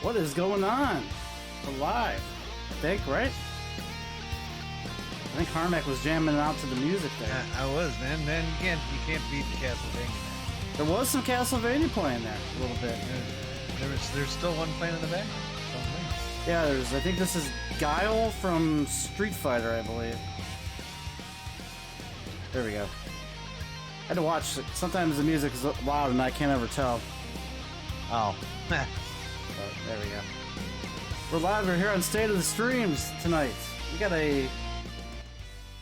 What is going on? We're live, I think, right? I think Harmack was jamming out to the music there. I was, man. Then you can't beat the Castlevania. There was some Castlevania playing there a little bit. There's still one playing in the back. Yeah, I think this is Guile from Street Fighter, I believe. There we go. I had to watch. Sometimes the music is loud and I can't ever tell. Oh. But there we go. We're live. We're here on State of the Streams tonight. We're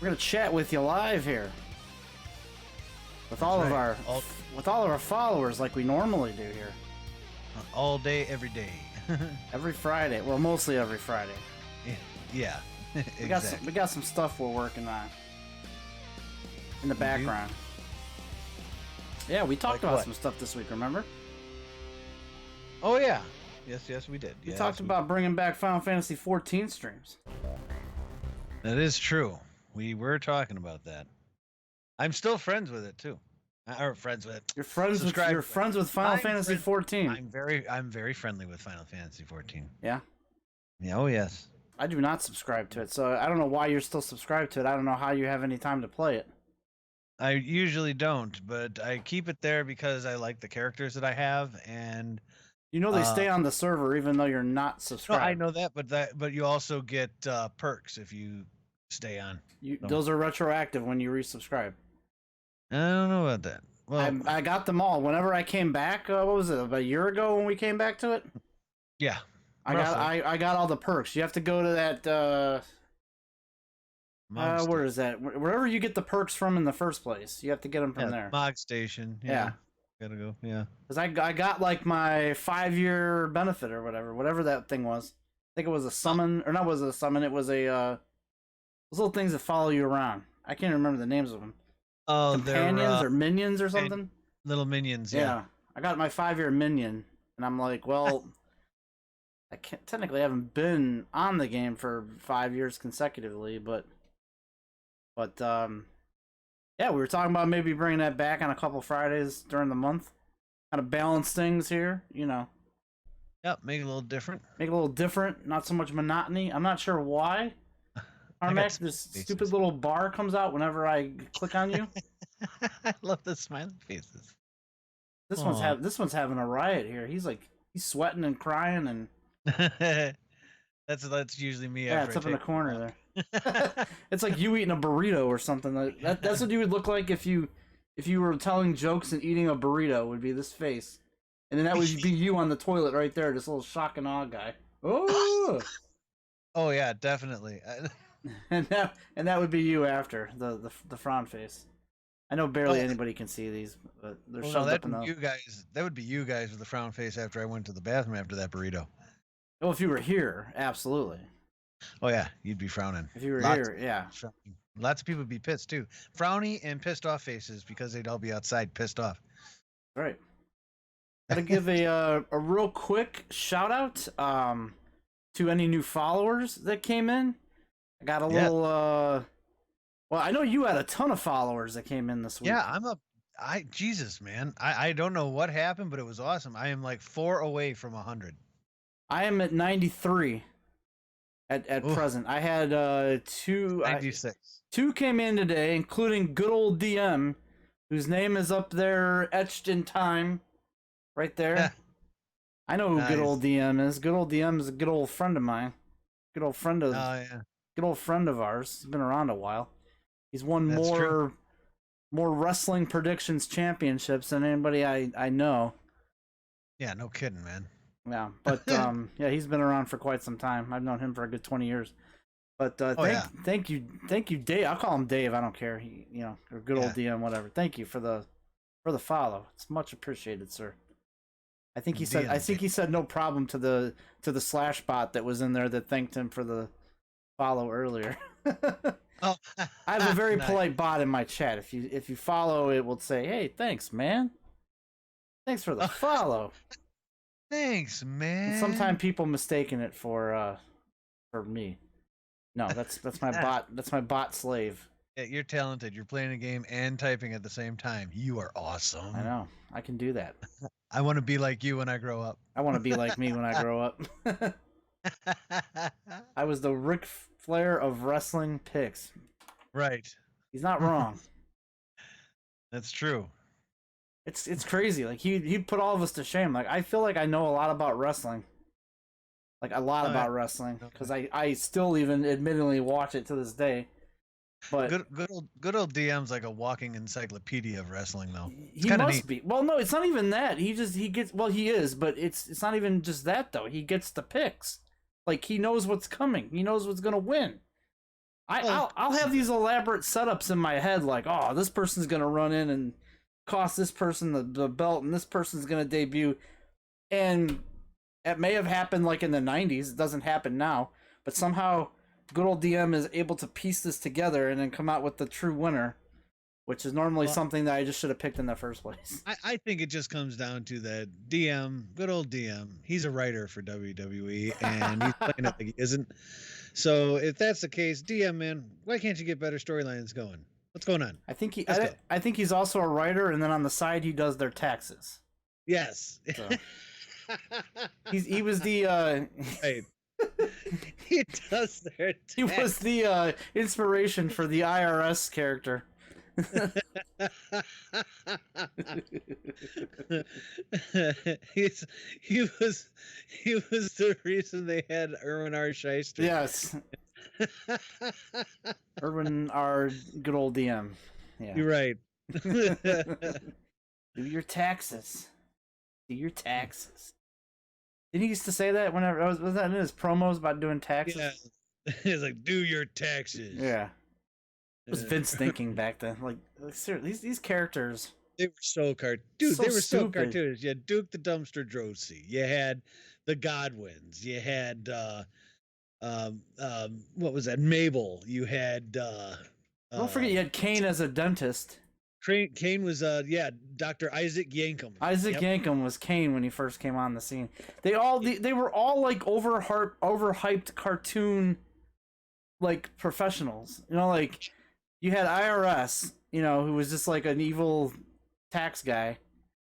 gonna chat with you live here with all of our followers like we normally do here. All day, every day. Every Friday. Well, mostly every Friday. Yeah. We got some stuff we're working on in the background. Yeah, we talked about some stuff this week. Remember? Oh yeah. Yes, we did. We talked about bringing back Final Fantasy 14 streams. That is true. We were talking about that. I'm still friends with it too. Or friends with it. You're friends with Final Fantasy 14. I'm very friendly with Final Fantasy 14. Yeah. Yeah. Oh yes. I do not subscribe to it, so I don't know why you're still subscribed to it. I don't know how you have any time to play it. I usually don't, but I keep it there because I like the characters that I have, and you know they stay on the server even though you're not subscribed. No, I know that, but you also get perks if you stay on. Those are retroactive when you resubscribe. I don't know about that. Well, I got them all. Whenever I came back, what was it, about a year ago when we came back to it? Yeah. I got all the perks. You have to go to that where is that? Wherever you get the perks from in the first place, you have to get them from there. Mog Station. Yeah. Gotta go. Yeah. Because I got like my 5-year benefit or whatever that thing was. I think it was a summon, or not was it a summon? It was a those little things that follow you around. I can't remember the names of them. Oh, companions or minions or something. Little minions. Yeah. I got my 5-year minion, and I'm like, well. I technically haven't been on the game for 5 years consecutively, but yeah, we were talking about maybe bringing that back on a couple Fridays during the month, kind of balance things here, you know. Yep, make it a little different. Not so much monotony. I'm not sure why. Harmack, this stupid little bar comes out whenever I click on you. I love the smiling faces. This one's having a riot here. He's sweating and crying and. That's usually me. Yeah, it's up in the corner there. It's like you eating a burrito or something. That's what you would look like if you were telling jokes and eating a burrito. Would be this face, and then that would be you on the toilet right there, this little shock and awe guy. Oh, oh yeah, definitely. and that would be you after the frown face. I know barely anybody can see these, but they're shoved up in the. That would be you guys with the frown face after I went to the bathroom after that burrito. Well, if you were here, absolutely. Oh yeah, you'd be frowning. If you were here, yeah. Lots of people would be pissed too. Frowny and pissed off faces because they'd all be outside pissed off. Right. Gotta give a real quick shout out to any new followers that came in. I got a little well, I know you had a ton of followers that came in this week. Yeah, Jesus, man. I don't know what happened, but it was awesome. I am like 4 away from 100. I am at 93 at present. I had 96. Two came in today, including good old DM, whose name is up there etched in time right there. I know who good old DM is. Good old DM is a good old friend of mine. Good old friend of ours. He's been around a while. He's won more wrestling predictions championships than anybody I know. Yeah, no kidding, man. Yeah, but yeah, he's been around for quite some time. I've known him for a good 20 years. But thank you, Dave. I'll call him Dave. I don't care. Or good old DM, whatever. Thank you for the follow. It's much appreciated, sir. I think he said no problem to the slash bot that was in there that thanked him for the follow earlier. Oh, I have a very polite bot in my chat. If you follow, it will say, "Hey, thanks, man. Thanks for the follow." Thanks, man. And sometimes people mistaken it for me. No, that's my bot. That's my bot slave. Yeah, you're talented. You're playing a game and typing at the same time. You are awesome. I know. I can do that. I want to be like you when I grow up. I want to be like me when I grow up. I was the Ric Flair of wrestling picks. Right. He's not wrong. That's true. It's crazy. Like he'd put all of us to shame. Like I feel like I know a lot about wrestling. Like a lot about wrestling because I still even admittedly watch it to this day. But good old DM's like a walking encyclopedia of wrestling, though. He must be. Well, no, it's not even that. He gets. Well, he is, but it's not even just that though. He gets the picks. Like he knows what's coming. He knows what's gonna win. I'll have these elaborate setups in my head, like, oh, this person's gonna run in and cost this person the belt, and this person's gonna debut, and it may have happened like in the '90s. It doesn't happen now, but somehow good old DM is able to piece this together and then come out with the true winner, which is normally something that I just should have picked in the first place. I think it just comes down to that DM, good old DM. He's a writer for WWE, and he's playing it like he isn't. So if that's the case, DM, man, why can't you get better storylines going? What's going on? I think he's also a writer, and then on the side he does their taxes. Yes. So. he was the right. He does their taxes. He was the inspiration for the IRS character. he was the reason they had Erwin R. Shyster. Yes. Erwin R. Good old DM. Yeah. You're right. Do your taxes. Do your taxes. Didn't he used to say that whenever was that in his promos about doing taxes? Yeah. He's like, do your taxes. Yeah. It was Vince thinking back then. Like seriously, these characters. They were so Dude, they were so cartoonish. You had Duke the Dumpster Drosy. You had the Godwins. You had what was that? Mabel. You had don't forget you had Kane as a dentist. Kane was Dr. Isaac Yankem. Isaac Yankem was Kane when he first came on the scene. They were all like overhyped cartoon like professionals. You know, like you had IRS, you know, who was just like an evil tax guy.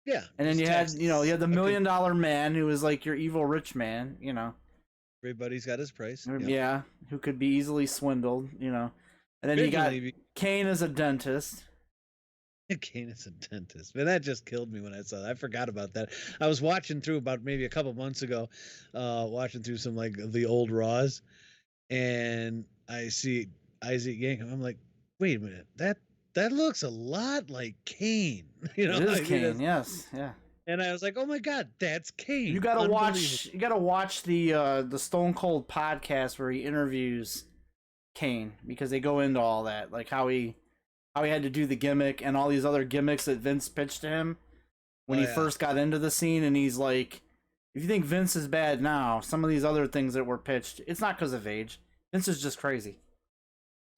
Yeah. And then you had the $1 Million Man who was like your evil rich man, you know. Everybody's got his price. Yeah, who could be easily swindled, you know. And then you got Kane as a dentist. Kane is a dentist. Man, that just killed me when I saw that. I forgot about that. I was watching through about maybe a couple months ago, watching through some like the old Raws, and I see Isaac Yankem. I'm like, wait a minute, that looks a lot like Kane. You know, it is Kane. Yes, yeah. And I was like, oh my god, that's Kane. You gotta watch the Stone Cold podcast where he interviews Kane, because they go into all that, like how he had to do the gimmick and all these other gimmicks that Vince pitched to him when he first got into the scene. And he's like, if you think Vince is bad now, some of these other things that were pitched, it's not because of age. Vince is just crazy.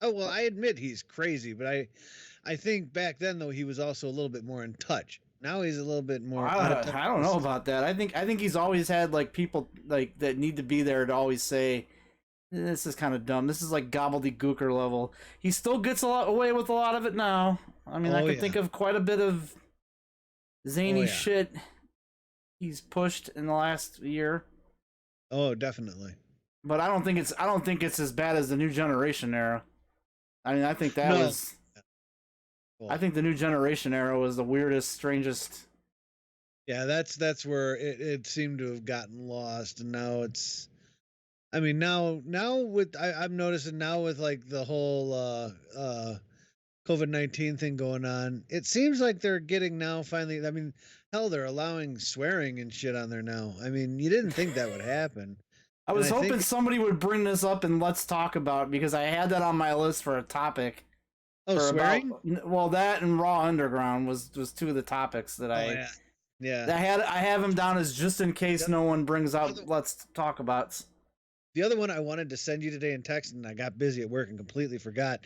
Oh, well, I admit he's crazy, but I think back then, though, he was also a little bit more in touch. Now he's a little bit more. I don't know about that. I think he's always had like people like that need to be there to always say, this is kind of dumb. This is like gobbledygooker level. He still gets away with a lot of it now. I mean, I can think of quite a bit of zany shit he's pushed in the last year. Oh, definitely. But I don't think it's as bad as the New Generation era. I mean, I think that was. Well, I think the New Generation era was the weirdest, strangest. Yeah, that's where it seemed to have gotten lost, and now it's. I mean, now with I'm noticing now with like the whole COVID-19 thing going on, it seems like they're getting now finally. I mean, hell, they're allowing swearing and shit on there now. I mean, you didn't think that would happen. I was hoping somebody would bring this up and let's talk about it, because I had that on my list for a topic. Oh, swearing? Well, that and Raw Underground was two of the topics that yeah. I have them down as just in case no one brings up. Let's talk about. The other one I wanted to send you today in text, and I got busy at work and completely forgot.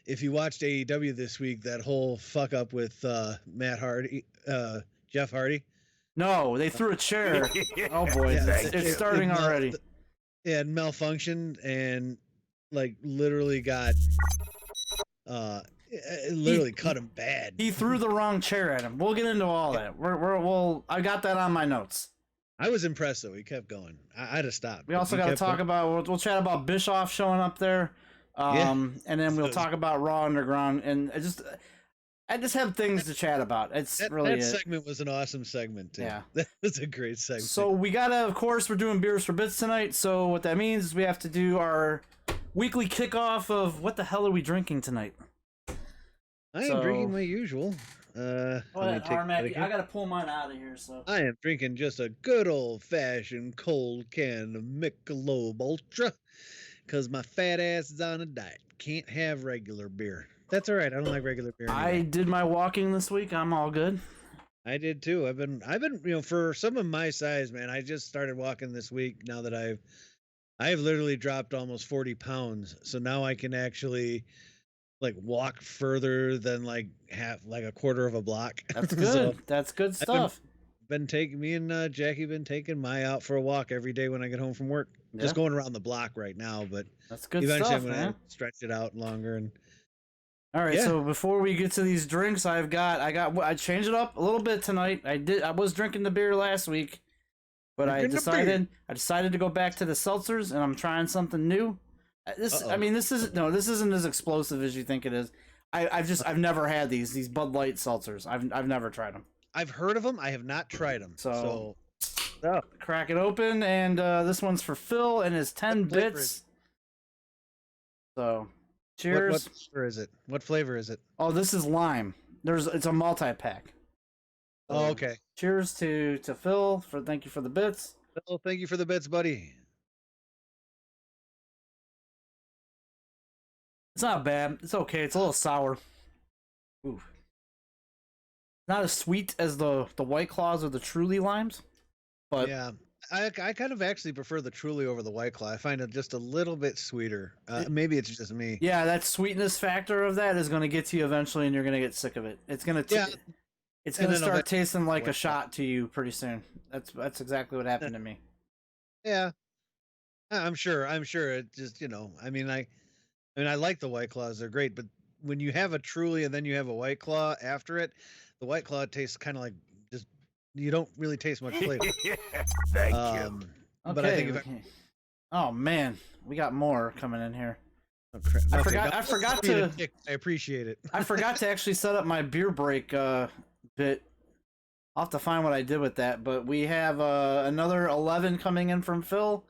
If you watched AEW this week, that whole fuck up with Matt Hardy, Jeff Hardy. No, they threw a chair. Oh boy, it's starting already. It had malfunctioned and like literally got It literally cut him bad. He threw the wrong chair at him. We'll get into all that. I got that on my notes. I was impressed though. He kept going. I'd have stopped. We also got to talk about. We'll chat about Bischoff showing up there, and then we'll talk about Raw Underground, and I just have things to chat about. That segment was an awesome segment too. Yeah, that was a great segment. So we gotta, of course, we're doing Beers for Bits tonight. So what that means is we have to do our weekly kickoff of what the hell are we drinking tonight? I am drinking my usual. Go ahead, Harmack. I gotta pull mine out of here. So I am drinking just a good old-fashioned cold can of Michelob Ultra, because my fat ass is on a diet. Can't have regular beer. That's all right. I don't like regular beer anymore. I did my walking this week. I'm all good. I did too. I've been, for some of my size, man. I just started walking this week. Now that I've literally dropped almost 40 pounds, so now I can actually walk further than a quarter of a block. That's good. So that's good stuff. Me and Jackie been taking Maya out for a walk every day when I get home from work. Yeah. Just going around the block right now, but that's good eventually stuff, I'm gonna stretch it out longer. And all right, so before we get to these drinks, I changed it up a little bit tonight. I was drinking the beer last week, but I decided to go back to the seltzers, and I'm trying something new. This isn't as explosive as you think it is. I've never had these Bud Light seltzers. I've never tried them. I've heard of them. I have not tried them. So crack it open, and this one's for Phil and his 10 bits. So, cheers. What flavor is it? What flavor is it? Oh, this is lime. It's a multi-pack. Oh, okay. Cheers to Phil thank you for the bits. Phil, thank you for the bits, buddy. It's not bad. It's okay. It's a little sour. Ooh. Not as sweet as the White Claws or the Truly limes, but yeah, I kind of actually prefer the Truly over the White Claw. I find it just a little bit sweeter. Maybe it's just me. Yeah, that sweetness factor of that is going to get to you eventually, and you're going to get sick of it. It's going to start tasting like a shot to you pretty soon. That's exactly what happened to me. Yeah, I'm sure. It just I like the White Claws. They're great, but when you have a Truly and then you have a White Claw after it, the White Claw tastes kind of like you don't really taste much flavor. Thank you. But I think oh man, we got more coming in here. Oh, crap. I forgot to. I appreciate it. I forgot to actually set up my beer break bit. I'll have to find what I did with that, but we have another 11 coming in from Phil.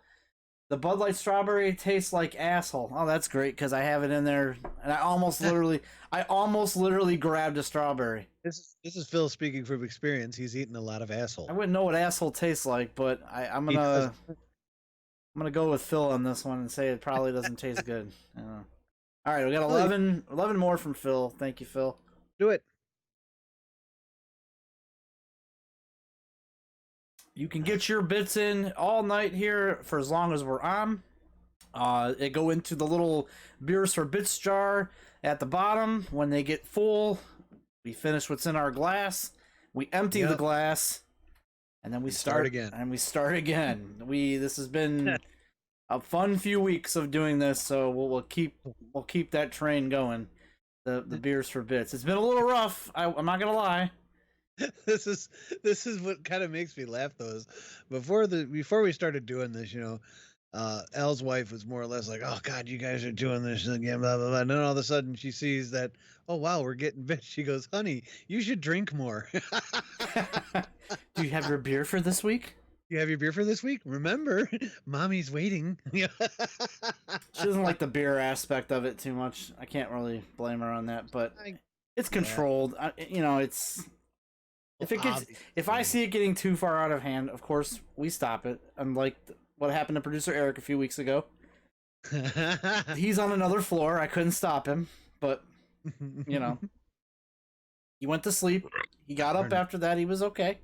The Bud Light strawberry tastes like asshole. Oh, that's great because I have it in there, and I almost literally grabbed a strawberry. This is Phil speaking from experience. He's eaten a lot of asshole. I wouldn't know what asshole tastes like, but I'm gonna go with Phil on this one and say it probably doesn't taste good. All right, we got 11 more from Phil. Thank you, Phil. Do it. You can get your bits in all night here for as long as we're on. They go into the little Beers for Bits jar at the bottom. When they get full, we finish what's in our glass. We empty the glass, and then we start again. And we start again. This has been a fun few weeks of doing this, so we'll keep that train going. The Beers for Bits. It's been a little rough. I'm not gonna lie. This is what kind of makes me laugh though. Is before we started doing this, Al's wife was more or less like, "Oh God, you guys are doing this again," blah blah blah. And then all of a sudden she sees that, "Oh wow, we're getting bits." She goes, "Honey, you should drink more." Do you have your beer for this week? You have your beer for this week? Remember, Mommy's waiting. She doesn't like the beer aspect of it too much. I can't really blame her on that, but it's controlled. It's. If I see it getting too far out of hand, of course we stop it. Unlike what happened to producer Eric a few weeks ago. He's on another floor. I couldn't stop him, but he went to sleep. He got up after that. He was okay.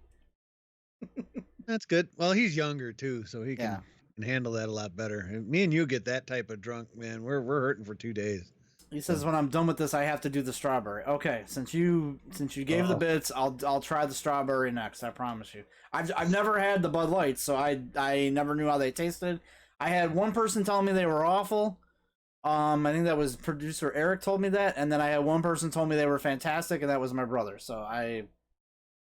That's good. Well, he's younger too, so he can handle that a lot better. Me and you get that type of drunk, man. We're hurting for 2 days. He says, when I'm done with this, I have to do the strawberry. Okay, since you gave the bits, I'll try the strawberry next. I promise you. I've never had the Bud Lights, so I never knew how they tasted. I had one person tell me they were awful. I think that was producer Eric told me that, and then I had one person told me they were fantastic, and that was my brother. So I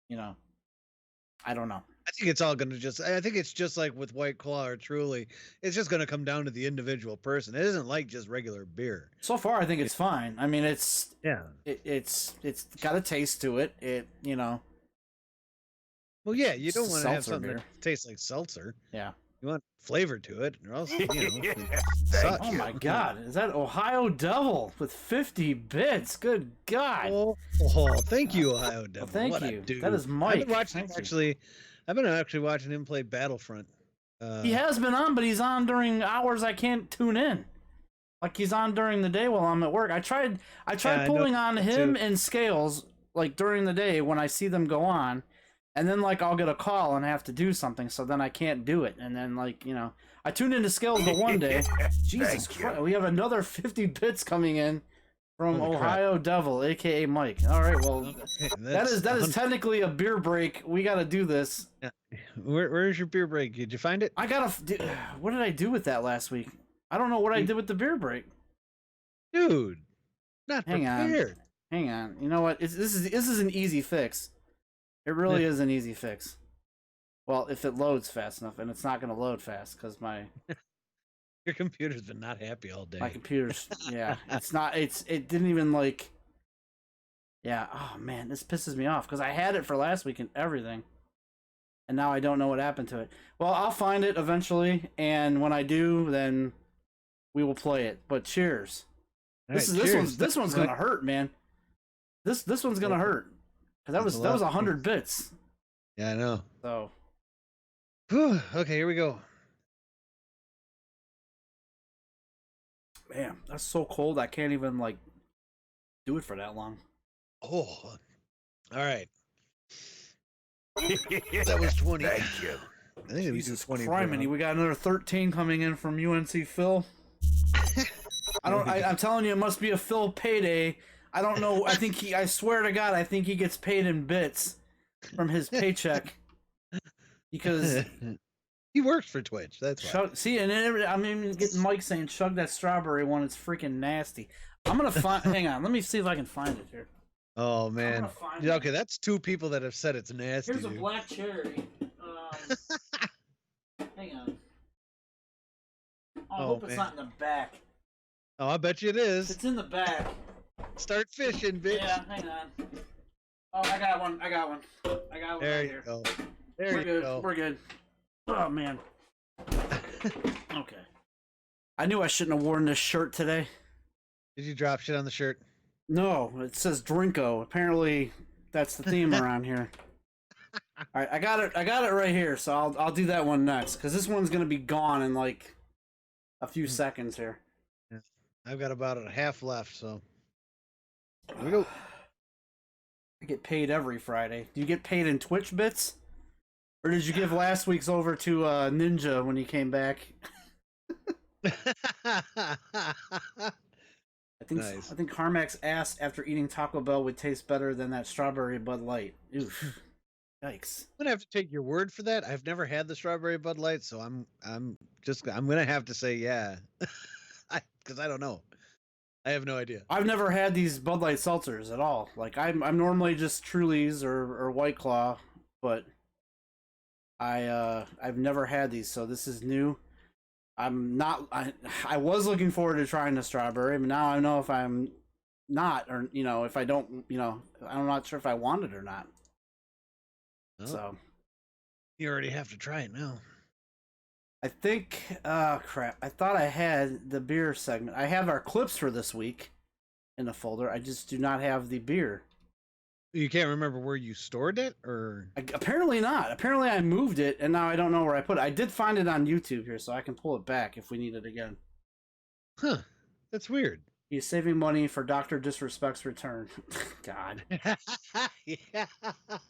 don't know. I think it's all gonna I think it's just like with White Claw or Truly. It's just gonna come down to the individual person. It isn't like just regular beer. So far, I think it's fine. I mean, it's got a taste to it. Well, yeah, you don't want to have seltzer something beer. that tastes like seltzer. Yeah. You want flavor to it, or else Thank suck. Oh my God, is that Ohio Devil with 50 bits? Good God. Oh, thank you, Ohio Devil. Thank What a you. dude. That is Mike. I've been watching I've been actually watching him play Battlefront. He has been on, but he's on during hours I can't tune in. Like he's on during the day while I'm at work. I tried pulling on him and Scales like during the day when I see them go on, and then like I'll get a call and have to do something, so then I can't do it. And then like I tuned into Scales the one day. Jesus Christ, we have another 50 bits coming in from Holy Ohio crap. Devil, aka Mike. All right, well Okay, that is technically a beer break. We got to do this. Yeah. Where's your beer break? Did you find it? I gotta. What did I do with that last week? I don't know what I did with the beer break. Dude, not Hang on. prepared. Hang on. You know what? This is an easy fix. It really is an easy fix. Well, if it loads fast enough, and it's not gonna load fast because Your computer's been not happy all day. my computer's it's not. It didn't even like. Yeah. Oh man, this pisses me off because I had it for last week and everything. And now I don't know what happened to it. Well, I'll find it eventually, and when I do, then we will play it. But cheers. All right, This one's gonna hurt, man. This one's gonna hurt. 'Cause that was 100 bits. Yeah, I know. So Whew, okay, here we go. man, that's so cold I can't even like do it for that long. Oh, all right. That was 20. Thank you. I think it was Jesus 20. criminy, we got another 13 coming in from UNC Phil. I'm telling you, it must be a Phil payday. I don't know. I swear to God, I think he gets paid in bits from his paycheck because he works for Twitch. That's why. see, and I'm even getting Mike saying chug that strawberry one. It's freaking nasty. I'm gonna find. Hang on, let me see if I can find it here. Oh man. find Yeah, it. okay, that's two people that have said it's nasty. Here's a dude. black cherry. Hang on. I hope it's man. not in the back. Oh, I bet you it is. It's in the back. Start fishing, bitch. Yeah, hang on. Oh, I got one. I got one There right you here. go. There We're you good. go. We're good. Oh man. Okay. I knew I shouldn't have worn this shirt today. Did you drop shit on the shirt? No, it says Drinko. Apparently, that's the theme around here. All right, I got it right here. So I'll do that one next because this one's gonna be gone in like a few seconds here. Yeah. I've got about a half left, so here we go. I get paid every Friday. Do you get paid in Twitch bits, or did you give last week's over to Ninja when he came back? Nice. I think Harmack's ass after eating Taco Bell would taste better than that strawberry Bud Light. Oof. Yikes. I'm gonna have to take your word for that. I've never had the strawberry Bud Light, so I'm gonna have to say yeah, because I don't know. I have no idea. I've never had these Bud Light seltzers at all. Like I'm normally just Trulies or White Claw, but I've never had these, so this is new. I'm not. I was looking forward to trying the strawberry, but now I know if I'm not, or if I don't, I'm not sure if I want it or not. Oh, So you already have to try it now. I think, crap. I thought I had the beer segment. I have our clips for this week in the folder. I just do not have the beer. You can't remember where you stored it, or Apparently not. Apparently I moved it, and now I don't know where I put it. I did find it on YouTube here, so I can pull it back if we need it again. huh? That's weird. He's saving money for Dr. Disrespect's return. God. Yeah.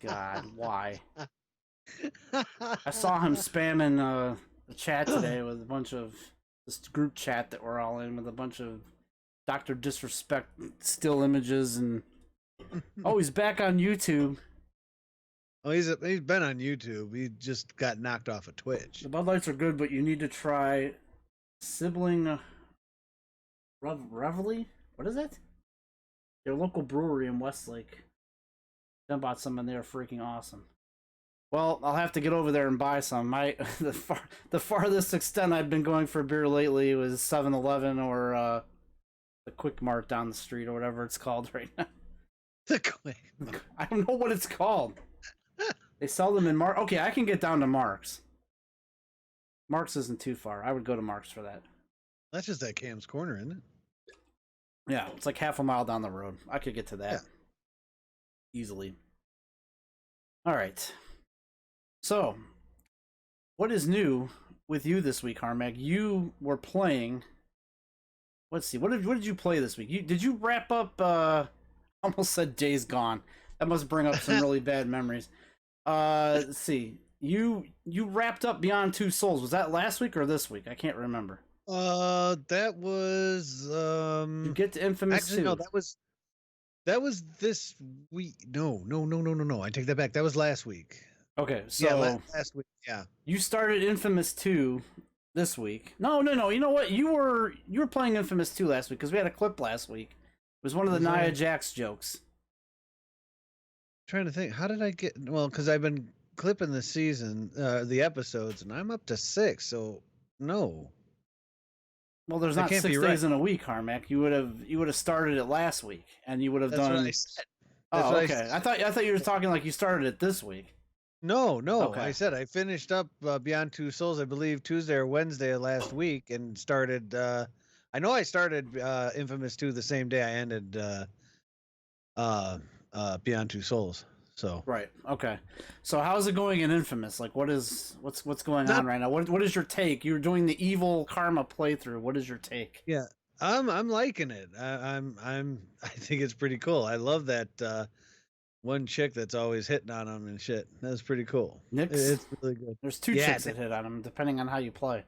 God, why? I saw him spamming the chat today with a bunch of this group chat that we're all in with a bunch of Dr. Disrespect still images and oh, he's back on YouTube. Oh, he's been on YouTube. He just got knocked off of Twitch. The Bud Lights are good, but you need to try sibling Reveille? What is it? Their local brewery in Westlake. I bought some and they are freaking awesome. Well, I'll have to get over there and buy some. The farthest extent I've been going for beer lately was 7-Eleven or the Quick Mart down the street or whatever it's called right now. The Quick Mart. I don't know what it's called. They sell them in Mark. Okay, I can get down to Mark's. Mark's isn't too far. I would go to Mark's for that. That's just at Cam's Corner, isn't it? Yeah, it's like half a mile down the road. I could get to that easily. All right. So, what is new with you this week, Harmack? You were playing. Let's see. What did you play this week? Did you wrap up? I almost said Days Gone. That must bring up some really bad memories. Let's see. You wrapped up Beyond Two Souls. Was that last week or this week? I can't remember. That was You get to Infamous actually 2. no, that was this week. No. I take that back. That was last week. Okay, so yeah, last week. Yeah. You started Infamous 2 this week. No. You know what? You were playing Infamous 2 last week because we had a clip last week. It was one of the Nia Jax jokes. I'm trying to think. How did I get? Well, because I've been clipping the season, the episodes, and I'm up to 6. So no. Well, there's not 6 days in a week, Harmack. You would have started it last week, and you would have done. What I said. Oh, okay. I thought you were talking like you started it this week. No. Okay. I said I finished up Beyond Two Souls, I believe Tuesday or Wednesday of last week, and started. I know I started Infamous 2 the same day I ended Beyond Two Souls. So right. Okay. So how's it going in Infamous? Like, what's going on right now? What is your take? You're doing the Evil Karma playthrough. What is your take? Yeah, I'm liking it. I think it's pretty cool. I love that one chick that's always hitting on him and shit. That's pretty cool. Nyx? It's really good. There's 2 chicks that hit on him, depending on how you play.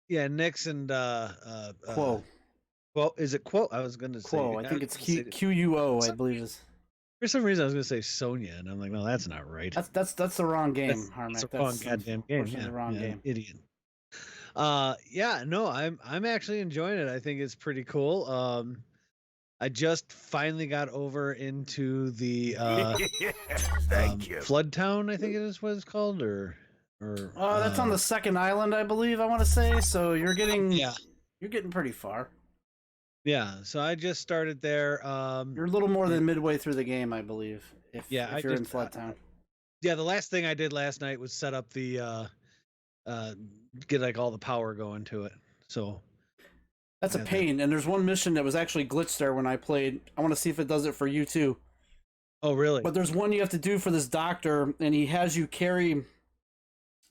Yeah, Nyx and Quo. Well, is it Quo? I was gonna say Quo. I think it's QUO. I believe is. For some reason, I was gonna say Sonya, and I'm like, no, that's not right. That's the wrong game, Harmack. That's the wrong goddamn game. Yeah, the wrong game. Idiot. Yeah, no, I'm actually enjoying it. I think it's pretty cool. I just finally got over into the Thank you. Flood Town, I think it is what it's called, or that's on the second island, I believe. I want to say. So you're getting pretty far. Yeah, so I just started there. You're a little more than midway through the game, I believe. If you're in Flood Town. Yeah, the last thing I did last night was set up the get like all the power going to it. So that's a pain. And there's one mission that was actually glitched there when I played. I want to see if it does it for you too. Oh, really? But there's one you have to do for this doctor, and he has you carry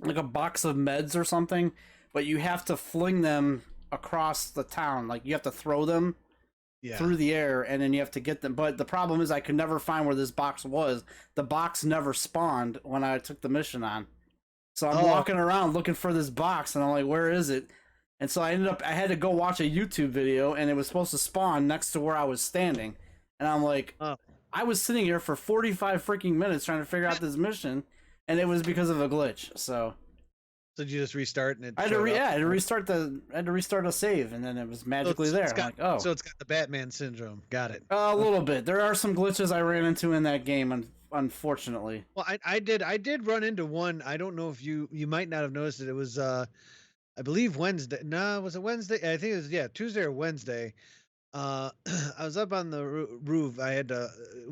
like a box of meds or something, but you have to fling them across the town. Like you have to throw them through the air, and then you have to get them. But the problem is I could never find where this box was. The box never spawned when I took the mission on. So I'm walking around looking for this box, and I'm like, where is it? And so I had to go watch a YouTube video, and it was supposed to spawn next to where I was standing. And I'm like, I was sitting here for 45 freaking minutes trying to figure out this mission, and it was because of a glitch. So did you just restart and it? I had to restart a save, and then it was magically there. I'm like, so it's got the Batman syndrome. Got it. A little bit. There are some glitches I ran into in that game, unfortunately. Well, I did run into one. I don't know if you might not have noticed it. It was I believe Wednesday. No, was it Wednesday? I think it was Tuesday or Wednesday. I was up on the roof. It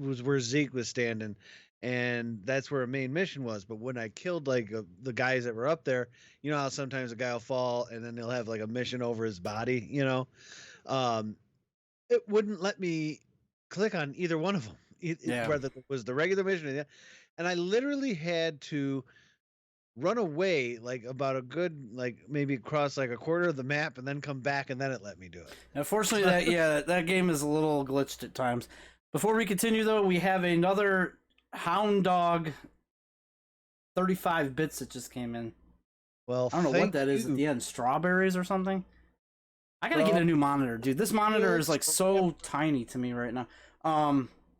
was where Zeke was standing, and that's where a main mission was. But when I killed like the guys that were up there, you know how sometimes a guy will fall and then they'll have like a mission over his body, you know, it wouldn't let me click on either one of them. Whether it was the regular mission, and I literally had to run away like about a good maybe across like a quarter of the map and then come back, and then it let me do it. Unfortunately, that game is a little glitched at times. Before we continue though, we have another Hound Dog 35 bits that just came in. Well, I don't know what that is at the end. Strawberries or something? I gotta get a new monitor, dude. This monitor is like so tiny to me right now.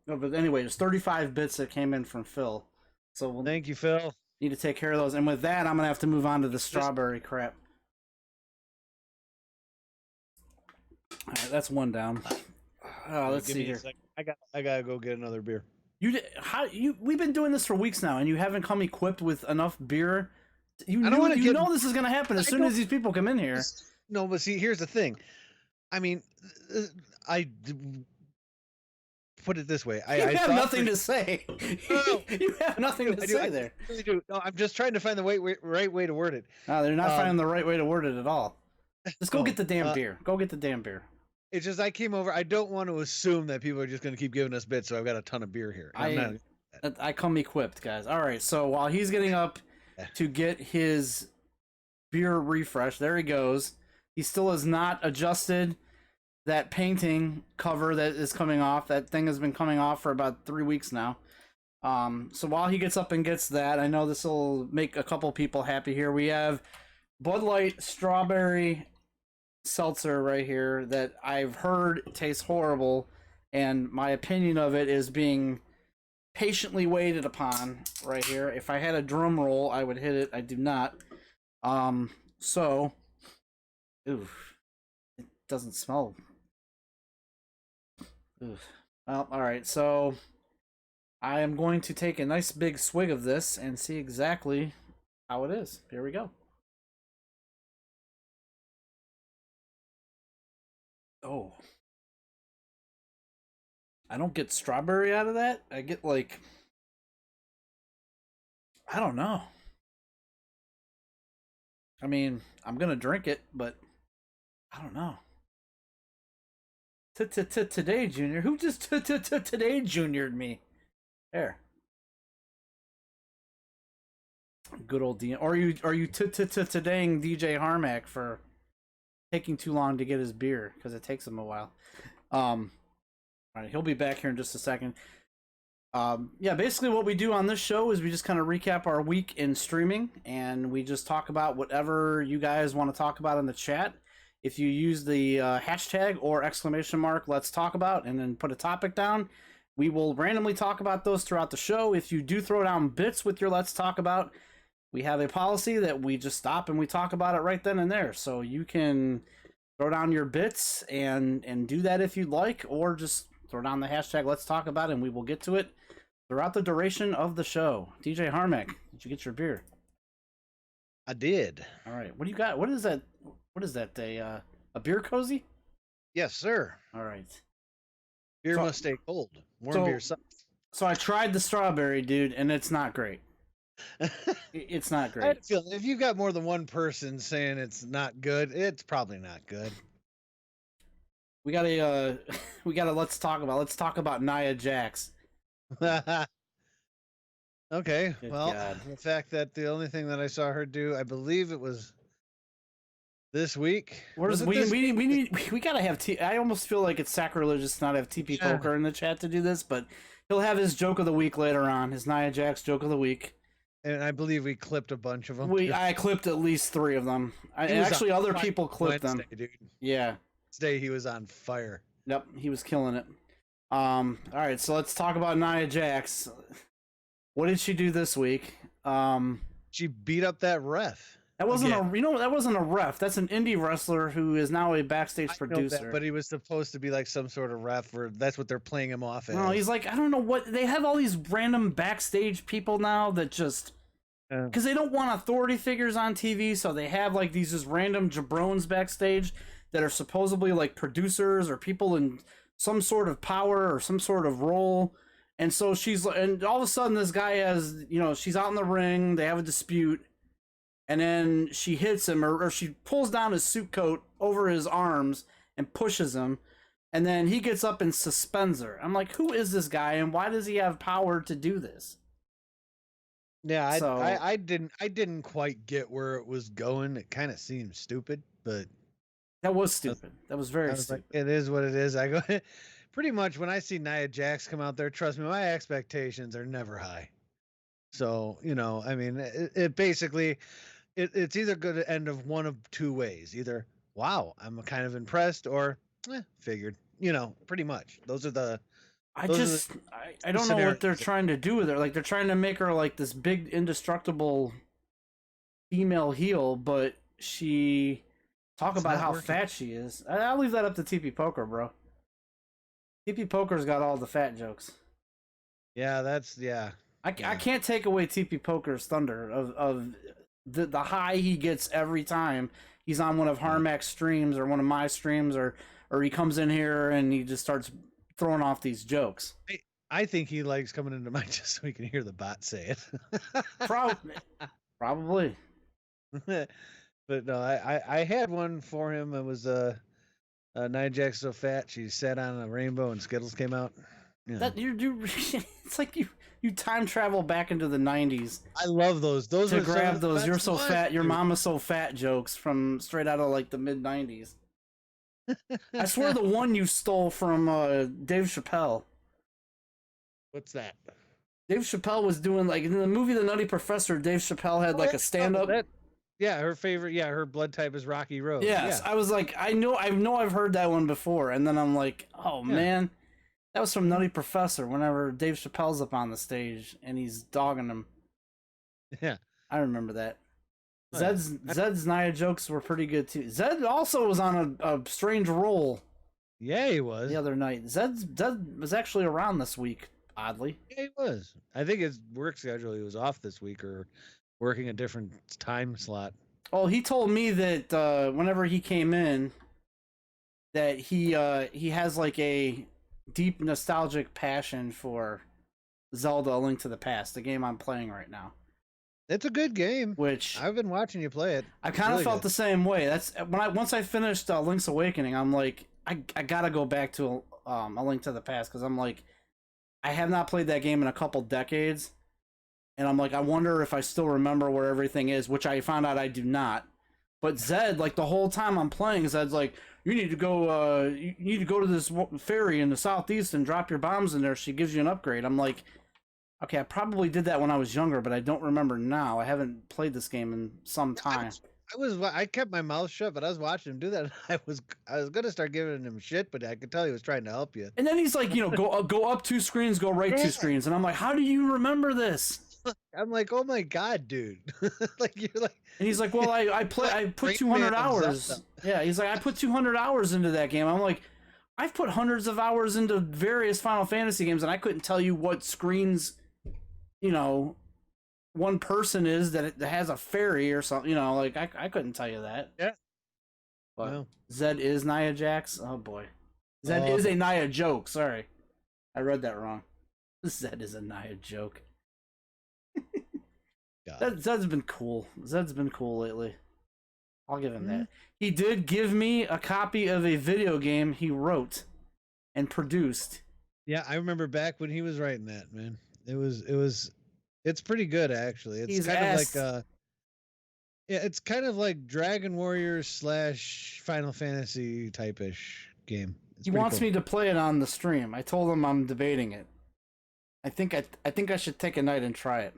But anyway, there's 35 bits that came in from Phil. So thank you, Phil. Need to take care of those. And with that, I'm gonna have to move on to the strawberry crap. All right, that's one down. Let's see here. I gotta go get another beer. We've been doing this for weeks now, and you haven't come equipped with enough beer. You know this is gonna happen as soon as these people come in here. No, but see, here's the thing. I mean, I put it this way. I have nothing to say. No. You have nothing to say there. I really do. No, I'm just trying to find the right way to word it. No, they're not finding the right way to word it at all. Just go get the damn beer. Go get the damn beer. It's just I came over. I don't want to assume that people are just going to keep giving us bits, so I've got a ton of beer here. I come equipped, guys. All right, so while he's getting up to get his beer refresh, there he goes. He still has not adjusted that painting cover that is coming off. That thing has been coming off for about 3 weeks now. So while he gets up and gets that, I know this will make a couple people happy here. We have Bud Light Strawberry Seltzer right here that I've heard tastes horrible, and my opinion of it is being patiently waited upon right here. If I had a drum roll, I would hit it. I do not. So, oof, it doesn't smell. Oof. Well, all right. So, I am going to take a nice big swig of this and see exactly how it is. Here we go. Oh. I don't get strawberry out of that. I get like, I don't know. I mean, I'm gonna drink it, but I don't know. Today, Junior. Who just today juniored me? There. Good old D. Or are you todaying DJ Harmack for taking too long to get his beer because it takes him a while. All right, he'll be back here in just a second. Yeah, basically what we do on this show is we just kind of recap our week in streaming, and we just talk about whatever you guys want to talk about in the chat. If you use the hashtag or exclamation mark, let's talk about, and then put a topic down, we will randomly talk about those throughout the show. If you do throw down bits with your let's talk about, we have a policy that we just stop and we talk about it right then and there. So you can throw down your bits and do that if you'd like, or just throw down the hashtag let's talk about it, and we will get to it throughout the duration of the show. DJ Harmack, did you get your beer? I did. All right. What do you got? What is that? What is that? A beer cozy? Yes, sir. All right. Beer must stay cold. Warm beer sucks. So I tried the strawberry, dude, and it's not great. It's not great. I feel if you've got more than one person saying it's not good, it's probably not good. We got a let's talk about Nia Jax. Okay. Good well, God. The fact that the only thing that I saw her do, I believe it was this week. We gotta have I almost feel like it's sacrilegious to not have TP Poker in the chat to do this, but he'll have his joke of the week later on, his Nia Jax joke of the week. And I believe we clipped a bunch of them. I clipped at least 3 of them. Actually, other people clipped them. Dude. Yeah. Today he was on fire. Yep, he was killing it. All right, so let's talk about Nia Jax. What did she do this week? She beat up that ref. That wasn't that wasn't a ref. That's an indie wrestler who is now a backstage producer. That, but he was supposed to be like some sort of ref, or that's what they're playing him off as. No, he's like, I don't know what they have all these random backstage people now that just because they don't want authority figures on TV, so they have like these just random jabrones backstage that are supposedly like producers or people in some sort of power or some sort of role. And so and all of a sudden this guy has, she's out in the ring, they have a dispute, and then she hits him or she pulls down his suit coat over his arms and pushes him, and then he gets up and suspends her. I'm like, who is this guy and why does he have power to do this? Yeah, I didn't quite get where it was going. It kind of seemed stupid, but that was stupid. That was very stupid. Like, it is what it is. I go pretty much when I see Nia Jax come out there, trust me, my expectations are never high. So, I mean, it basically, it's either going to end of one of two ways. Either, wow, I'm kind of impressed, or figured, pretty much. Those are the... I don't know what they're trying to do with her. Like, they're trying to make her like this big, indestructible female heel, but she Talk about how fat she is. I'll leave that up to TP Poker, bro. TP Poker's got all the fat jokes. Yeah, that's I can't take away TP Poker's thunder of the high he gets every time he's on one of Harmack's streams or one of my streams, or he comes in here and he just starts throwing off these jokes. I think he likes coming into mine just so he can hear the bot say it. Probably. But no, I had one for him. It was Nia Jax so fat she sat on a rainbow and Skittles came out. Yeah. That it's like you time travel back into the 90s. I love those. Those to grab those "you're so fat, your mama's so fat" jokes from straight out of like the mid 90s. I swear the one you stole from Dave Chappelle. What's that? Dave Chappelle was doing like in the movie The Nutty Professor. Dave Chappelle had like a stand up. Yeah, her favorite. Yeah, her blood type is Rocky Road. Yes, yeah. I was like, I know I've heard that one before, and then I'm like, oh man, that was from Nutty Professor. Whenever Dave Chappelle's up on the stage and he's dogging him. Yeah, I remember that. Zed's Nia jokes were pretty good too. Zed also was on a strange roll. Yeah, he was the other night. Zed was actually around this week, oddly. Yeah, he was. I think his work schedule, he was off this week or working a different time slot. Oh, he told me that whenever he came in, that he has like a deep nostalgic passion for Zelda: A Link to the Past, the game I'm playing right now. It's a good game. Which I've been watching you play it. I kind of felt the same way. That's once I finished Link's Awakening, I'm like, I gotta go back to A Link to the Past, because I'm like, I have not played that game in a couple decades. And I'm like, I wonder if I still remember where everything is, which I found out I do not. But Zed, like the whole time I'm playing, Zed's like, you need to go to this ferry in the southeast and drop your bombs in there. She gives you an upgrade. I'm like, okay, I probably did that when I was younger, but I don't remember now. I haven't played this game in some time. I kept my mouth shut, but I was watching him do that. I was gonna start giving him shit, but I could tell he was trying to help you. And then he's like, go up 2 screens, go right 2 screens, and I'm like, how do you remember this? I'm like, oh my god, dude! Like you're like, and he's like, well, I put 200 hours. Yeah, he's like, I put 200 hours into that game. I'm like, I've put hundreds of hours into various Final Fantasy games, and I couldn't tell you what screens, one person is that has a ferry or something. Like I couldn't tell you that. Yeah. But no. Zed is Nia Jax. Oh boy, Zed is a Nia joke. Sorry, I read that wrong. Zed is a Nia joke. Zed's been cool. Zed's been cool lately. I'll give him that. He did give me a copy of a video game he wrote and produced. Yeah, I remember back when he was writing that, man. It's pretty good actually. It's it's kind of like Dragon Warriors / Final Fantasy type-ish game. He wants me to play it on the stream. I told him I'm debating it. I think I should take a night and try it.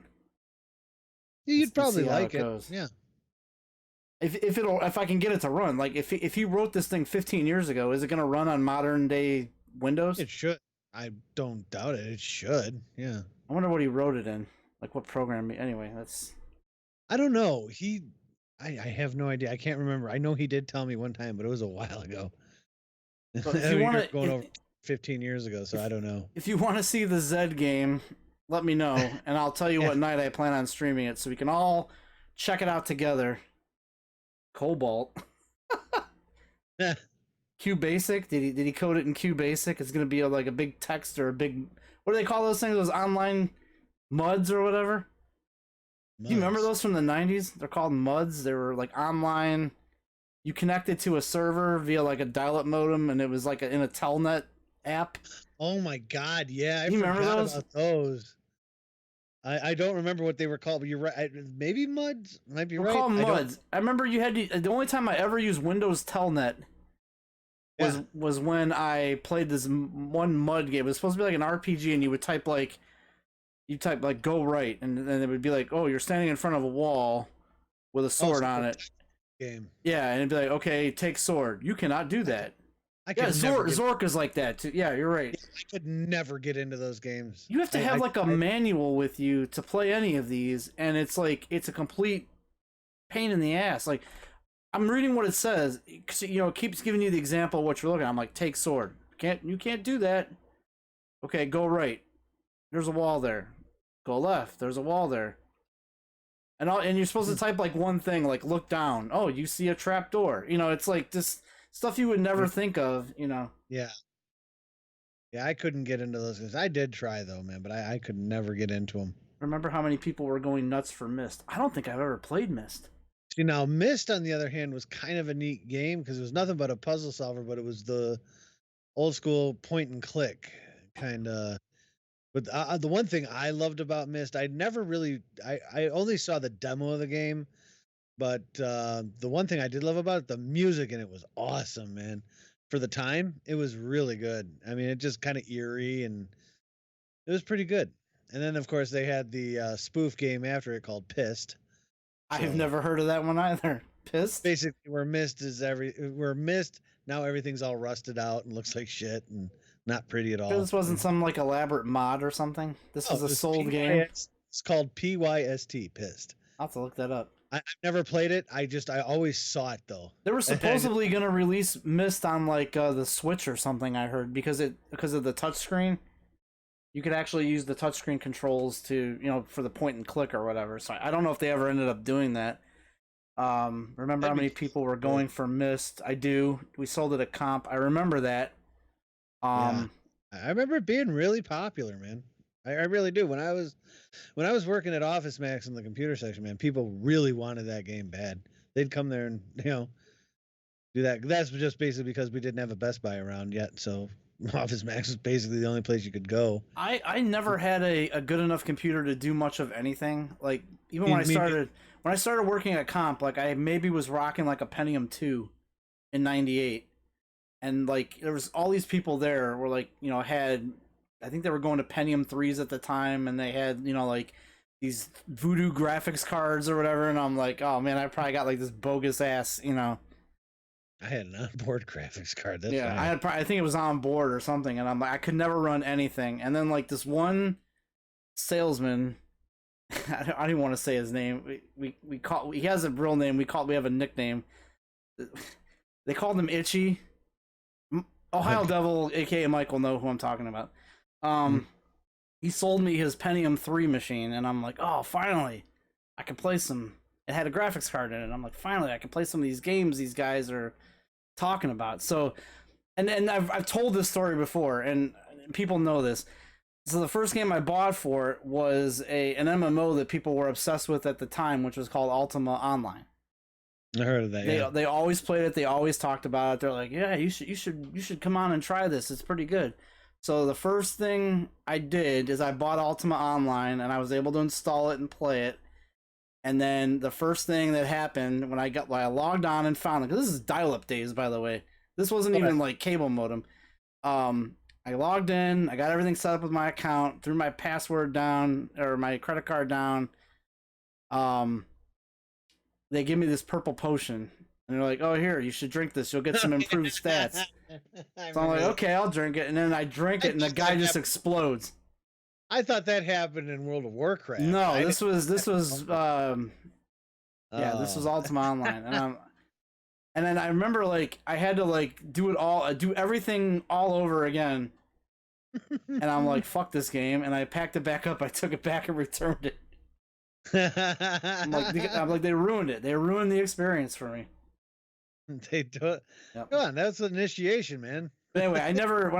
You'd probably like it. Yeah. If I can get it to run, like if he wrote this thing 15 years ago, is it going to run on modern day Windows? It should. I don't doubt it. It should. Yeah. I wonder what he wrote it in. Like what program? Anyway, I don't know. I have no idea. I can't remember. I know he did tell me one time, but it was a while ago. If you want going over 15 years ago, so I don't know. If you want to see the Zed game, let me know, and I'll tell you what night I plan on streaming it, so we can all check it out together. Cobalt. Q Basic? Did he code it in Q Basic? It's gonna be like a big text or a big, what do they call those things? Those online MUDs or whatever? Do you remember those from the 90s? They're called MUDs. They were like online. You connected to a server via like a dial-up modem, and it was like in a Telnet app. Oh my god, yeah. You remember those? About those. I don't remember what they were called, but you're right. Maybe MUDs? Might be right. We're called MUDs. I remember you had to, the only time I ever used Windows Telnet was when I played this one MUD game. It was supposed to be like an RPG, and you would type like go right, and then it would be like, oh, you're standing in front of a wall with a sword on it. Game. Yeah, and it'd be like, okay, take sword. You cannot do that. Zorka's like that too. Yeah, you're right. I could never get into those games. You have to have a manual with you to play any of these, and it's a complete pain in the ass. Like, I'm reading what it says. You know, it keeps giving you the example of what you're looking at. I'm like, take sword. You can't do that. Okay, go right. There's a wall there. Go left. There's a wall there. And you're supposed to type like one thing, like look down. Oh, you see a trap door. You know, it's like just stuff you would never think of. You know. Yeah. Yeah, I couldn't get into those games. I did try though, man, but I could never get into them. Remember how many people were going nuts for Myst? I don't think I've ever played Myst. See, now Myst, on the other hand, was kind of a neat game because it was nothing but a puzzle solver, but it was the old school point and click kind of. But the one thing I loved about Myst, I never really, I only saw the demo of the game, but the one thing I did love about it, the music in it was awesome, man. For the time, it was really good. I mean, it just kind of eerie and it was pretty good. And then, of course, they had the spoof game after it called Pissed. So, I've never heard of that one either. Pissed? Basically, where Myst, now everything's all rusted out and looks like shit and not pretty at all. This wasn't some like elaborate mod or something? This was a sold game? It's called PYST, Pissed. I'll have to look that up. I've never played it. I always saw it though. They were supposedly going to release Myst on like the Switch or something. I heard because of the touchscreen. You could actually use the touchscreen controls to for the point and click or whatever. So I don't know if they ever ended up doing that. Remember how many people were going for Myst? I do. We sold it at comp. I remember that. Yeah. I remember it being really popular, man. I really do. When I was working at Office Max in the computer section, man, people really wanted that game bad. They'd come there and do that. That's just basically because we didn't have a Best Buy around yet, so Office Max was basically the only place you could go. I never had a good enough computer to do much of anything. Like even when I started working at comp, like I maybe was rocking like a Pentium 2 in '98. And like there was all these people there were like, had, I think they were going to Pentium 3s at the time, and they had, like these voodoo graphics cards or whatever, and I'm like, oh man, I probably got like this bogus ass, I had an onboard graphics card. That's fine. I think it was on board or something, and I'm like, I could never run anything. And then like this one salesman, I don't even want to say his name. He has a real name. We have a nickname. They called him Itchy. Ohio Devil, aka Mike, will know who I'm talking about. He sold me his Pentium 3 machine, and I'm like, oh, finally, I can play some. It had a graphics card in it. I'm like, finally, I can play some of these games these guys are talking about. So, and I've told this story before, and people know this. So the first game I bought for it was an MMO that people were obsessed with at the time, which was called Ultima Online. I heard of that. They always played it. They always talked about it. They're like, yeah, you should come on and try this. It's pretty good. So the first thing I did is I bought Ultima Online, and I was able to install it and play it. And then the first thing that happened when I logged on and found it, because this is dial-up days, by the way. This wasn't even like cable modem. I logged in. I got everything set up with my account. Threw my password down or my credit card down. They give me this purple potion, and they're like, oh, here, you should drink this. You'll get some improved stats. So I'm like, okay, I'll drink it. And then I drink it, and the guy just explodes. I thought that happened in World of Warcraft. No, this was this was Ultima Online. And then I remember, like, I had to, like, do everything all over again. And I'm like, fuck this game. And I packed it back up. I took it back and returned it. I'm like, they ruined it. They ruined the experience for me. They do it. Yep. Come on, that's an initiation, man. But anyway,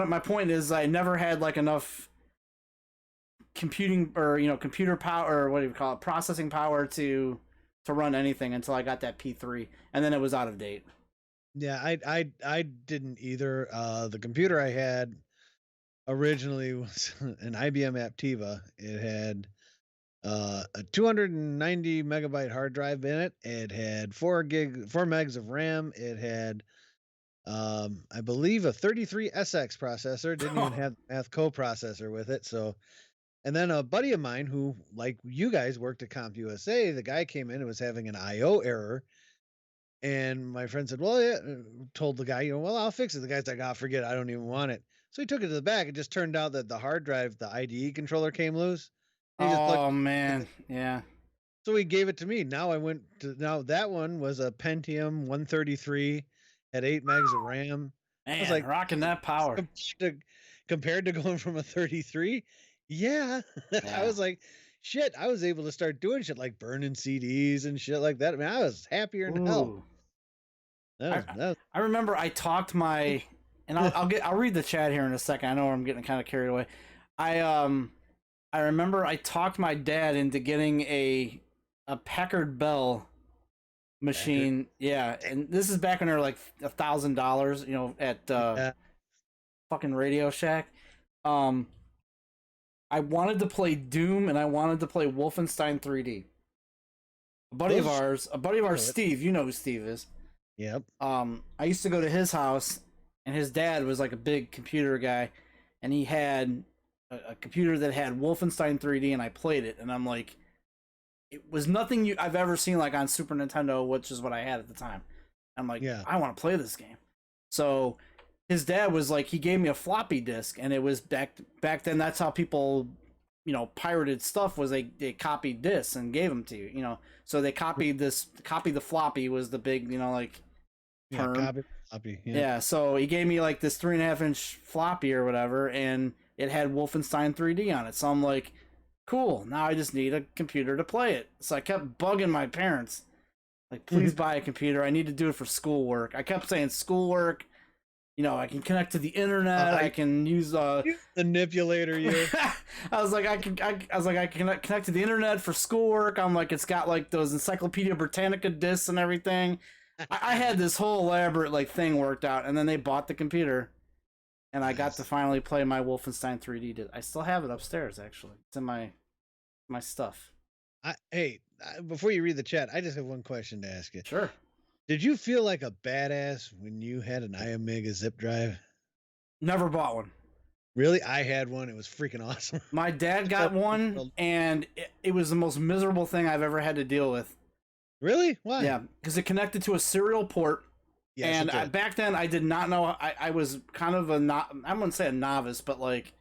my point is I never had like enough computing or computer power, or what do you call it, processing power to run anything until I got that P3, and then it was out of date. Yeah, I didn't either. The computer I had originally was an IBM Aptiva. It had a 290 megabyte hard drive in it. It had 4 megs of RAM. It had, I believe, a 33SX processor. Didn't even have the math coprocessor with it. So, and then a buddy of mine who, like you guys, worked at CompUSA. The guy came in and was having an I/O error, and my friend said, "Well, yeah," told the guy, "Well, I'll fix it." The guy's like, "Oh, forget it. I don't even want it." So he took it to the back. It just turned out that the hard drive, the IDE controller, came loose. Oh man, yeah. So he gave it to me. Now that one was a Pentium 133, had 8 megs of RAM. Man, I was like, rocking that power. Compared to going from a 33, yeah. I was like, shit, I was able to start doing shit like burning CDs and shit like that. I mean, I was happier than hell. I remember I talked my, and I'll read the chat here in a second. I know I'm getting kind of carried away. I remember I talked my dad into getting a Packard Bell machine. Yeah, and this is back when they were like $1,000, you know, at fucking Radio Shack. I wanted to play Doom and I wanted to play Wolfenstein 3D. A buddy of ours, Steve, you know who Steve is. Yep. I used to go to his house, and his dad was like a big computer guy, and he had a computer that had Wolfenstein 3D, and I played it, and I'm like, it was nothing I've ever seen like on Super Nintendo, which is what I had at the time. I'm like, I want to play this game. So his dad was like, he gave me a floppy disk, and it was back then. That's how people, you know, pirated stuff, was they copied discs and gave them to you, you know. So they copied the floppy was the big, you know, like term. Floppy. Yeah. So he gave me like this 3.5-inch floppy or whatever, and it had Wolfenstein 3D on it. So I'm like, cool. Now I just need a computer to play it. So I kept bugging my parents, like, please buy a computer. I need to do it for schoolwork. I kept saying schoolwork. You know, I can connect to the internet. I can use manipulator. I was like, I can connect to the internet for schoolwork. I'm like, it's got like those Encyclopedia Britannica discs and everything. I had this whole elaborate like thing worked out, and then they bought the computer, and I got to finally play my Wolfenstein 3D disc. I still have it upstairs, actually. It's in my stuff. Hey, before you read the chat, I just have one question to ask you. Sure. Did you feel like a badass when you had an IOMEGA Zip Drive? Never bought one. Really? I had one. It was freaking awesome. My dad got one, and it was the most miserable thing I've ever had to deal with. Really? Why? Yeah, because it connected to a serial port. Yes, and back then, I did not know. I was kind of I wouldn't say a novice, but like,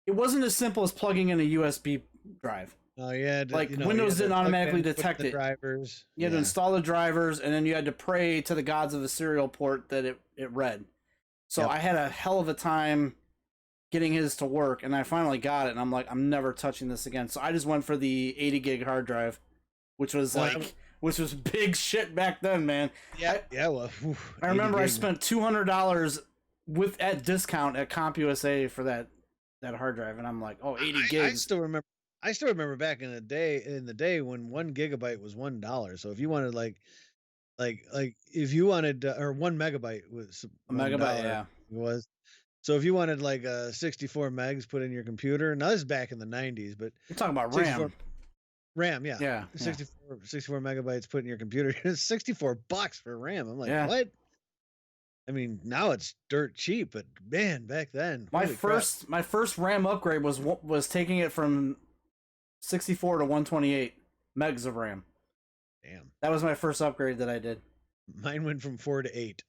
it wasn't as simple as plugging in a USB drive. Oh yeah, like Windows didn't automatically detect it. Drivers. You had to install the drivers, and then you had to pray to the gods of the serial port that it read. So I had a hell of a time getting his to work, and I finally got it, and I'm like, I'm never touching this again. So I just went for the 80 gig hard drive, which was which was big shit back then, man. Yeah, well, I remember I spent $200 at discount at CompUSA for that hard drive, and I'm like, oh, 80 gigs. I still remember back in the day when 1 gigabyte was $1. So if you wanted like if you wanted or 1 megabyte was a megabyte, it was. So if you wanted like 64 megs put in your computer, now this is back in the 90s, but you're talking about RAM. RAM, yeah. 64 megabytes put in your computer. It's $64 for RAM. I'm like, what? I mean, now it's dirt cheap, but man, back then, my first RAM upgrade was taking it from 64 to 128 megs of RAM. Damn. That was my first upgrade that I did. Mine went from 4 to 8.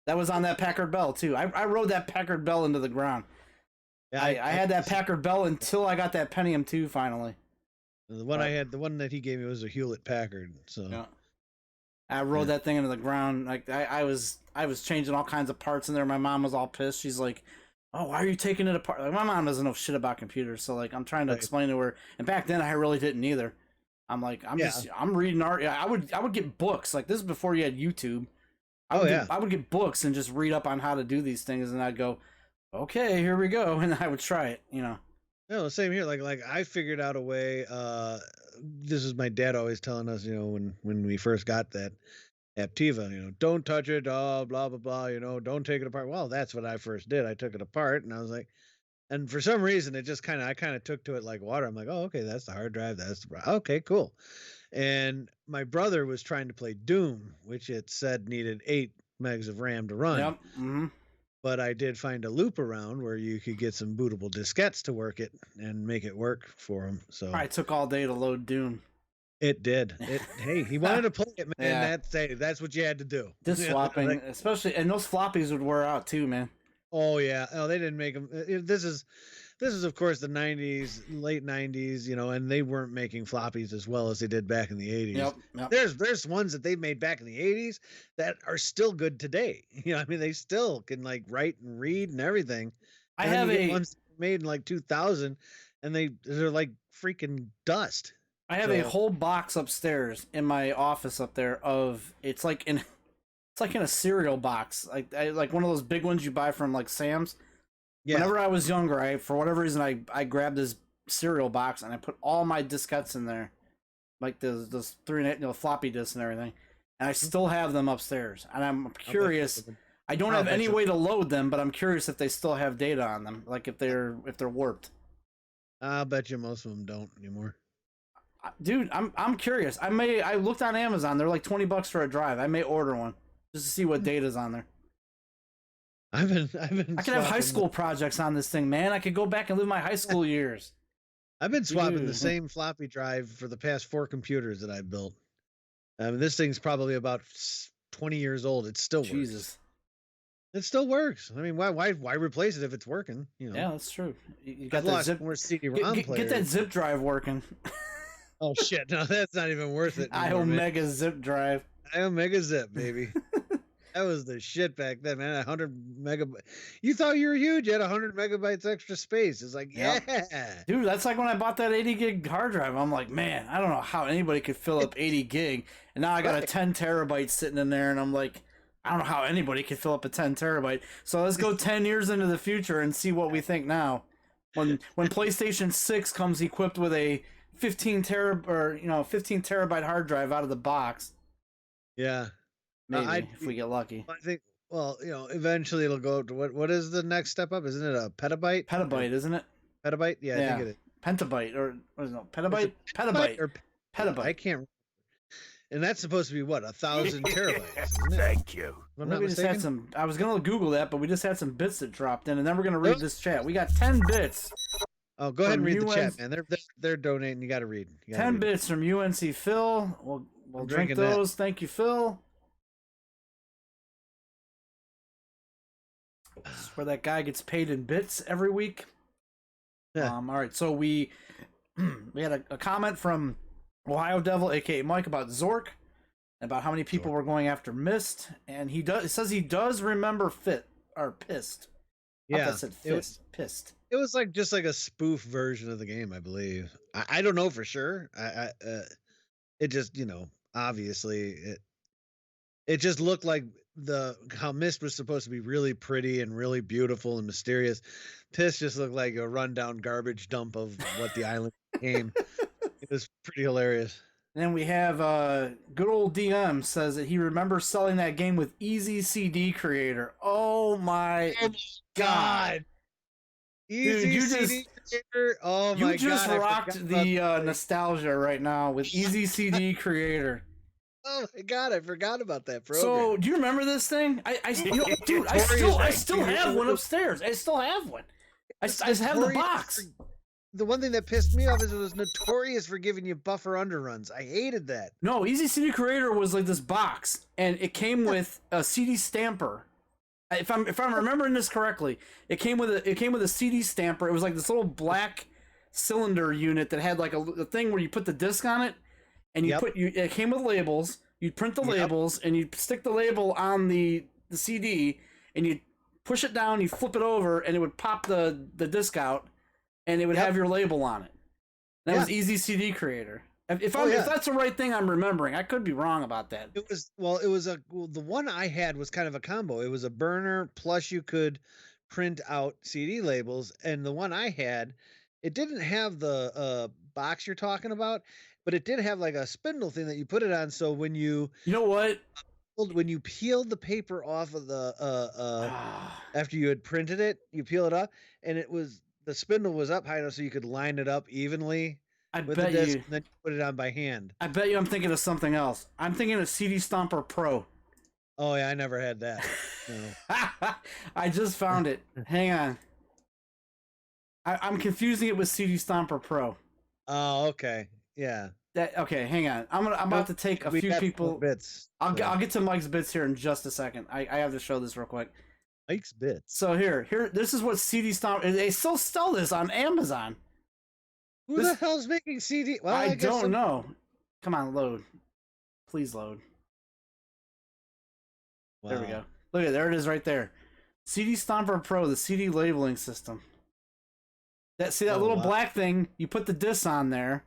That was on that Packard Bell too. I rode that Packard Bell into the ground. Yeah, I had that Packard Bell until I got that Pentium 2 finally. The one that he gave me was a Hewlett Packard. So I rode that thing into the ground. Like I was changing all kinds of parts in there. My mom was all pissed. She's like, "Oh, why are you taking it apart?" Like, my mom doesn't know shit about computers, so like I'm trying to explain to her. And back then I really didn't either. I'm like, I'm reading art. Yeah, I would get books. Like this is before you had YouTube. I would get books and just read up on how to do these things, and I'd go, okay, here we go, and I would try it, you know. No, same here. Like I figured out a way. This is my dad always telling us, you know, when we first got that Aptiva, you know, don't touch it, blah blah blah, you know, don't take it apart. Well, that's what I first did. I took it apart, and I was like, and for some reason, it just I kind of took to it like water. I'm like, oh, okay, that's the hard drive. Okay, cool. And my brother was trying to play Doom, which it said needed 8 megs of RAM to run. Yep. Mm-hmm. But I did find a loop around where you could get some bootable diskettes to work it and make it work for him. So I took all day to load Doom. It did. Hey, he wanted to play it, man. That's what you had to do. Disk swapping, especially, and those floppies would wear out too, man. Oh yeah. Oh, they didn't make them. this is of course the 90s, late 90s, and they weren't making floppies as well as they did back in the 80s. Yep. There's ones that they made back in the 80s that are still good today. I mean, they still can like write and read and everything. I have ones made in like 2000 and they're like freaking dust. I have a whole box upstairs in my office up there it's like in a cereal box, like one of those big ones you buy from like Sam's. Yeah. Whenever I was younger, for whatever reason I grabbed this cereal box and I put all my diskettes in there, like those floppy disks and everything, and I still have them upstairs. And I'm curious. I don't have any way to load them, but I'm curious if they still have data on them, like if they're warped. I'll bet you most of them don't anymore. Dude, I'm curious. I looked on Amazon. They're like $20 for a drive. I may order one just to see what data's on there. I could have high school projects on this thing, man. I could go back and live my high school years. I've been swapping the same floppy drive for the past 4 computers that I built. I mean, this thing's probably about 20 years old. It still works. It still works. I mean, why replace it if it's working? Yeah, that's true. You got that zip. Get that zip drive working. Oh shit! No, that's not even worth it. IOMEGA Zip Drive. IOMEGA Zip, baby. That was the shit back then, man. 100 megabytes. You thought you were huge. You had 100 megabytes extra space. It's like, yeah. Dude, that's like when I bought that 80 gig hard drive. I'm like, man, I don't know how anybody could fill up 80 gig. And now I got a 10 terabyte sitting in there. And I'm like, I don't know how anybody could fill up a 10 terabyte. So let's go 10 years into the future and see what we think now. When PlayStation 6 comes equipped with a 15 terabyte hard drive out of the box. Yeah. Maybe if we get lucky. I think, eventually it'll go to what is the next step up? Isn't it a petabyte? Petabyte, isn't it? Petabyte? Yeah, I think it is. Pentabyte, or what is it? Petabyte? Petabyte. Or petabyte. I can't remember. And that's supposed to be what, 1,000 terabytes, isn't it? Thank you. I was going to Google that, but we just had some bits that dropped in, and then we're going to read this chat. We got 10 bits. Oh, go ahead and read the chat, man. They're donating. You got to read. 10 bits from UNC Phil. We'll drink those. Thank you, Phil. This is where that guy gets paid in bits every week. Yeah. All right, so we had a comment from Ohio Devil, aka Mike, about Zork, about how many people were going after Mist, and it says he does remember Pissed. Yeah, I said Pissed. It was just like a spoof version of the game, I believe. I don't know for sure. It just, obviously it just looked like how Mist was supposed to be really pretty and really beautiful and mysterious. Piss just looked like a rundown garbage dump of what the island became. It was pretty hilarious. And then we have good old DM says that he remembers selling that game with Easy CD Creator. Oh my god. Easy Dude, CD Creator. Oh my god. You just rocked the nostalgia right now with Easy CD Creator. Oh my god, I forgot about that program. So, do you remember this thing? I still have one upstairs. I still have one. I have the box. The one thing that pissed me off is it was notorious for giving you buffer underruns. I hated that. No, Easy CD Creator was like this box, and it came with a CD stamper. If I'm remembering this correctly, it came with a CD stamper. It was like this little black cylinder unit that had like a thing where you put the disc on it, and it came with labels. You'd print the labels, and you'd stick the label on the CD, and you'd push it down, you flip it over, and it would pop the disc out, and it would have your label on it. That was Easy CD Creator. If that's the right thing I'm remembering, I could be wrong about that. The one I had was kind of a combo. It was a burner, plus you could print out CD labels, and the one I had, it didn't have the box you're talking about, but it did have like a spindle thing that you put it on. So when you when you peeled the paper off of the after you had printed it, you peel it off, and the spindle was up high enough so you could line it up evenly. With the disc, and then you put it on by hand. I bet you I'm thinking of something else. I'm thinking of CD Stomper Pro. Oh yeah, I never had that. No. I just found it. Hang on. I'm confusing it with CD Stomper Pro. Oh, okay. Yeah. Okay, hang on. I'm about to take a few people. Bits. I'll get to Mike's bits here in just a second. I have to show this real quick. Mike's Bits. So here, this is what CD Stomp. They still sell this on Amazon. Who the hell's making CD? Well, I don't know. Come on, load. Please load. Wow. There we go. Look at there it is right there. CD Stomper Pro, the CD labeling system. That little black thing, you put the disc on there,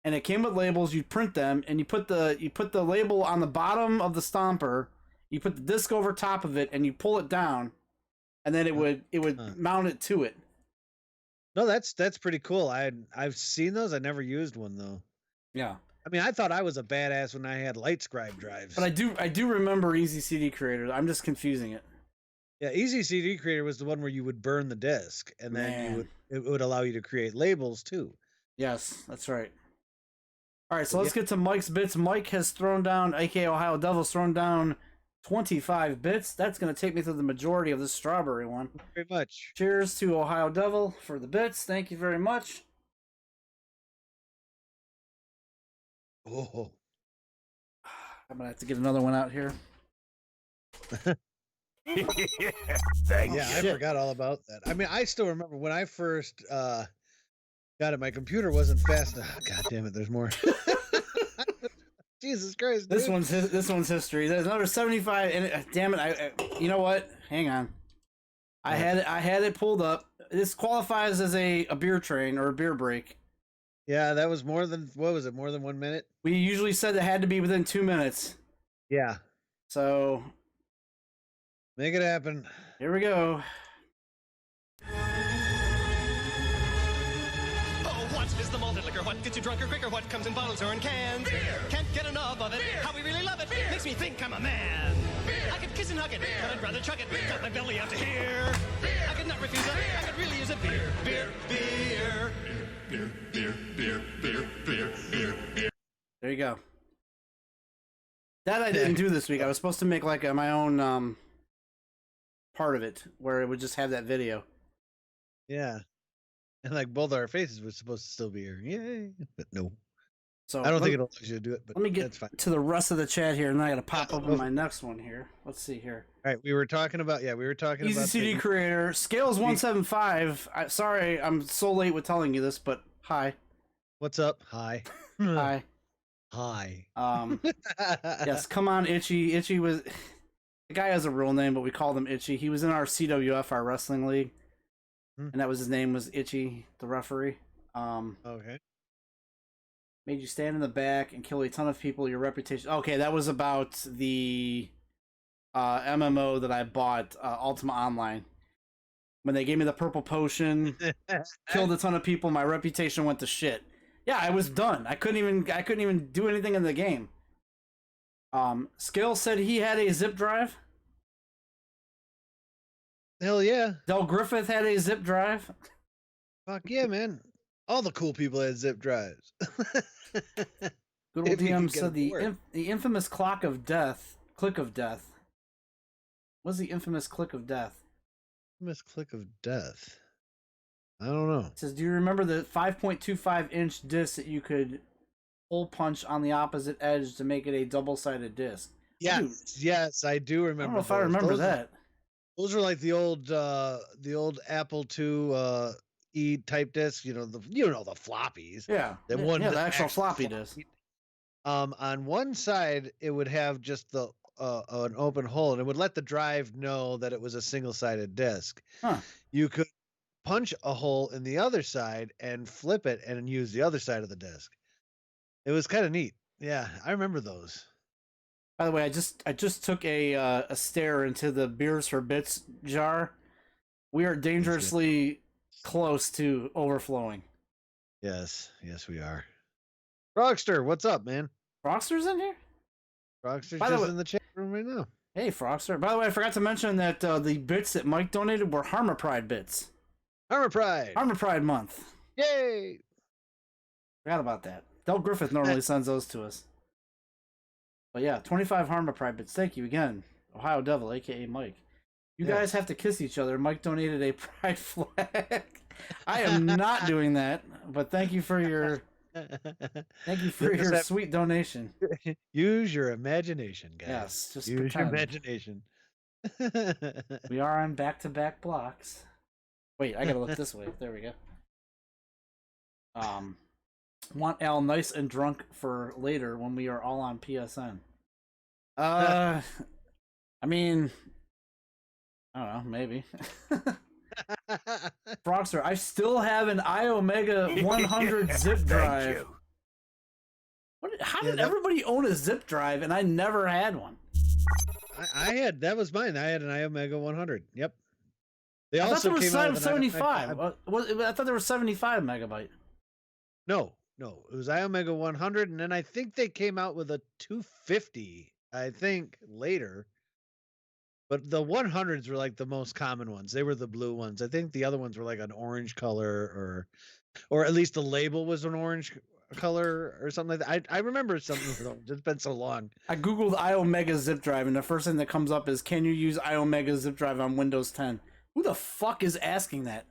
and it came with labels. You print them, and you put the label on the bottom of the Stomper. You put the disc over top of it, and you pull it down, and then it would mount it to it. No, that's pretty cool. I've seen those. I never used one though. Yeah. I mean, I thought I was a badass when I had light scribe drives. But I do remember Easy CD Creator. I'm just confusing it. Yeah, Easy CD Creator was the one where you would burn the disc, and then it would allow you to create labels too. Yes, that's right. All right, so let's get to Mike's Bits. Mike has thrown down, aka Ohio Devil's thrown down 25 bits. That's going to take me through the majority of this strawberry one. Very much. Cheers to Ohio Devil for the bits. Thank you very much. Oh. I'm going to have to get another one out here. I forgot all about that. I mean, I still remember when I first got it, my computer wasn't fast enough. God damn it, there's more. Jesus Christ, dude. This one's history. There's another 75 and damn it, you know what? Hang on. I had it pulled up. This qualifies as a beer train or a beer break. Yeah, that was more than, what was it? More than 1 minute? We usually said it had to be within 2 minutes. Yeah. So make it happen. Here we go. Oh, what is the malted liquor? What gets you drunker quicker? What comes in bottles or in cans? Beer! Can't get enough of it. Beer! How we really love it. Beer! Makes me think I'm a man. Beer! I could kiss and hug it, but I'd rather chug it. Beer! Got my belly out to here. Beer! I could not refuse it. Beer! I could really use it. Beer, beer, beer. Beer, beer, beer, beer, beer, beer, beer. There you go. That I didn't do this week. I was supposed to make like my own part of it where it would just have that video. Yeah. And like both our faces were supposed to still be here. Yay. But no. So I don't think it'll allow you to do it, but let me get that's fine. to the rest of the chat here, and then I gotta pop up on my next one here. Let's see here. All right, we were talking about Easy CD Creator. Scales 175. Sorry, I'm so late with telling you this, but hi. What's up? Hi. Hi. Hi. Yes, come on, Itchy. Itchy was the guy has a real name, but we called him Itchy. He was in our CWF, our wrestling league. And that was his name was Itchy, the referee. Okay. Made you stand in the back and kill a ton of people. Your reputation. Okay, that was about the MMO that I bought, Ultima Online. When they gave me the purple potion, killed a ton of people. My reputation went to shit. Yeah, I was done. I couldn't even do anything in the game. Skill said he had a zip drive. Hell yeah. Del Griffith had a zip drive. Fuck yeah, man. All the cool people had zip drives. Good old DM said the infamous click of death. What's the infamous click of death? Infamous click of death. I don't know. It says, do you remember the 5.25 inch disc that you could hole punch on the opposite edge to make it a double-sided disc? Yes, yes, I do remember. I don't know if I remember that. Those are like the old Apple II E type discs, the floppies. Yeah. The actual floppy disk. On one side it would have just the an open hole, and it would let the drive know that it was a single-sided disc. Huh. You could punch a hole in the other side and flip it and use the other side of the disc. It was kind of neat. Yeah, I remember those. By the way, I just took a stare into the Beers for Bits jar. We are dangerously close to overflowing. Yes, we are. Frogster, what's up, man? Frogster's in here? Frogster's just in the chat room right now. Hey, Frogster. By the way, I forgot to mention that the bits that Mike donated were Harma Pride bits. Harma Pride month. Yay! Forgot about that. Del Griffith normally sends those to us. But yeah, 25 Harma Pride bits. Thank you again, Ohio Devil, aka Mike. You guys have to kiss each other. Mike donated a pride flag. I am not doing that, but thank you for your sweet donation. Use your imagination, guys. Yes, just use your imagination. We are on back-to-back blocks. Wait, I gotta look this way. There we go. Want Al nice and drunk for later when we are all on PSN. I mean, I don't know, maybe. Frogster, I still have an IOMEGA 100 zip drive. How did everybody own a zip drive and I never had one? I had, that was mine. I had an IOMEGA 100. Yep. They I also thought there came out was with an 75. I thought there was 75 megabyte. No, it was IOMEGA 100, and then I think they came out with a 250. I think later. But the 100s were like the most common ones. They were the blue ones. I think the other ones were like an orange color, or at least the label was an orange color or something like that. I remember something. It's been so long. I googled IOMEGA Zip Drive, and the first thing that comes up is, can you use IOMEGA Zip Drive on Windows 10? Who the fuck is asking that?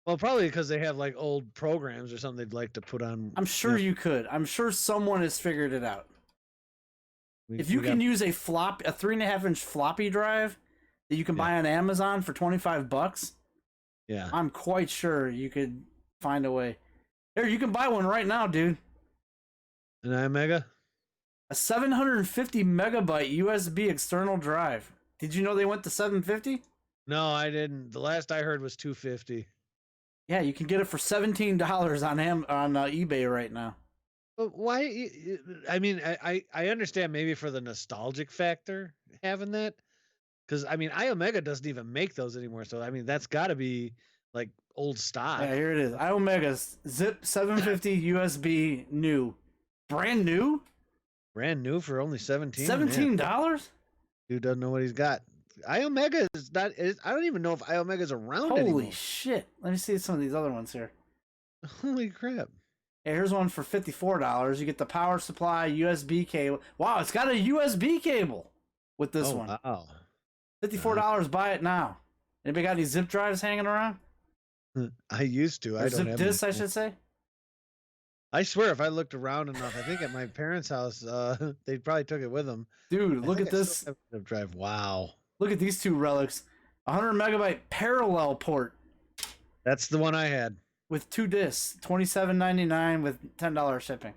Well, probably because they have like old programs or something they'd like to put on. I'm sure you could. I'm sure someone has figured it out. If you can use a 3.5-inch floppy drive that you can buy on Amazon for $25, I'm quite sure you could find a way. Here, you can buy one right now, dude. An IOMEGA? A 750 megabyte USB external drive. Did you know they went to 750? No, I didn't. The last I heard was 250. Yeah, you can get it for $17 on eBay right now. But why? I mean, I understand maybe for the nostalgic factor having that, because I mean, IOMEGA doesn't even make those anymore. So I mean, that's got to be like old stock. Yeah, here it is. IOMEGA Zip 750 USB new, brand new for only $17. $17. Dude doesn't know what he's got. IOMEGA is not. I don't even know if IOMEGA is around anymore. Holy shit! Let me see some of these other ones here. Holy crap! Hey, here's one for $54. You get the power supply, USB cable. Wow, it's got a USB cable with this one. Wow. $54. Buy it now. Anybody got any zip drives hanging around? I used to. Or zip discs, I should say. I swear, if I looked around enough, I think at my parents' house, they probably took it with them. Dude, look at this zip drive. Wow. Look at these two relics. 100 megabyte parallel port. That's the one I had. With 2 discs, $27.99 with $10 shipping.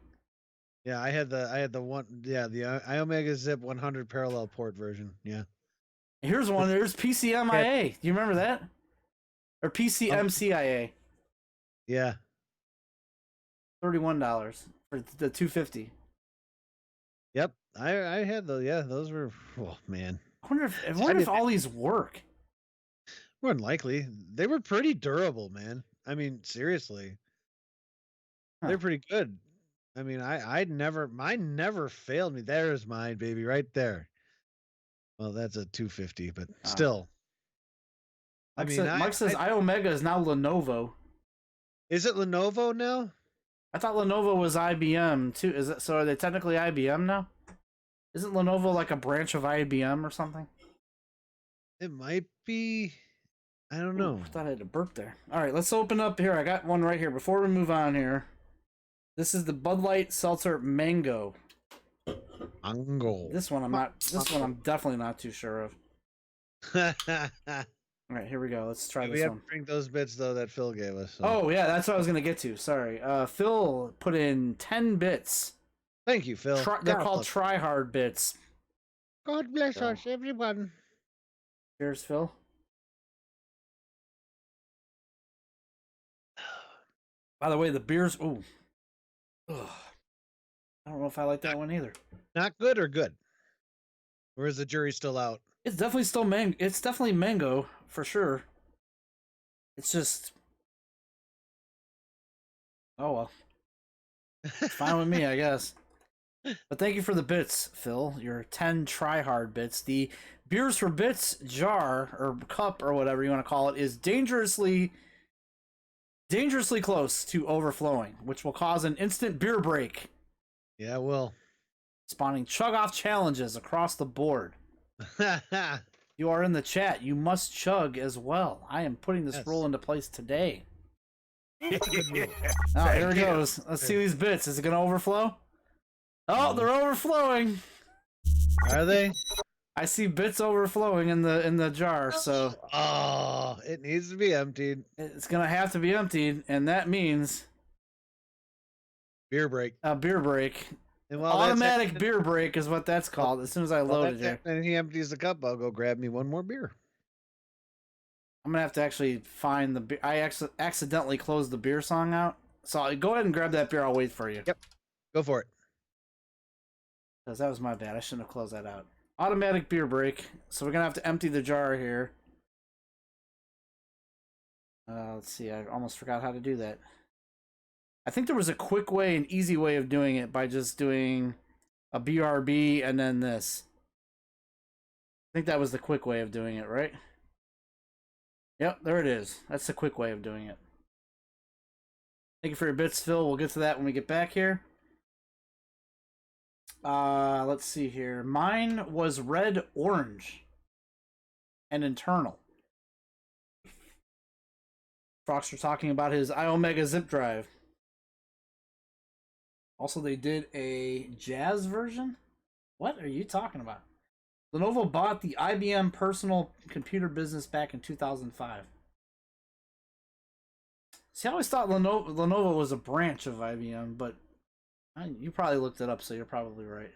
Yeah, I had the one. Yeah, the IOMEGA Zip 100 parallel port version. Yeah. Here's one. There's PCMIA. Do you remember that? Or PCMCIA. Yeah. $31 for the 250. Yep, I had those. Yeah, those were. Oh man. I wonder if all these work. More than likely, they were pretty durable, man. I mean, seriously, they're pretty good. I mean, mine never failed me. There's mine, baby, right there. Well, that's a 250, but still. Mike says IOMEGA is now Lenovo. Is it Lenovo now? I thought Lenovo was IBM too. Is it? So are they technically IBM now? Isn't Lenovo like a branch of IBM or something? It might be. I don't know. I thought I had a burp there. All right, let's open up here. I got one right here. Before we move on here, this is the Bud Light Seltzer Mango. Mango. This one I'm definitely not too sure of. All right, here we go. Let's try this one. We have to drink those bits though that Phil gave us. So. Oh yeah, that's what I was gonna get to. Sorry, Phil put in 10 bits. Thank you, Phil. They're called Try Hard bits. God bless us, everyone. Cheers, Phil. By the way, the beers. Ooh. Ugh. I don't know if I like that one either. Not good or good? Or is the jury still out? It's definitely still mango. It's definitely mango for sure. It's just. Oh well. It's fine with me, I guess. But thank you for the bits, Phil. Your 10 Try Hard bits. The Beers for Bits jar or cup or whatever you want to call it is dangerously close to overflowing, which will cause an instant beer break. Yeah, it will. Spawning chug-off challenges across the board. You are in the chat. You must chug as well. I am putting this rule into place today. Oh, here it goes. Let's see these bits. Is it going to overflow? Oh, they're overflowing. Are they? I see bits overflowing in the jar, so Oh, it needs to be emptied. it's gonna have to be emptied, and that means Beer break. a beer break. And while Automatic beer break is what that's called. As soon as I load it here, and he empties the cup, I'll go grab me one more beer. I'm gonna have to actually find the beer. I accidentally closed the beer song out, so go ahead and grab that beer. I'll wait for you. Yep, go for it. Because that was my bad. I shouldn't have closed that out. Automatic beer break. So we're gonna have to empty the jar here. Let's see. I almost forgot how to do that. I think there was a quick way, an easy way of doing it by just doing a BRB and then this. I think that was the quick way of doing it, right? Yep, there it is. That's the quick way of doing it. Thank you for your bits, Phil. We'll get to that when we get back here. Let's see here. Mine was red, orange, and internal. Froxter talking about his IOMEGA Zip Drive. Also, they did a jazz version. What are you talking about? Lenovo bought the IBM personal computer business back in 2005. See, I always thought Lenovo was a branch of IBM, but you probably looked it up, so you're probably right.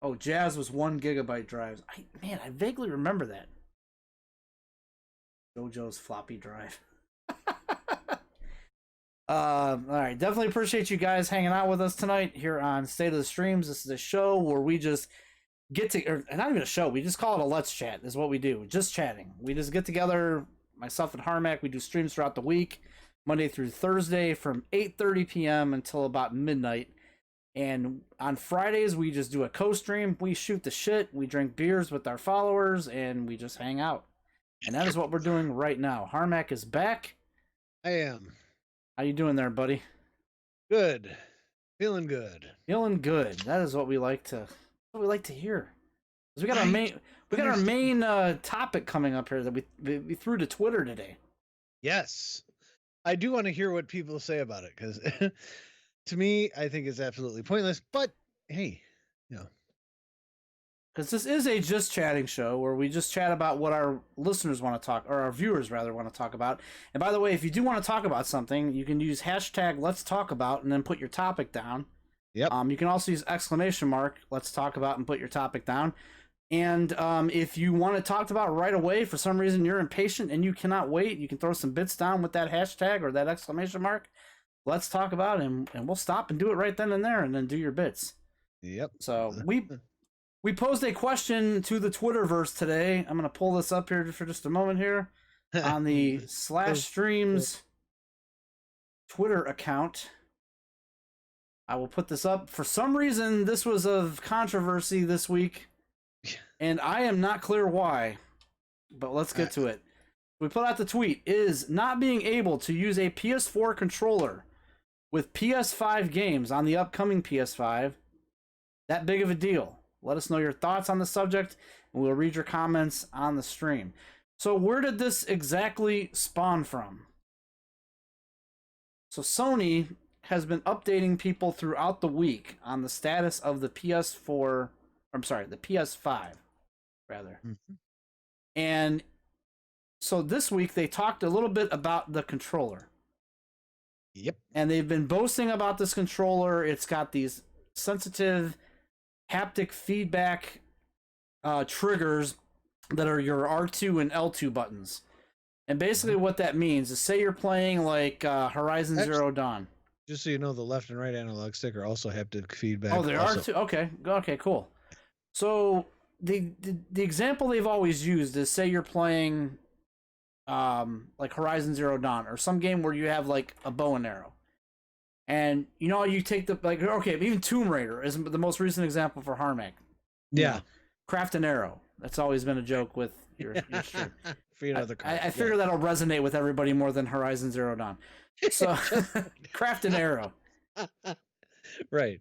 Oh, Jazz was 1 GB drives. Man, I vaguely remember that. JoJo's floppy drive. All right, definitely appreciate you guys hanging out with us tonight here on State of the Streams. This is a show where we just get to, or not even a show, we just call it a Let's Chat, is what we do. Just chatting. We just get together, myself and Harmack. We do streams throughout the week, Monday through Thursday from 8:30 p.m. until about midnight. And on Fridays, we just do a co-stream. We shoot the shit, we drink beers with our followers, and we just hang out. And that is what we're doing right now. Harmack is back. I am. How you doing there, buddy? Good. Feeling good. Feeling good. That is what we like to hear. We got our main topic coming up here that we threw to Twitter today. Yes. I do want to hear what people say about it, because to me, I think it's absolutely pointless, but hey, you know. Because this is a just chatting show where we just chat about what our listeners want to talk, or our viewers rather want to talk about. And by the way, if you do want to talk about something, you can use hashtag Let's Talk About and then put your topic down. Yep. You can also use exclamation mark Let's Talk About and put your topic down. And if you want to talk about right away, for some reason you're impatient and you cannot wait, you can throw some bits down with that hashtag or that exclamation mark. Let's talk about it, and we'll stop and do it right then and there, and then do your bits. Yep. So we posed a question to the Twitterverse today. I'm going to pull this up here for just a moment here on the /streams Twitter account. I will put this up. For some reason, this was of controversy this week, and I am not clear why, but let's get to it. We put out the tweet: is not being able to use a PS4 controller with PS5 games on the upcoming PS5 that big of a deal? Let us know your thoughts on the subject, and we'll read your comments on the stream. So where did this exactly spawn from? So Sony has been updating people throughout the week on the status of the PS4, the PS5, rather. Mm-hmm. And so this week they talked a little bit about the controller. Yep. And they've been boasting about this controller. It's got these sensitive haptic feedback triggers that are your R2 and L2 buttons. And basically what that means is, say you're playing like Horizon Zero Dawn. Just so you know, the left and right analog stick are also haptic feedback. Oh, they are too? Okay, cool. So the example they've always used is, say you're playing like Horizon Zero Dawn or some game where you have like a bow and arrow. And you know, you take even Tomb Raider is the most recent example for Harmack. Yeah. Craft an arrow. That's always been a joke with your stream. I figure that'll resonate with everybody more than Horizon Zero Dawn. So craft an arrow. Right.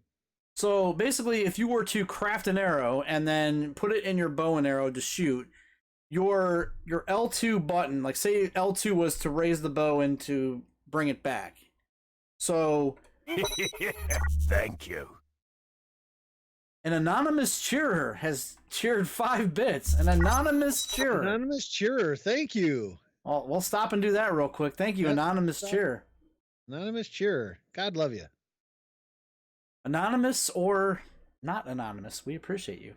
So basically, if you were to craft an arrow and then put it in your bow and arrow to shoot, your L2 button, like say L2 was to raise the bow and to bring it back. So Thank you. An anonymous cheerer has cheered 5 bits. An anonymous cheerer. Anonymous cheerer, thank you. Well, we'll stop and do that real quick. Thank you, anonymous cheerer. Anonymous cheerer. God love you. Anonymous or not anonymous, we appreciate you.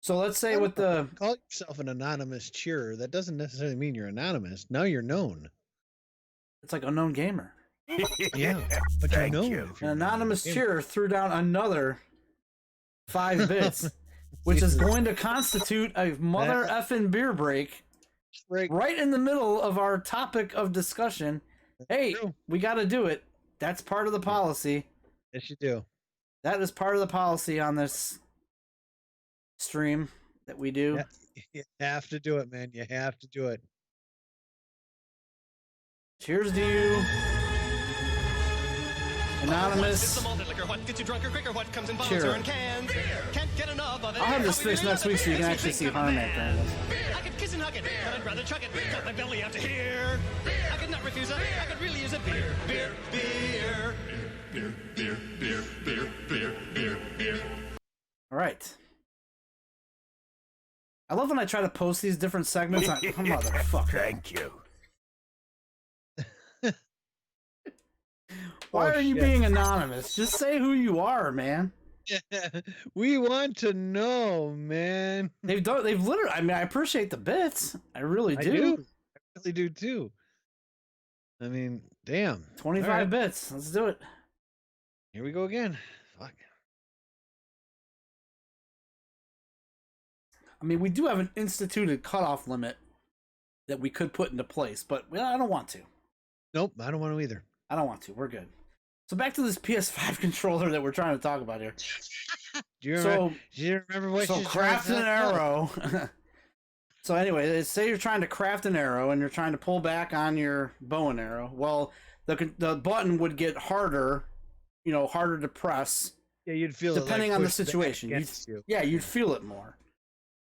So let's say with the... Call yourself an anonymous cheerer. That doesn't necessarily mean you're anonymous. Now you're known. It's like unknown gamer. Yeah, but you're known. you. An anonymous cheerer threw down another 5 bits, which is going to constitute a mother effing beer break right in the middle of our topic of discussion. Hey, we got to do it. That's part of the policy. Yes, you do. That is part of the policy on this stream that we do. Yeah, you have to do it, man. You have to do it. Cheers to you. Anonymous. Cheer. I'll have this fixed next week so you can actually see Harmack during this. I could kiss and hug it, but I'd rather chuck it. Got my belly out to here. I could not refuse it. I could really use a beer, beer, beer. Beer, beer, beer, beer, beer, beer, beer. All right. I love when I try to post these different segments on motherfucker. Thank you. Why are you being anonymous? Just say who you are, man. We want to know, man. They've literally, I mean, I appreciate the bits. I really do. I really do too. I mean, damn. 25 bits. Let's do it. Here we go again. Fuck. I mean, we do have an instituted cutoff limit that we could put into place, but I don't want to. Nope, I don't want to either. I don't want to. We're good. So back to this PS5 controller that we're trying to talk about here. Do you remember what? So craft an arrow. So anyway, say you're trying to craft an arrow and you're trying to pull back on your bow and arrow. Well, the button would get harder, harder to press. Yeah, you'd feel depending it, on the situation. You'd feel it more.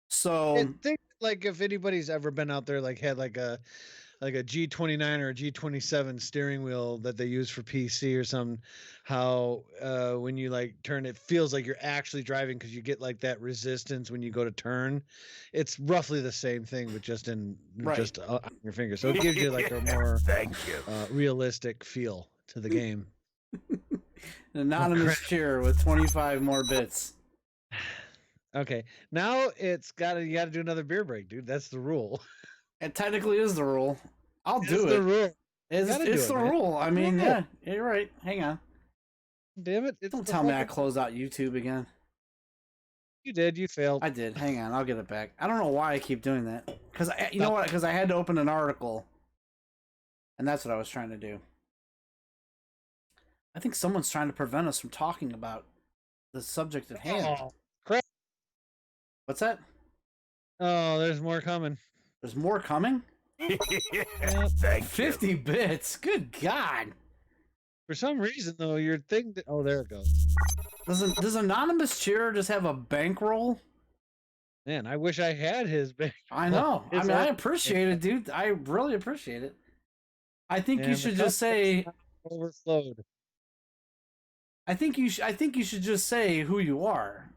So and think like if anybody's ever been out there, like had like a G29 or a G27 steering wheel that they use for PC or something, how when you like turn, it feels like you're actually driving because you get like that resistance when you go to turn. It's roughly the same thing, but just on your finger. So it gives you like a more realistic feel to the game. An anonymous cheer with 25 more bits. Okay, now you got to do another beer break, dude. That's the rule. It technically is the rule. I'll do it. The rule. It's the rule. I mean, yeah, you're right. Hang on. Damn it. Don't tell me I closed out YouTube again. You did. You failed. I did. Hang on. I'll get it back. I don't know why I keep doing that. Because, you know what? Because I had to open an article. And that's what I was trying to do. I think someone's trying to prevent us from talking about the subject at hand. Oh, crap. What's that? Oh, there's more coming. There's more coming? Thank 50 you. bits. Good God. For some reason, though, your thing... Oh, there it goes. Does Anonymous Cheer just have a bankroll? Man, I wish I had his bankroll. I know. I mean, I appreciate it, dude. I really appreciate it. I think you should just say... Overflowed. I think you should just say who you are,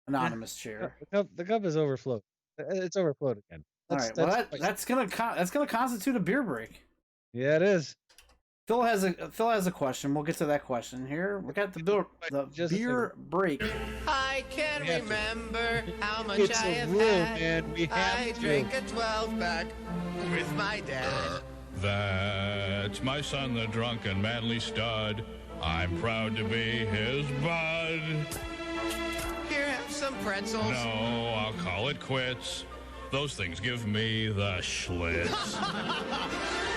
Anonymous Cheer. The cup is overflowed. It's overflowed again. All right. Well, that's gonna constitute a beer break. Yeah, it is. Phil has a question. We'll get to that question here. We got the beer break. I can't remember how much It's I a have rule, had. man. We have I to. drank a 12-pack with my dad. That's my son, the drunken manly stud. I'm proud to be his bud. Here, have some pretzels. No, I'll call it quits. Those things give me the schlitz.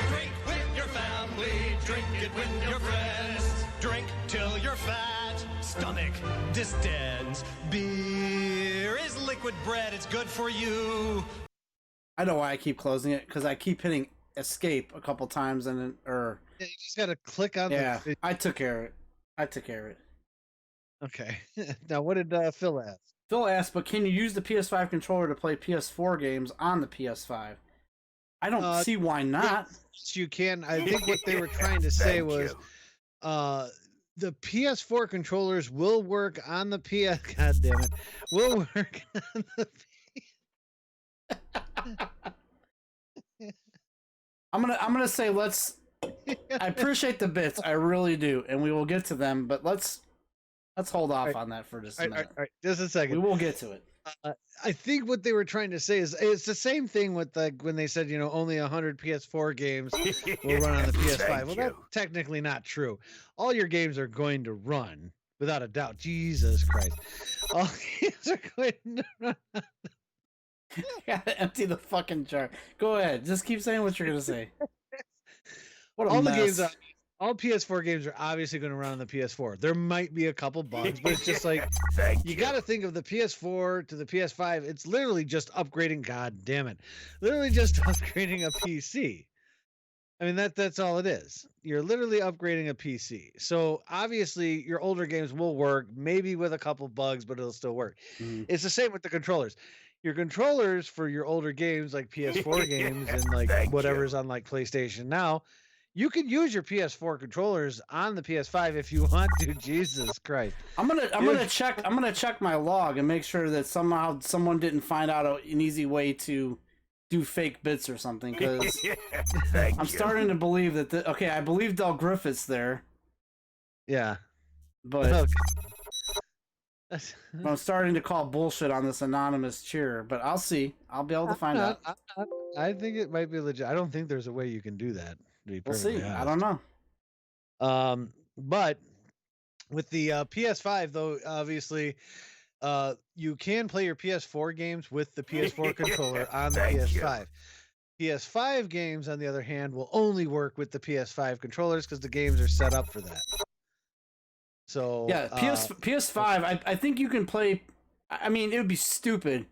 Drink with your family, drink it with your friends. Drink till you're fat, stomach distends. Beer is liquid bread, it's good for you. I know why I keep closing it, because I keep hitting escape a couple times and then, You just gotta click on the... I took care of it. Okay. Now, what did Phil ask? Phil asked, but can you use the PS5 controller to play PS4 games on the PS5? I don't see why not. Yes, you can. I think what they were trying to say was the PS4 controllers will work on the PS. God damn it, will work on the. I'm gonna say let's. I appreciate the bits, I really do, and we will get to them. But let's hold off on that for just a minute. All right, just a second. We will get to it. I think what they were trying to say is it's the same thing with like when they said only 100 PS4 games will run on the PS5. Well, that's technically not true. All your games are going to run without a doubt. Jesus Christ, all games are going to run. Gotta empty the fucking jar. Go ahead. Just keep saying what you're gonna say. What a all mess. the games are. All PS4 games are obviously going to run on the PS4. There might be a couple bugs, but it's just like you got to think of the PS4 to the PS5. It's literally just upgrading. God damn it, literally just upgrading a PC. I mean that's all it is. You're literally upgrading a PC. So obviously your older games will work, maybe with a couple bugs, but it'll still work. Mhm. It's the same with the controllers. Your controllers for your older games, like PS4 games and like whatever's on like PlayStation now. You can use your PS4 controllers on the PS5 if you want to. Jesus Christ! I'm gonna check my log and make sure that somehow someone didn't find out an easy way to do fake bits or something. Because I'm starting to believe that. I believe Del Griffith's there. Yeah, but I'm starting to call bullshit on this anonymous cheer. But I'll see. I'll be able to find out. I think it might be legit. I don't think there's a way you can do that. We'll see. Honest. I don't know. But with the PS5 though, obviously, you can play your PS4 games with the PS4 controller on the PS5. PS5 games, on the other hand, will only work with the PS5 controllers because the games are set up for that. So yeah, PS5. I think you can play. I mean, it would be stupid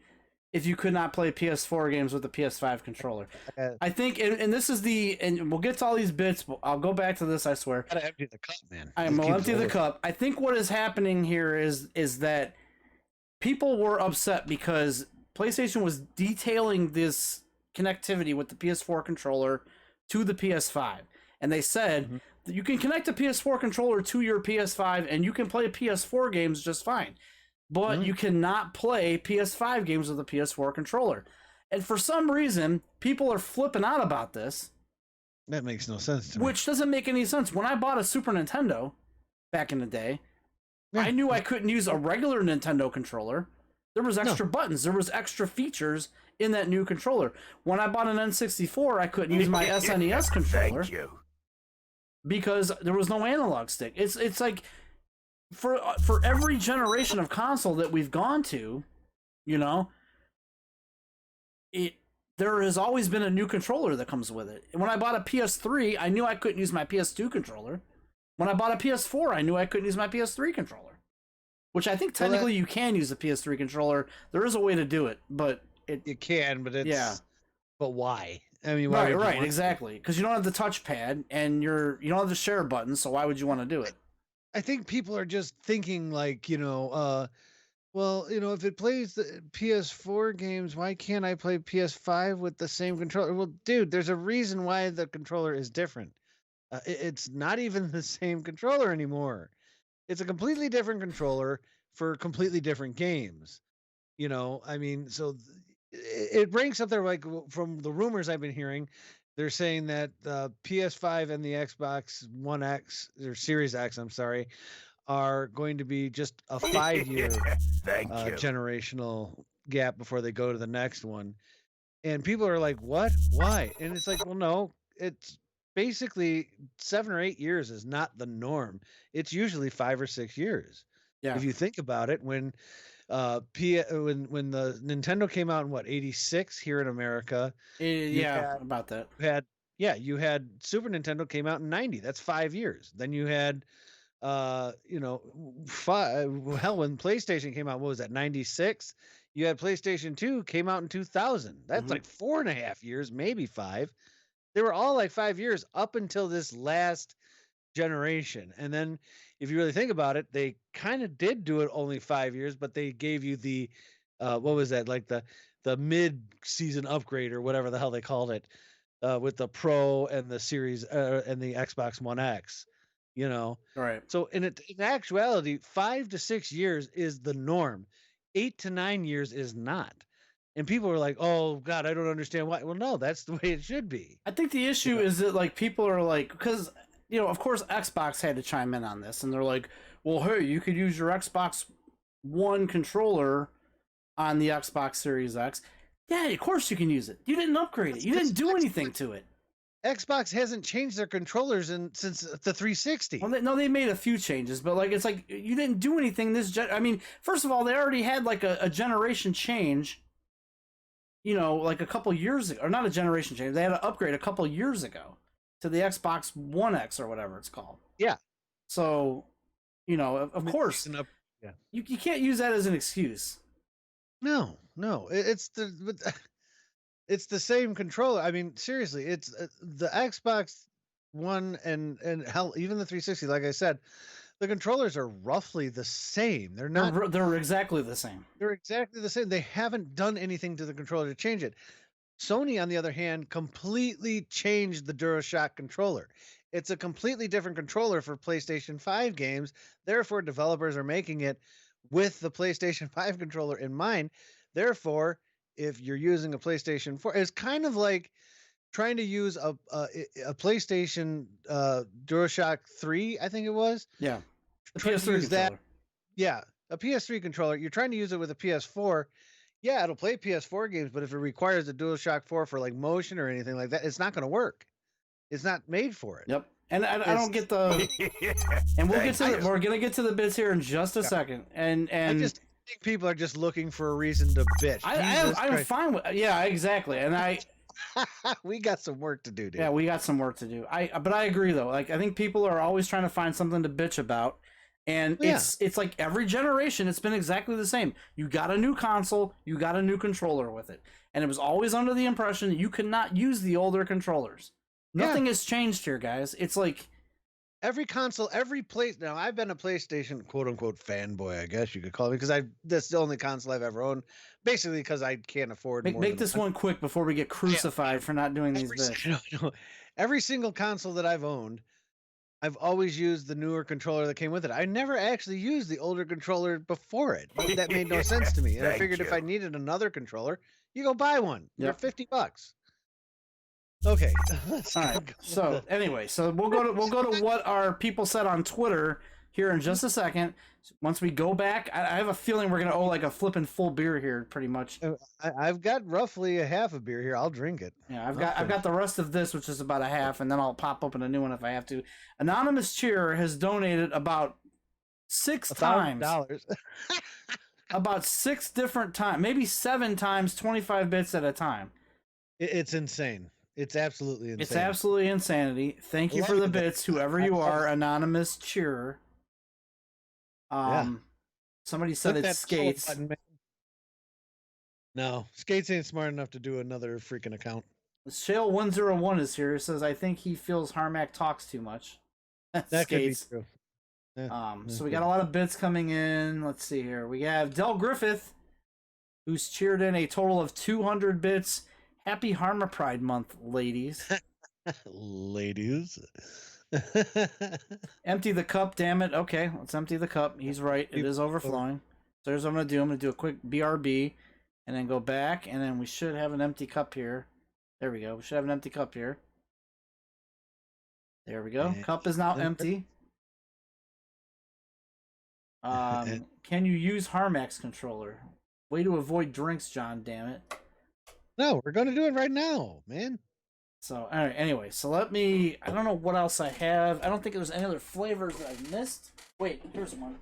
if you could not play PS4 games with the PS5 controller. I think, and this is and we'll get to all these bits, but I'll go back to this, I swear. Gotta empty the cup, man. I'm gonna empty the cup. I think what is happening here is that people were upset because PlayStation was detailing this connectivity with the PS4 controller to the PS5. And they said that you can connect a PS4 controller to your PS5 and you can play PS4 games just fine. But you cannot play PS5 games with a PS4 controller. And for some reason, people are flipping out about this. That makes no sense to me. Which doesn't make any sense. When I bought a Super Nintendo back in the day, I knew I couldn't use a regular Nintendo controller. There was extra buttons. There was extra features in that new controller. When I bought an N64, I couldn't use my SNES controller because there was no analog stick. It's like for every generation of console that we've gone to, there has always been a new controller that comes with it. When I bought a PS3, I knew I couldn't use my PS2 controller. When I bought a PS4, I knew I couldn't use my PS3 controller. Which I think technically you can use a PS3 controller. There is a way to do it, but you can, but it's but why? I mean, right, exactly. Because you don't have the touchpad and you don't have the share button, so why would you want to do it? I think people are just thinking like, if it plays the PS4 games, why can't I play PS5 with the same controller? Well, dude, there's a reason why the controller is different. It's not even the same controller anymore. It's a completely different controller for completely different games. So it brings up there, like from the rumors I've been hearing, they're saying that the PS5 and the Xbox One X or Series X, I'm sorry, are going to be just a 5-year generational gap before they go to the next one. And people are like, what? Why? And it's like, well, no, it's basically 7 or 8 years is not the norm. It's usually 5 or 6 years. Yeah. If you think about it, when the Nintendo came out in 86 here in America. About that. You had Super Nintendo came out in 90. That's 5 years. Then you had when PlayStation came out, what was that, 96? You had PlayStation 2 came out in 2000. That's like 4.5 years, maybe 5. They were all like 5 years up until this last generation. And then if you really think about it, they kind of did do it only 5 years, but they gave you the what was that, like the mid-season upgrade or whatever the hell they called it, with the Pro and the Series and the Xbox One X. you know. Right. So in actuality, 5 to 6 years is the norm. 8 to 9 years is not. And people are like, "Oh God, I don't understand why." Well, no, that's the way it should be. I think the issue is that like people are like, because of course Xbox had to chime in on this, and they're like, "Well, hey, you could use your Xbox One controller on the Xbox Series X." Yeah, of course you can use it. You didn't upgrade it. You didn't do anything to it. Xbox hasn't changed their controllers since the 360. Well, no, they made a few changes, but like it's like you didn't do anything I mean, first of all, they already had like a generation change. Like a couple years ago, or not a generation change. They had to upgrade a couple years ago to the Xbox One X or whatever it's called. Yeah. So, of course, yeah. You can't use that as an excuse. No, it's the same controller. I mean, seriously, it's the Xbox One and hell, even the 360. Like I said, the controllers are roughly the same. They're not. They're exactly the same. They're exactly the same. They haven't done anything to the controller to change it. Sony, on the other hand, completely changed the DualShock controller. It's a completely different controller for PlayStation 5 games. Therefore, developers are making it with the PlayStation 5 controller in mind. Therefore, if you're using a PlayStation 4, it's kind of like trying to use a PlayStation DualShock 3, I think it was. Yeah. The PS3 controller. Yeah, a PS3 controller. You're trying to use it with a PS4. Yeah, it'll play PS4 games, but if it requires a DualShock 4 for like motion or anything like that, it's not going to work. It's not made for it. Yep. And I don't get the. And we're gonna get to the bits here in just a second. And I just think people are just looking for a reason to bitch. I'm fine with. Yeah, exactly. And we got some work to do, dude. Yeah, we got some work to do. But I agree though. Like I think people are always trying to find something to bitch about. And it's like every generation, it's been exactly the same. You got a new console, you got a new controller with it. And it was always under the impression that you could not use the older controllers. Nothing has changed here, guys. It's like every console, every place. Now, I've been a PlayStation quote unquote fanboy, I guess you could call it, because that's the only console I've ever owned. Basically, because I can't afford. Make this one quick before we get crucified for not doing these bits. No. Every single console that I've owned, I've always used the newer controller that came with it. I never actually used the older controller before it. That made no sense to me. And I figured if I needed another controller, you go buy one. They're $50. Okay. All right. So anyway, we'll go to what our people said on Twitter here in just a second. Once we go back, I have a feeling we're gonna owe like a flipping full beer here, pretty much. I've got roughly a half a beer here. I'll drink it. Yeah, I've got the rest of this, which is about a half, and then I'll pop open a new one if I have to. Anonymous Cheer has donated about 6 times. About 6 different times, maybe 7 times, 25 bits at a time. It's insane. It's absolutely insane. It's absolutely insanity. Thank you for the bits, whoever you are, Anonymous Cheerer. Somebody said it's Skates. Button, no, Skates ain't smart enough to do another freaking account. Shale101 is here. It says, I think he feels Harmack talks too much. That Skates. could be true. So we got a lot of bits coming in. Let's see here. We have Del Griffith, who's cheered in a total of 200 bits. Happy Harma Pride Month, ladies. Ladies. Empty the cup, damn it. Okay, let's empty the cup. He's right. It is overflowing. So here's what I'm going to do. I'm going to do a quick BRB and then go back, and then we should have an empty cup here. There we go. We should have an empty cup here. There we go. Cup is now empty. Can you use Harmack's controller? Way to avoid drinks, John, damn it. No, we're going to do it right now, man. So, all right, anyway, so I don't know what else I have. I don't think there's any other flavors that I missed. Wait, here's one.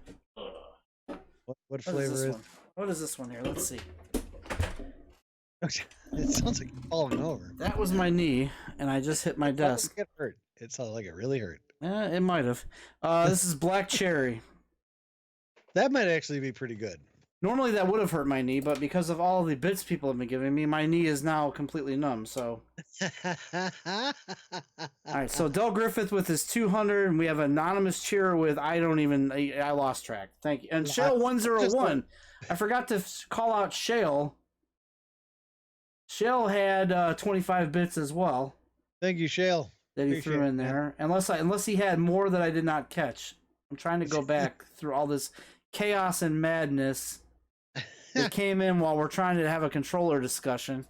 What flavor is one? What is this one here? Let's see. It sounds like you're falling over. That was my knee, and I just hit my desk. It hurt. It sounded like it really hurt. It might have. This is Black Cherry. That might actually be pretty good. Normally that would have hurt my knee, but because of all the bits people have been giving me, my knee is now completely numb, so. Alright, so Del Griffith with his 200, and we have Anonymous Cheer with I lost track. Thank you. And Shale101, I forgot to call out Shale. Shale had 25 bits as well. Thank you, Shale. that he threw in there. Unless he had more that I did not catch. I'm trying to go back through all this chaos and madness that came in while we're trying to have a controller discussion.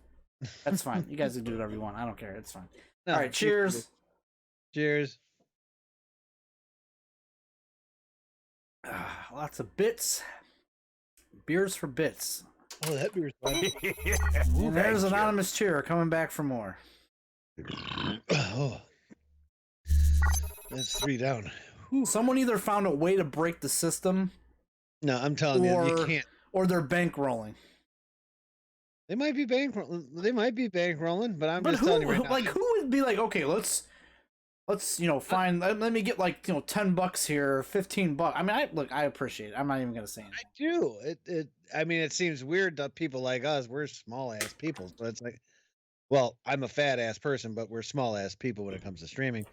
That's fine. You guys can do whatever you want. I don't care. It's fine. No, all right, cheers. Cheers. Lots of bits. Beers for bits. Oh, that beer's fun. And there's Anonymous Cheer coming back for more. Oh, that's 3 down. Someone either found a way to break the system. No, I'm telling you can't. Or they're bankrolling. They might be bankrolling, but I'm just telling you right now. Like, who would be like, okay, let's find. Let me get like $10 here, $15. I mean, I appreciate it. I'm not even gonna say anything. I do. I mean, it seems weird to people like us. We're small ass people, so it's like, well, I'm a fat ass person, but we're small ass people when it comes to streaming.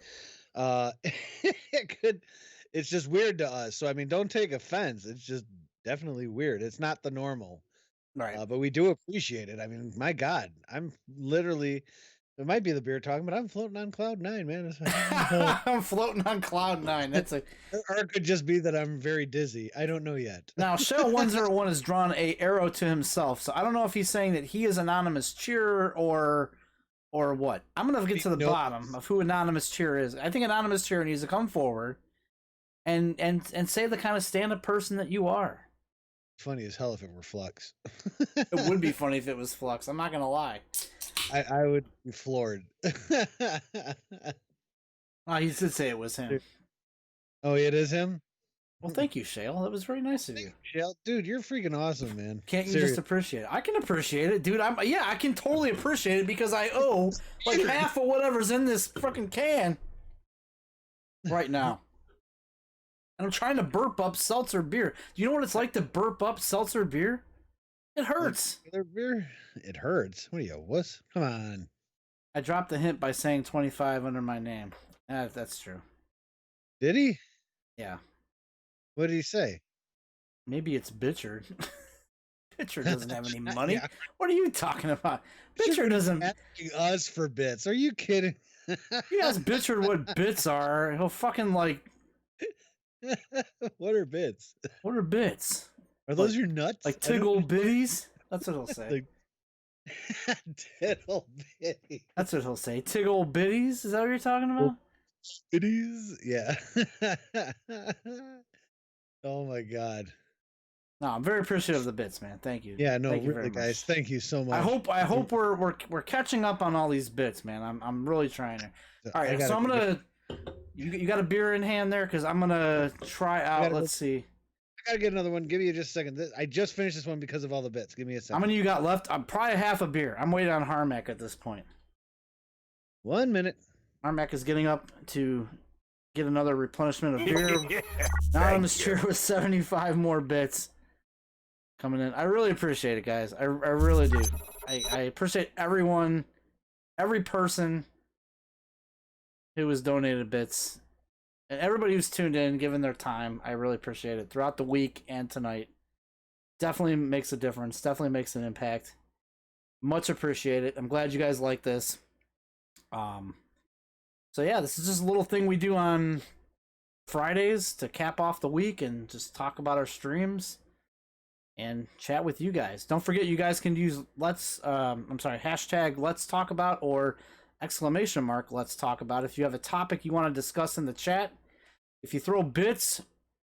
It's just weird to us. So I mean, don't take offense. It's just definitely weird. It's not the normal, right? But we do appreciate it. I mean, my God, I'm literally. It might be the beer talking, but I'm floating on cloud 9, man. I'm floating on cloud 9. That's a. Or it could just be that I'm very dizzy. I don't know yet. Now, Shell 101 has drawn a arrow to himself, so I don't know if he's saying that he is Anonymous Cheer or what. I'm gonna get to the bottom of who Anonymous Cheer is. I think Anonymous Cheer needs to come forward and say the kind of stand-up person that you are. Funny as hell if it were Flux. It would be funny if it was Flux. I'm not gonna lie. I would be floored. Oh, he did say it was him. Oh, it is him? Well, thank you, Shale. That was very nice of you. Shale, dude, you're freaking awesome, man. Can't you just appreciate it? I can appreciate it, dude. I can totally appreciate it because I owe like half of whatever's in this fucking can right now. And I'm trying to burp up seltzer beer. Do you know what it's like to burp up seltzer beer? It hurts. Beer? It hurts. What are you, wuss? Come on. I dropped the hint by saying 25 under my name. That's true. Did he? Yeah. What did he say? Maybe it's Bitchard. Bitchard doesn't have any money. Yeah. What are you talking about? Bitchard doesn't. Asking us for bits. Are you kidding? He asks Bitchard what bits are. He'll fucking like. What are bits? What are bits? Are those your nuts? Like tickle bitties? That's what he'll say. Tickle bitties. That's what he'll say. Tickle bitties? Is that what you're talking about? Bitties? Yeah. Oh my God. No, I'm very appreciative of the bits, man. Thank you. Yeah, no, Thank you really, guys. Thank you so much. I hope we're catching up on all these bits, man. I'm really trying to. All right, so I'm gonna. You got a beer in hand there, because I'm gonna try out. Let's see. I gotta get another one. Give me just a second. I just finished this one because of all the bits. Give me a second. How many you got left? I'm probably half a beer. I'm waiting on Harmack at this point. 1 minute. Harmack is getting up to get another replenishment of beer. Now I'm sure with 75 more bits coming in. I really appreciate it, guys. I really do. I appreciate everyone, every person who has donated bits, and everybody who's tuned in, given their time. I really appreciate it throughout the week and tonight. Definitely makes a difference. Definitely makes an impact. Much appreciated. I'm glad you guys like this. So yeah, this is just a little thing we do on Fridays to cap off the week and just talk about our streams and chat with you guys. Don't forget, you guys can use hashtag Let's Talk About or exclamation mark Let's Talk About if you have a topic you want to discuss in the chat. If you throw bits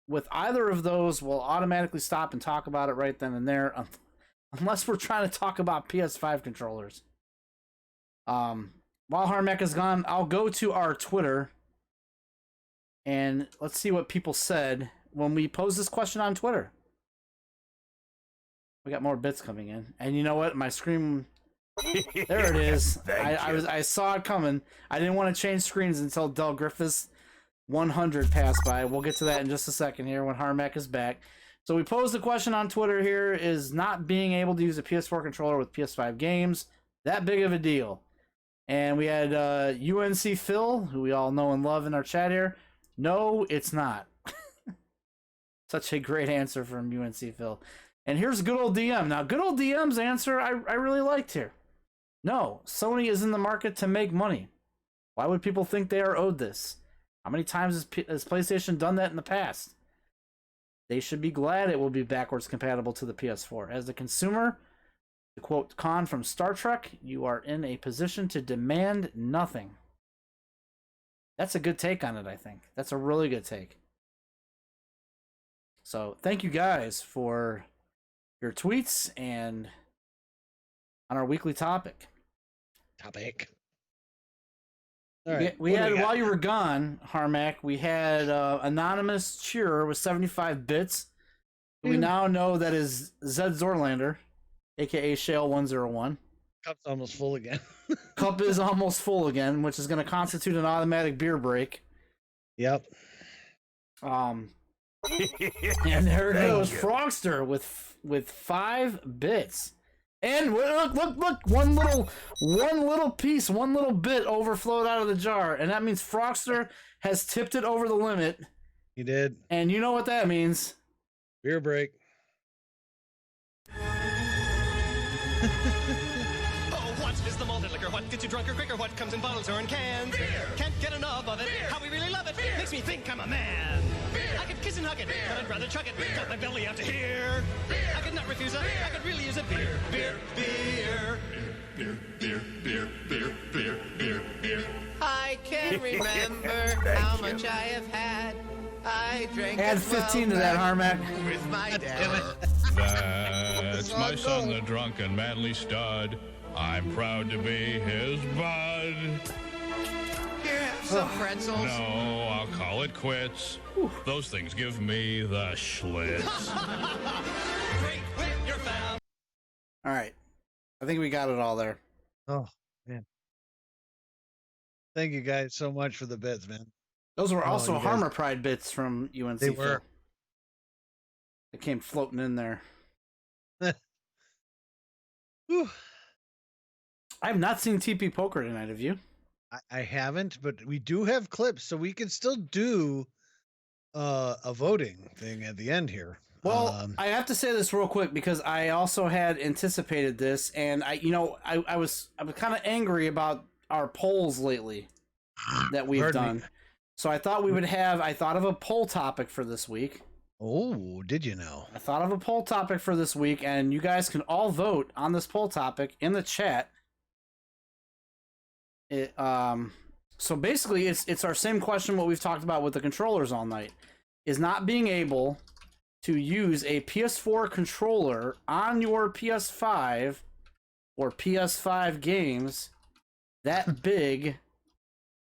with either of those, we'll automatically stop and talk about it right then and there, unless we're trying to talk about PS5 controllers. While Harmack is gone, I'll go to our Twitter and let's see what people said when we posed this question on Twitter. We got more bits coming in, and you know what? My screen, there it is. I saw it coming. I didn't want to change screens until Del Griffiths 100 passed by. We'll get to that in just a second here when Harmack is back. So we posed the question on Twitter here: is not being able to use a PS4 controller with PS5 games that big of a deal? And we had UNC Phil, who we all know and love in our chat here. No, it's not. Such a great answer from UNC Phil. And here's good old DM. Now, good old DM's answer I really liked here. No, Sony is in the market to make money. Why would people think they are owed this? How many times has PlayStation done that in the past? They should be glad it will be backwards compatible to the PS4. As the consumer, to quote Khan from Star Trek, you are in a position to demand nothing. That's a good take on it, I think. That's a really good take. So thank you guys for your tweets and on our weekly topic. All right. We had, while you were gone, Harmack, we had Anonymous Cheerer with 75 bits. We now know that is Zed Zorlander, aka Shale101. Cup's almost full again. Cup is almost full again, which is going to constitute an automatic beer break. Yep. And there goes Frogster with 5 bits. And look! One little piece, one little bit overflowed out of the jar, and that means Frogster has tipped it over the limit. He did. And you know what that means? Beer break. What is the malted liquor? What gets you drunker quicker? What comes in bottles or in cans? Beer. Can't get enough of it. Beer. How we really love it. Beer. Makes me think I'm a man. Beer. I could kiss and hug it, but I'd rather chug it. Beer. Got my belly out to here. Beer. I could not refuse it. Beer. I could really use a beer. Beer. Beer. Beer, beer, beer, beer, beer, beer, beer. I can't remember how much I have had. I drank Add 15 to that, Harmack. with my dad. That's my son, the drunken, manly stud. I'm proud to be his bud. Here, have some pretzels. No, I'll call it quits. Those things give me the schlitz. Drink with your fam. All right. I think we got it all there. Oh, man. Thank you guys so much for the bits, man. Those were also you guys- Harmer Pride bits from UNC. They were. They came floating in there. Whew. I have not seen TP Poker tonight, have you? I haven't, but we do have clips, so we can still do a voting thing at the end here. Well, I have to say this real quick because I also had anticipated this, and I was kind of angry about our polls lately that we've done. So I thought I thought of a poll topic for this week. Oh, did you know? I thought of a poll topic for this week, and you guys can all vote on this poll topic in the chat. So basically, it's our same question what we've talked about with the controllers all night, is not being able to use a PS4 controller on your PS5 or PS5 games that big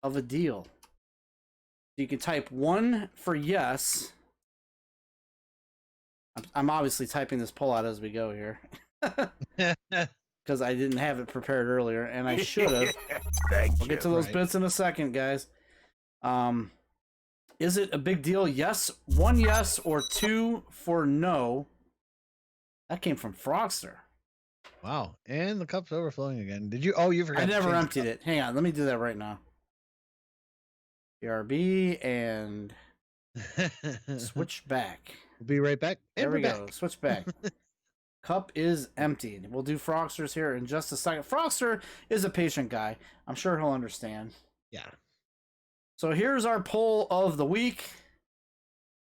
of a deal. You can type 1 for yes. I'm obviously typing this poll out as we go here. Because I didn't have it prepared earlier, and I should have. We'll get to those bits in a second, guys. Is it a big deal? Yes. 1 yes or 2 for no. That came from Frogster. Wow. And the cup's overflowing again. Did you? Oh, you forgot. I never emptied it. Hang on. Let me do that right now. BRB and switch back. We'll be right back. There we go. Switch back. Cup is emptied. We'll do Frogster's here in just a second. Frogster is a patient guy. I'm sure he'll understand. Yeah. So here's our poll of the week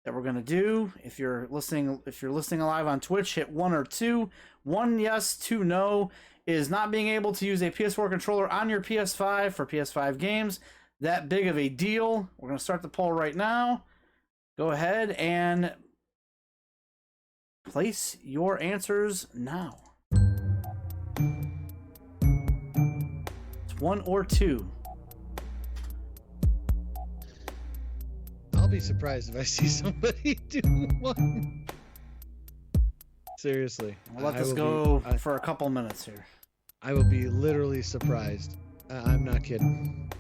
that we're gonna do. If you're listening live on Twitch, hit 1 or 2. 1 yes, 2 no. Is not being able to use a PS4 controller on your PS5 for PS5 games that big of a deal? We're gonna start the poll right now. Go ahead and place your answers now. It's 1 or 2. I'll be surprised if I see somebody do 1. Seriously. I'll let this go for a couple minutes here. I will be literally surprised. I'm not kidding.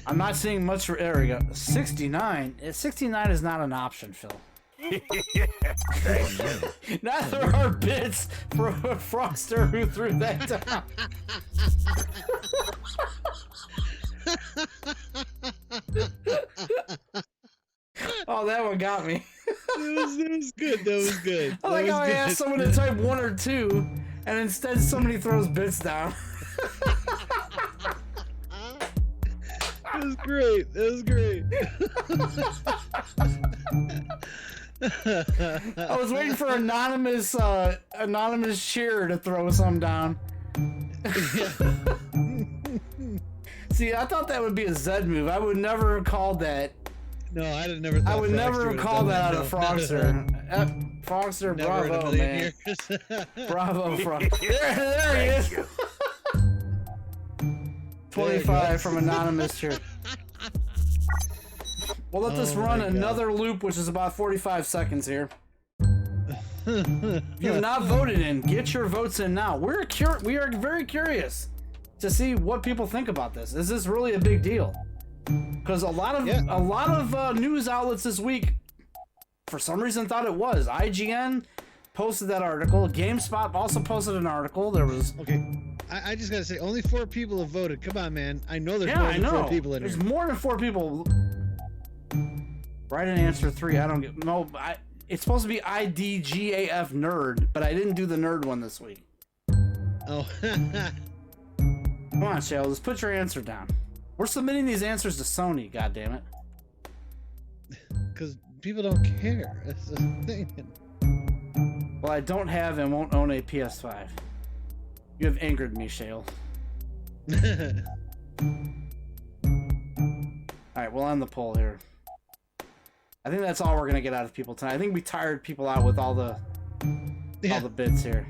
I'm not seeing much for. There we go. 69. 69 is not an option, Phil. Neither are bits for Frogster who threw that down. Oh, that one got me. That was good. That was good. I like how I asked someone to type 1 or 2, and instead somebody throws bits down. It was great. It was great. I was waiting for anonymous cheer to throw some down. See, I thought that would be a Zed move. I would never have called that. No, I'd have never. I would never have called that out of Frogster. Frogster, Never bravo, man. Bravo, Frogster. There he is. 25 from anonymous cheer. We'll let this run another loop, which is about 45 seconds here. If you have not voted in, get your votes in now. We are very curious to see what people think about this. Is this really a big deal? Because a lot of news outlets this week, for some reason, thought it was. IGN posted that article. GameSpot also posted an article. There was I just gotta say, only 4 people have voted. Come on, man. I know there's more than 4 people in here. There's more than 4 people. Write an answer 3. I don't get it's supposed to be IDGAF nerd, but I didn't do the nerd one this week. Oh. Come on, Shale, just put your answer down. We're submitting these answers to Sony, goddammit. Because people don't care. That's the thing. Well, I don't have and won't own a PS5. You have angered me, Shale. Alright, we'll end the poll here. I think that's all we're gonna get out of people tonight. I think we tired people out with all the bits here.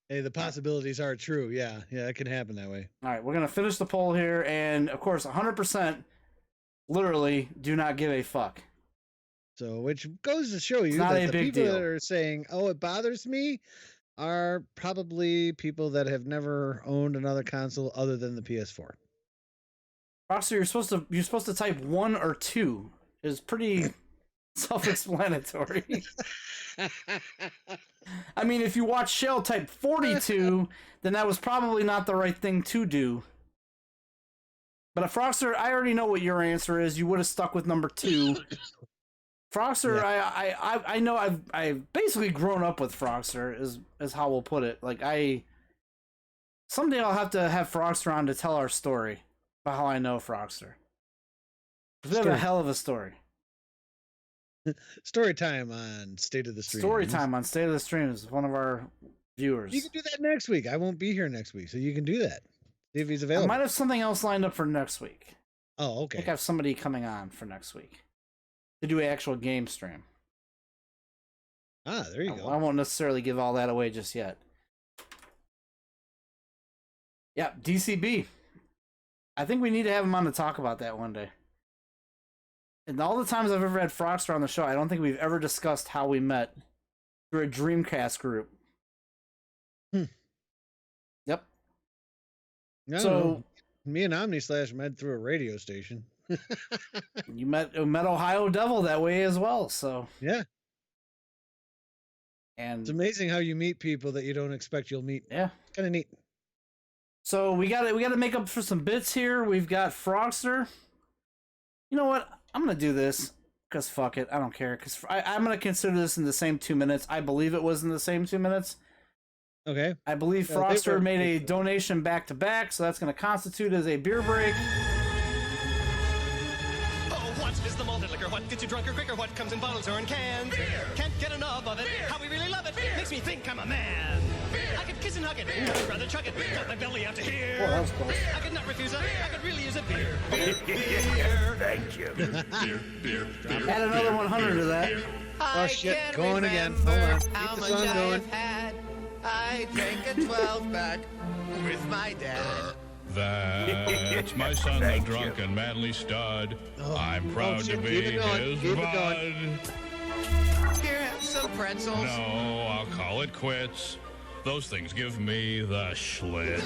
Hey, the possibilities are true. Yeah, it can happen that way. Alright, we're gonna finish the poll here, and of course 100% literally do not give a fuck. So, which goes to show you that the people that are saying, "Oh, it bothers me," are probably people that have never owned another console other than the PS4. Roxy, you're supposed to type 1 or 2. Is pretty self-explanatory. I mean, if you watch Shell type 42, then that was probably not the right thing to do. But Frogster, I already know what your answer is. You would have stuck with number 2. Frogster, yeah. I know I've basically grown up with Frogster, is how we'll put it. Like someday I'll have to have Frogster on to tell our story about how I know Frogster. We have a hell of a story. Story time on State of the Stream. Story time on State of the Stream is one of our viewers. You can do that next week. I won't be here next week, so you can do that. See if he's available. I might have something else lined up for next week. Oh, okay. I think I have somebody coming on for next week to do an actual game stream. Ah, there you go. I won't necessarily give all that away just yet. Yeah, DCB. I think we need to have him on to talk about that one day. And all the times I've ever had Frogster on the show, I don't think we've ever discussed how we met through a Dreamcast group. Yep. So me and Omni/Slash met through a radio station. You met Ohio Devil that way as well, so yeah. And it's amazing how you meet people that you don't expect you'll meet. Yeah. Kind of neat. So we got to make up for some bits here. We've got Frogster. You know what? I'm going to do this because fuck it. I don't care. Because I'm going to consider this in the same 2 minutes. I believe it was in the same 2 minutes. Okay. I believe Frogster made a donation back-to-back, so that's going to constitute as a beer break. What is the malted liquor? What gets you drunker quicker? What comes in bottles or in cans? Beer. Can't get enough of it. Beer. How we really love it. Beer. Makes me think I'm a man. Beer. I could kiss and hug it. Beer. I'd rather chuck it. Beer. Got my belly out to here. Well, that was close. I could not refuse it. I could really use a beer. Beer. Thank you. Beer. Add another 100 to that. Oh shit, going again. Hold on. How Keep the much song I going. have had. I drank a 12-pack with my dad. That's my son, the drunk and manly stud. I'm proud to be his bud. Here, have some pretzels. No, I'll call it quits. Those things give me the schlitz.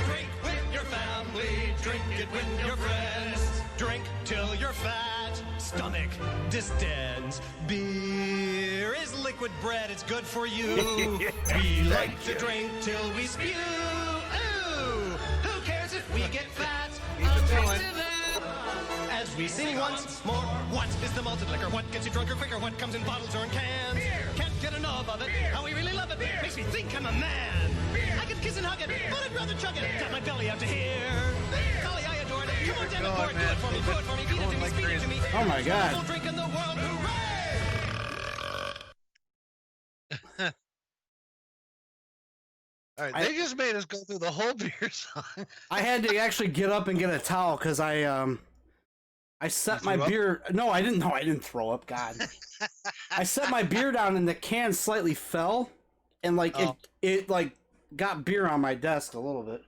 Drink with your family. Drink it with your friends. Drink till you're fat. Stomach distends. Beer is liquid bread. It's good for you. We like to drink till we spew. Who cares if we get fat? I'll drink to that. As we sing once more, what is the malted liquor? What gets you drunker quicker? What comes in bottles or in cans? Beer. Can't get enough of it. How we really love it. Makes me think I'm a man. I could kiss and hug it, but I'd rather chug it. Got my belly out to here. Golly, I adore it. Come on, damn it, pour it. Do it for me, do it for me. Feed it to me, speed it to me. Oh my God. Wonderful drink in the world. Hooray! All right, they just made us go through the whole beer song. I had to actually get up and get a towel because I set my beer. No, I didn't. No, I didn't throw up. God, I set my beer down and the can slightly fell, and like it like got beer on my desk a little bit.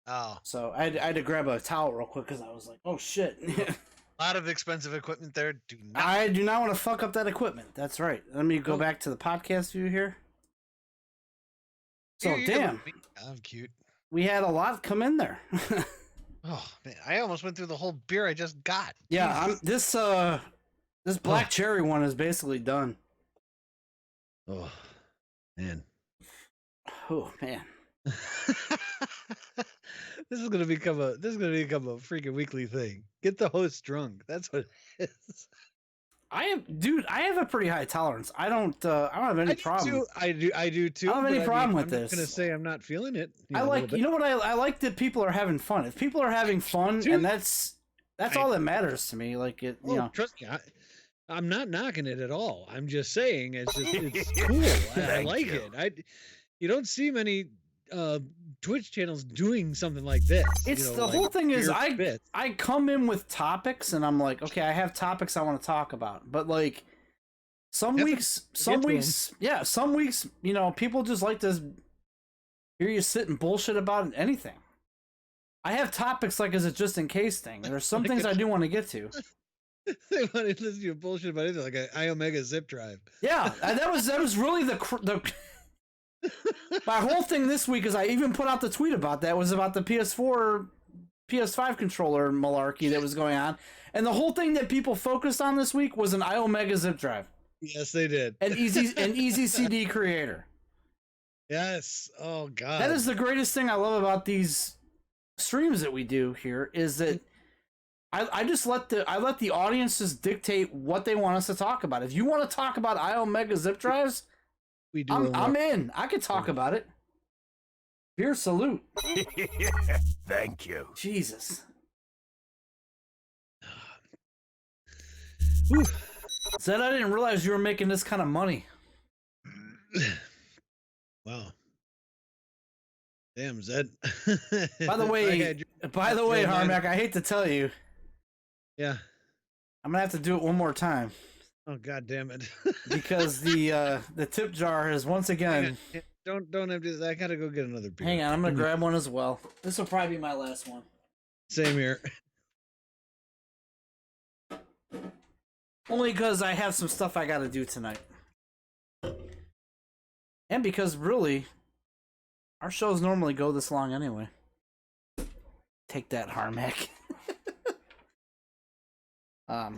Oh, so I had to grab a towel real quick because I was like, oh shit. A lot of expensive equipment there. I do not want to fuck up that equipment. That's right. Let me go back to the podcast view here. So damn, I'm cute. We had a lot come in there. Oh man, I almost went through the whole beer I just got. Yeah, this black cherry one is basically done. Oh man. Oh man. This is gonna become a freaking weekly thing. Get the host drunk. That's what it is. I have a pretty high tolerance. I don't have any problem. I do too. I don't have any problem with this. I'm not gonna say I'm not feeling it. I like, you know what, I like that people are having fun. If people are having fun, and that's all that matters to me. Like it, you know. Trust me, I'm not knocking it at all. I'm just saying it's cool. I like it. You don't see many Twitch channels doing something like this. It's the whole thing is I come in with topics and I'm like, okay, I have topics I want to talk about, but like some weeks, you know, people just like to hear you sit and bullshit about anything. I have topics like as a just in case thing. There's some things I do want to get to. They want to listen to you bullshit about anything like an IOMEGA Zip Drive. Yeah, that was really the my whole thing this week is I even put out the tweet about that was about the PS4 PS5 controller malarkey that was going on, and the whole thing that people focused on this week was an IOMEGA Zip Drive. Yes, they did. An easy CD creator. Yes. Oh God. That is the greatest thing I love about these streams that we do here is that I just let the audience just dictate what they want us to talk about. If you want to talk about IOMEGA Zip Drives, we do. I'm in. I could talk about it. Beer salute. Thank you. Jesus. Whew. Zed, I didn't realize you were making this kind of money. Wow. Damn, Zed. By the way, Harmack, I hate to tell you. Yeah. I'm gonna have to do it one more time. Oh God damn it! Because the tip jar is once again. Don't empty this. I gotta go get another beer. Hang on, I'm gonna grab one as well. This will probably be my last one. Same here. Only because I have some stuff I gotta do tonight, and because really, our shows normally go this long anyway. Take that, Harmack.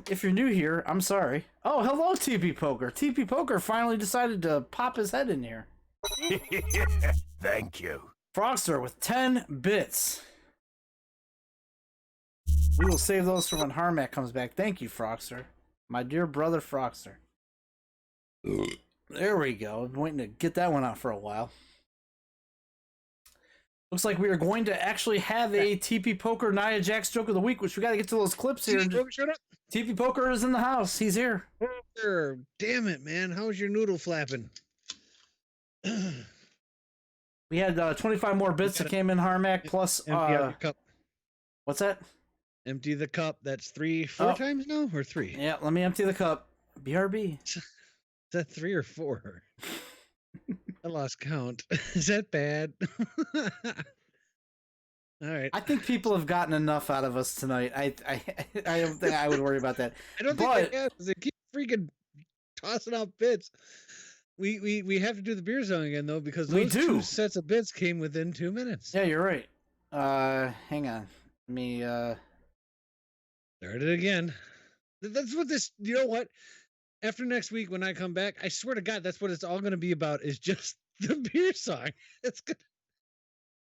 If you're new here, I'm sorry. Oh, hello, TP Poker. TP Poker finally decided to pop his head in here. Thank you. Frogster with 10 bits. We will save those for when Harmack comes back. Thank you, Frogster. My dear brother, Frogster. There we go. I've been waiting to get that one out for a while. Looks like we are going to actually have a TP Poker Nia Jax joke of the week, which we got to get to those clips here. Shut up. TP Poker is in the house. He's here. Damn it, man. How's your noodle flapping? We had 25 more bits that came in, Harmack, plus... Empty out your cup. What's that? Empty the cup. That's 4 times now? Or 3? Yeah, let me empty the cup. BRB. Is that 3 or 4? I lost count. Is that bad? All right. I think people have gotten enough out of us tonight. I don't think I would worry about that. I don't think they have, 'cause they keep freaking tossing out bits. We have to do the beer song again though, because those 2 sets of bits came within 2 minutes. Yeah, you're right. Hang on. Let me start it again. That's what this. You know what? After next week when I come back, I swear to God, that's what it's all going to be about. Is just the beer song. It's good.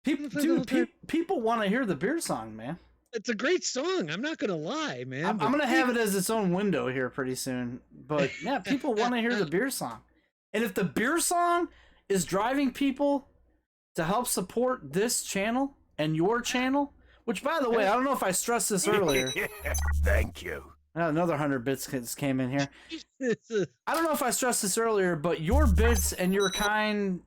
People want to hear the beer song, man. It's a great song. I'm not gonna lie, man. I'm gonna have it as its own window here pretty soon. But yeah, people want to hear the beer song. And if the beer song is driving people to help support this channel and your channel, which, by the way, I don't know if I stressed this earlier. Thank you. Another 100 bits came in here. I don't know if I stressed this earlier, but your bits and your kind,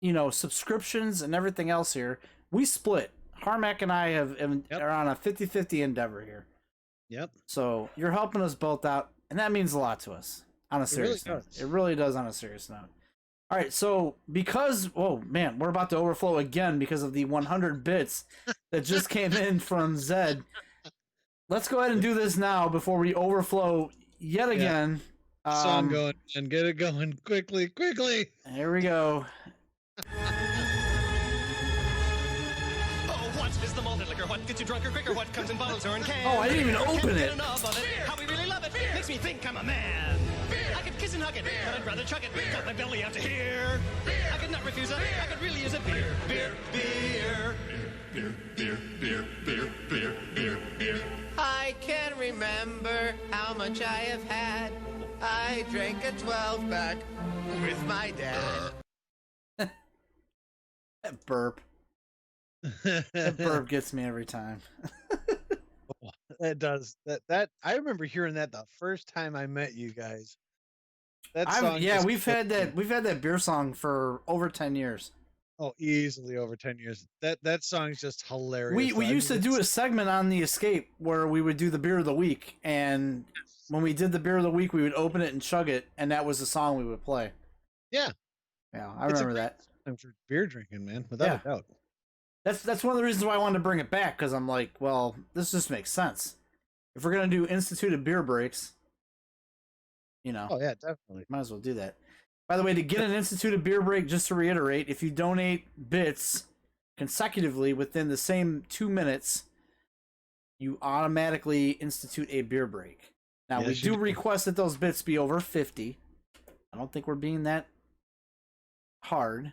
you know, subscriptions and everything else here, we split. Harmack and I are on a 50-50 endeavor here. Yep. So you're helping us both out, and that means a lot to us on a serious note. It really does on a serious note. All right, so because, oh man, we're about to overflow again because of the 100 bits that just came in from Zed. Let's go ahead and do this now before we overflow yet again. Song going and get it going quickly. Here we go. What is the malted liquor? What gets you drunker quicker? What comes in bottles or in cans? Oh, I didn't even open Can't it. get enough of it. How we really love it. Makes me think I'm a man. I could kiss and hug it, but I'd rather chuck it. Got my belly out to here. I could not refuse it. I could really use a beer. I can remember how much I have had. I drank a 12-pack with my dad. That burp. That burp gets me every time. That does. That I remember hearing that the first time I met you guys. That song we've had that beer song for over 10 years. Oh, easily over 10 years. That song's just hilarious. We used to do a segment on the Escape where we would do the beer of the week, and when we did the beer of the week, we would open it and chug it, and that was the song we would play. Yeah. Yeah, I remember that. Time for beer drinking, man, without a doubt. That's one of the reasons why I wanted to bring it back, because I'm like, well, this just makes sense. If we're gonna do instituted beer breaks, you know. Oh yeah, definitely. Might as well do that. By the way, to get an instituted beer break, just to reiterate, if you donate bits consecutively within the same 2 minutes, you automatically institute a beer break. Now, we do request that those bits be over 50. I don't think we're being that hard.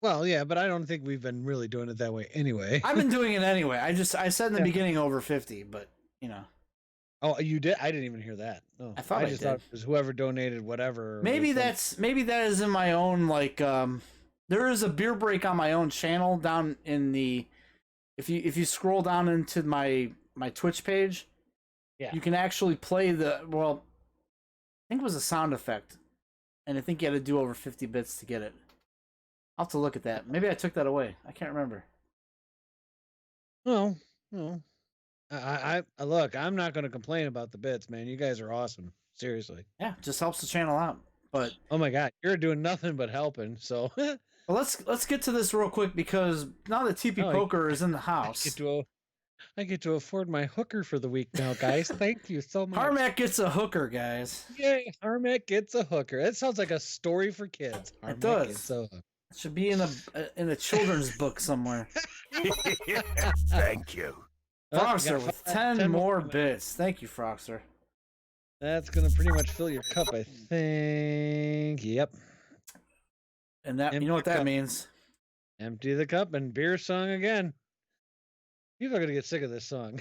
Well, yeah, but I don't think we've been really doing it that way anyway. I've been doing it anyway. I said in the beginning over 50, but, you know. Oh, you did? I didn't even hear that. Oh, I thought I just did. thought it was whoever donated whatever. Maybe that is in my own, like, there is a beer break on my own channel down in the, if you scroll down into my Twitch page, you can actually play I think it was a sound effect, and I think you had to do over 50 bits to get it. I'll have to look at that. Maybe I took that away. I can't remember. No. I look, I'm not going to complain about the bits, man. You guys are awesome. Seriously. Yeah, just helps the channel out. But oh my god, you're doing nothing but helping. So well, let's get to this real quick, because now that TP Poker is in the house, I get to afford my hooker for the week now, guys. Thank you so much. Harmack gets a hooker, guys. Yay, Harmack gets a hooker. That sounds like a story for kids. Harmack it does. Gets a hooker. It should be in a children's book somewhere. Thank you. Frogster with 10 more bits. Thank you, Frogster. That's going to pretty much fill your cup, I think. Yep. And that, you know what that means? Empty the cup and beer song again. People are going to get sick of this song.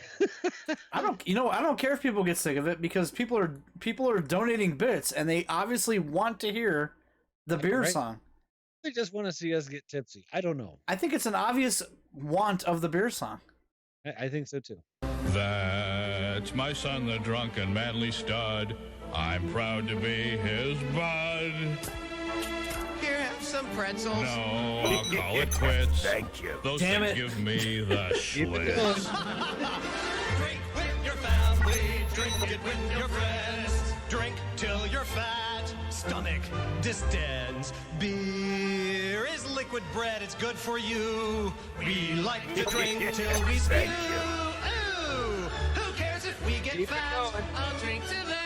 I don't care if people get sick of it, because people are donating bits, and they obviously want to hear the beer song. They just want to see us get tipsy. I don't know. I think it's an obvious want of the beer song. I think so too. That's my son, the drunken manly stud. I'm proud to be his bud. Here, have some pretzels. No, I'll call it quits. Thank you. Those Damn things it. give me the schlitz. Drink with your family, drink it with your friends. Drink till you're fat, stomach distends. Beer is liquid bread, it's good for you. We like to drink till we spew. Ooh, who cares if we get fat? I'll drink to that.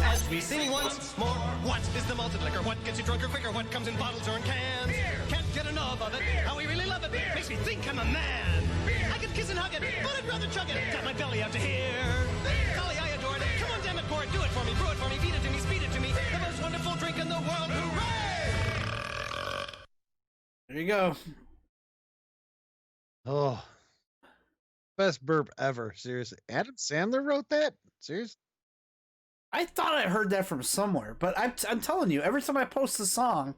As we sing once more, what is the malted liquor? What gets you drunker quicker? What comes in bottles or in cans? Can't get enough of it. How we really love it. Makes me think I'm a man. I could kiss and hug it, but I'd rather chug it. Got my belly out to here. Golly, I adore it. Come on, damn it, pour it. Do it for me. Brew it for me. Feed it to me. Speed it to me. The most wonderful drink in the world. Hooray! There you go. Oh, best burp ever. Seriously. Adam Sandler wrote that? Seriously? I thought I heard that from somewhere, but I'm telling you, every time I post a song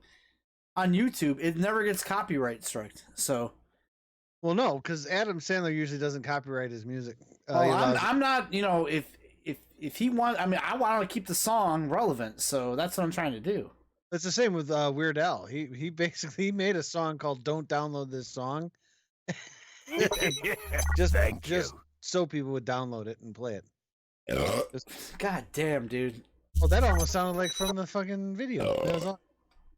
on YouTube, it never gets copyright striked. So, well, no, because Adam Sandler usually doesn't copyright his music. I'm not. You know, if he wants, I mean, I want to keep the song relevant, so that's what I'm trying to do. It's the same with Weird Al. He basically made a song called "Don't Download This Song," just so people would download it and play it. God damn, dude. Oh, that almost sounded like from the fucking video.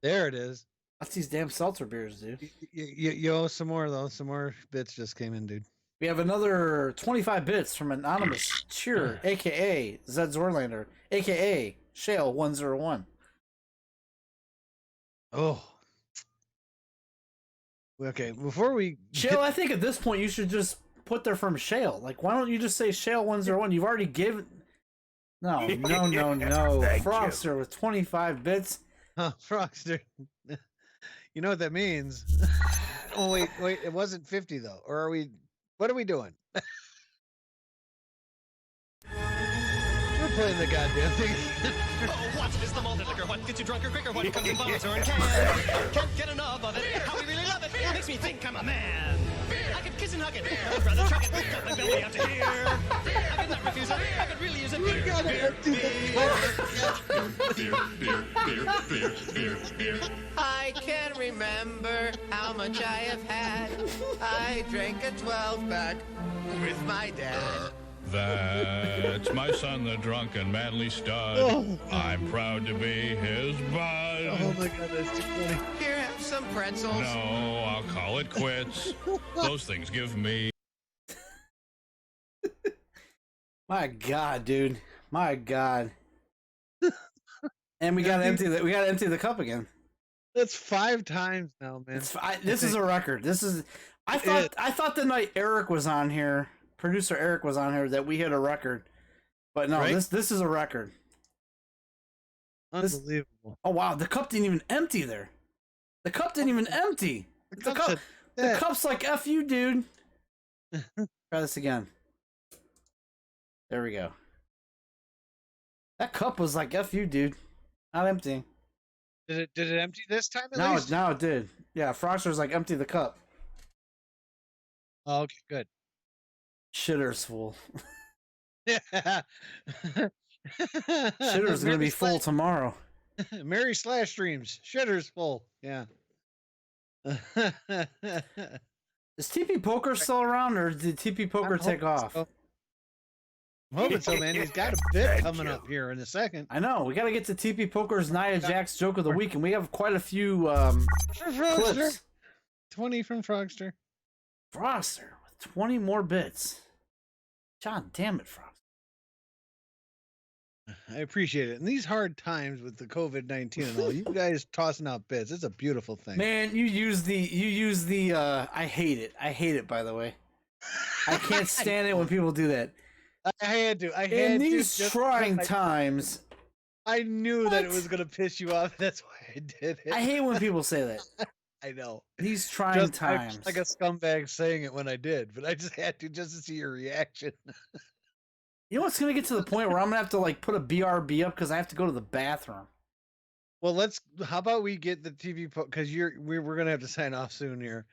There it is. That's these damn seltzer beers, dude. You owe some more, though. Some more bits just came in, dude. We have another 25 bits from Anonymous Cheer, a.k.a. Zed Zorlander, a.k.a. Shale101. Oh. Okay, before we... Shale, I think at this point you should just put there from Shale. Like, why don't you just say Shale101? You've already given... No. Frogster with 25 bits. Oh, Frogster. You know what that means? Oh, wait. It wasn't 50, though. Or are we... What are we doing? We're playing the goddamn thing. Oh, what is the malted liquor? What gets you drunker quicker? What comes in bottles or in cans? Can't get enough of it. How we really love it. Makes me think I'm a man. I could kiss and hug it. I'd rather chuck it. Got my belly out to here. I could not refuse it. I could really use it. We gotta empty Beer. I can remember how much I have had. I drank a 12-pack with my dad. That's my son, the drunken manly stud. I'm proud to be his bud. Oh my god, that's too funny. Here, have some pretzels. No, I'll call it quits. Those things give me... My God, dude. My God. And we gotta empty the cup again. That's 5 times now, man. This is a record. I thought the night Eric was on here, producer Eric was on here, that we hit a record. But no, right? this is a record. Unbelievable. Oh wow, the cup didn't even empty there. The cup didn't even empty. The cup's like F you, dude. Try this again. There we go. That cup was like F you, dude. Not empty. Did it empty this time at least? Now it did. Yeah, Frogster's like empty the cup. Oh, okay, good. Shitter's full. Shitter's Shitter's gonna be full tomorrow. Mary Slash streams. Shitter's full. Yeah. Is TP Poker still around, or did TP Poker take off? So. I'm hoping so, man. He's got a bit coming up here in a second. I know. We got to get to TP Poker's Nia Jax joke of the week, and we have quite a few clips. 20 from Frogster. Frogster with 20 more bits. God damn it, Frogster. I appreciate it. In these hard times with the COVID-19 and all, you guys tossing out bits. It's a beautiful thing. Man, you use the I hate it. I hate it, by the way. I can't stand it when people do that. I had to. In these trying times. I knew that it was going to piss you off. That's why I did it. I hate when people say that. I know. These trying times. I'm like a scumbag saying it when I did, but I just had to just to see your reaction. You know what's going to get to the point where I'm going to have to like put a BRB up because I have to go to the bathroom. Well, how about we get the TV because we're going to have to sign off soon here.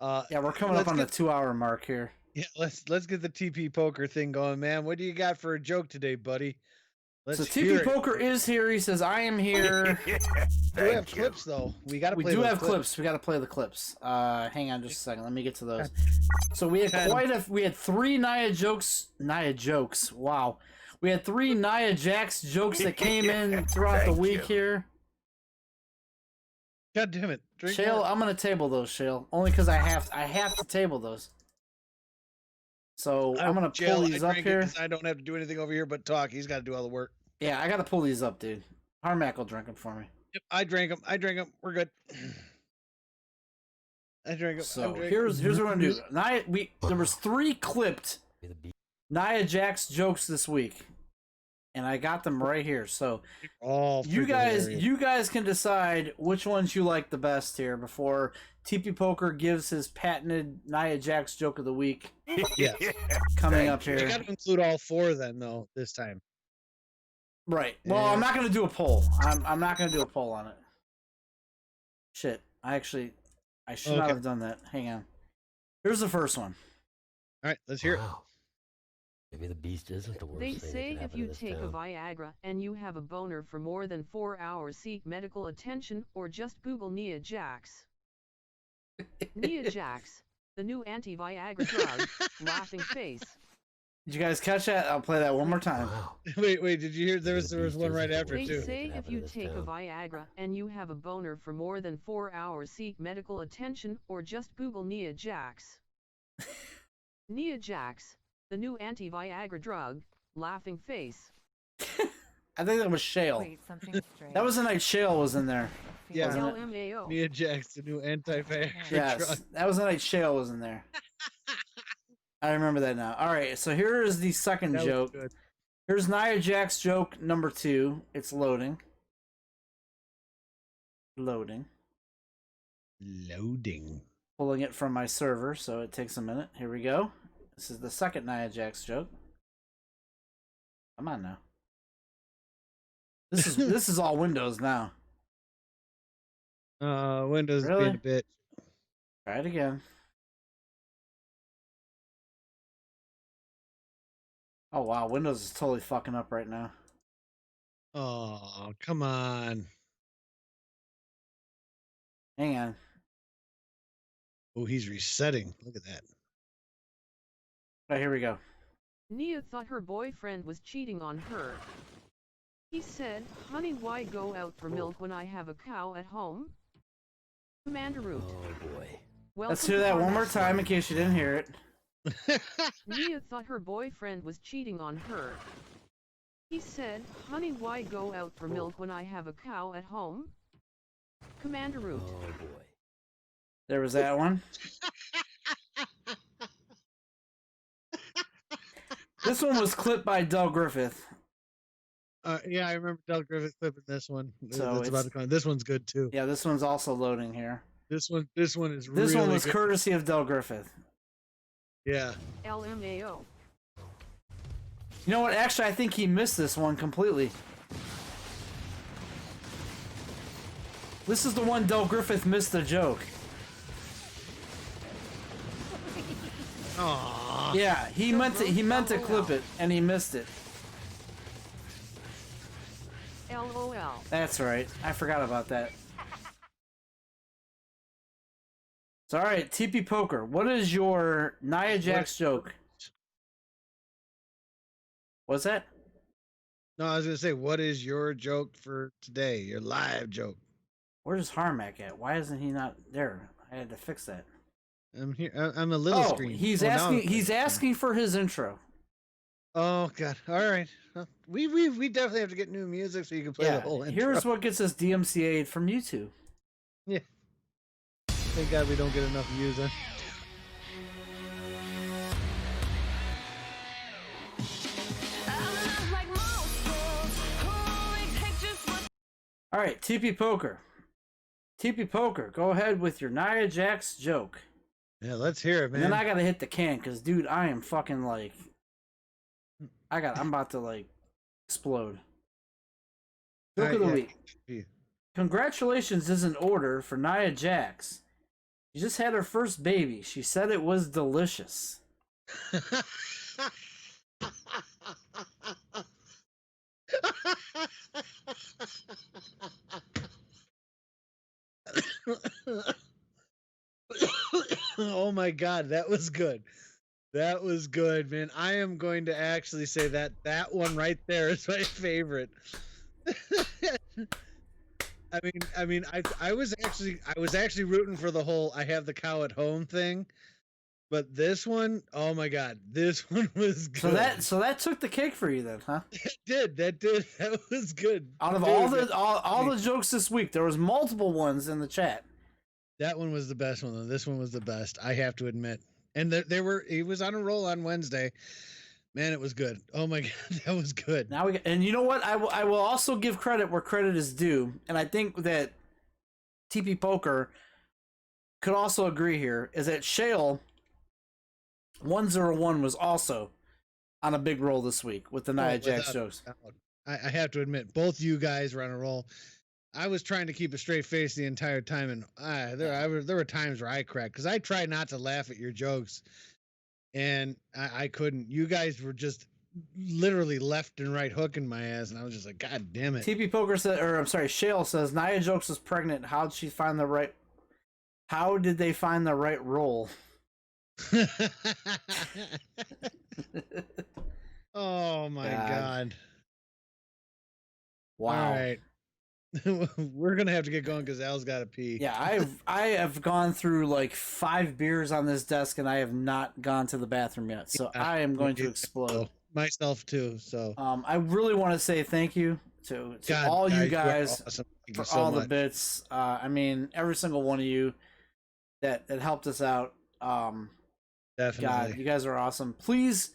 Yeah, we're coming up on the 2-hour mark here. Yeah, let's get the TP Poker thing going, man. What do you got for a joke today, buddy? So TP Poker is here. He says, "I am here." We have clips though. We got to. We do have clips. We got to play the clips. Hang on just a second. Let me get to those. So we had we had 3 Nia jokes. Wow. We had 3 Nia Jax jokes that came in throughout the week here. God damn it, Shale, I'm gonna table those, Shale, only because I have to table those. So I'm gonna pull these up here. I don't have to do anything over here but talk. He's got to do all the work. Yeah, I gotta pull these up, dude. Harmack will drink them for me. Yep, I drank them. We're good. I drank them. So here's what I'm gonna do. There was 3 clipped Nia Jax jokes this week, and I got them right here. So you guys can decide which ones you like the best here before TP Poker gives his patented Nia Jax joke of the week. Yeah, coming up here. You got to include all 4 then, though, this time. Right. Well, I'm not gonna do a poll. I'm not gonna do a poll on it. Shit. I should not have done that. Hang on. Here's the first one. All right, let's hear it. Maybe the beast isn't the worst They thing say that if could you happen to take this a town. Viagra and you have a boner for more than 4 hours, seek medical attention or just Google Nia Jax. Nia Jax, the new anti-Viagra drug, laughing face. Did you guys catch that? I'll play that one more time. Wow. Wait, did you hear? There was one right after They it too. say if happen you to this take a town. Viagra and you have a boner for more than 4 hours, seek medical attention or just Google Nia Jax. Nia Jax, the new anti-Viagra drug, laughing face. I think that was Shale. Wait, something's strange. That was the night Shale was in there. Yeah. Wasn't it? LMAO. Nia Jax, the new anti-Viagra Yes, drug. that was the night Shale was in there. I remember that now. All right, so here is the second That was joke. good. Here's Nia Jax joke number 2. It's loading. Loading. Loading. Pulling it from my server, so it takes a minute. Here we go. This is the second Nia Jax joke. Come on now. This is all Windows now. Windows Really? being a bitch. Try it again. Oh wow, Windows is totally fucking up right now. Oh, come on. Hang on. Oh, he's resetting. Look at that. Right, here we go. Nia thought her boyfriend was cheating on her. He said, "Honey, why go out for milk when I have a cow at home?" Commander Root. Oh boy. Let's hear that one more time in case you didn't hear it. Nia thought her boyfriend was cheating on her. He said, "Honey, why go out for milk when I have a cow at home?" Commander Root. Oh boy. There was that one. This one was clipped by Del Griffith. Yeah, I remember Del Griffith clipping this one. So That's about to come. This one's good too. Yeah, this one's also loading here. This one is This really one was good. courtesy of Del Griffith. Yeah. LMAO. You know what? Actually, I think he missed this one completely. This is the one Del Griffith missed the joke. Aww. Yeah, he meant to clip it and he missed it. LOL. That's right. I forgot about that. So, all right, TP Poker. What is your Nia Jax joke? What's that? No, I was gonna say, what is your joke for today? Your live joke. Where's Harmack at? Why isn't he not there? I had to fix that. I'm here. I'm a little Oh, screen. he's Oh, now asking. I'm He's clicking. asking for his intro. Oh God! All right, we definitely have to get new music so you can play the whole intro. Here's what gets us DMCA'd from YouTube. Yeah. Thank God we don't get enough views. Huh? All right, TP Poker. TP Poker, go ahead with your Nia Jax joke. Yeah, let's hear it, And man. then I gotta hit the can, cause dude, I am fucking like, I'm about to like explode. Joke of the week. Yeah. Congratulations is in order for Nia Jax. She just had her first baby. She said it was delicious. Oh my God, that was good. That was good, man. I am going to actually say that one right there is my favorite. I was actually rooting for the whole I have the cow at home thing, but this one, oh my God, this one was good. So that took the cake for you then, huh? That was good. Out of Dude, all the jokes this week, there was multiple ones in the chat. that one was the best one though. This one was the best, I have to admit. And he was on a roll on Wednesday. Man, it was good. Oh my God, that was good. Now and you know what? I will also give credit where credit is due, and I think that TP Poker could also agree here. Is that Shale 101 was also on a big roll this week with the Nia Jax jokes. I have to admit, both you guys were on a roll. I was trying to keep a straight face the entire time, and there were times where I cracked because I try not to laugh at your jokes, and I couldn't. You guys were just literally left and right hooking my ass, and I was just like, God damn it. TP Poker said, or I'm sorry, Shale says, Nia Jax was pregnant. How did they find the right role? Oh my God. Wow. All right. We're gonna have to get going because Al's got to pee. Yeah, I have gone through like 5 beers on this desk, and I have not gone to the bathroom yet. So Yeah, I am going to explode. Myself too. So I really want to say thank you to God, all you are guys awesome. Thank for you so all much. the bits. I mean, every single one of you that helped us out. Definitely. God, you guys are awesome. Please,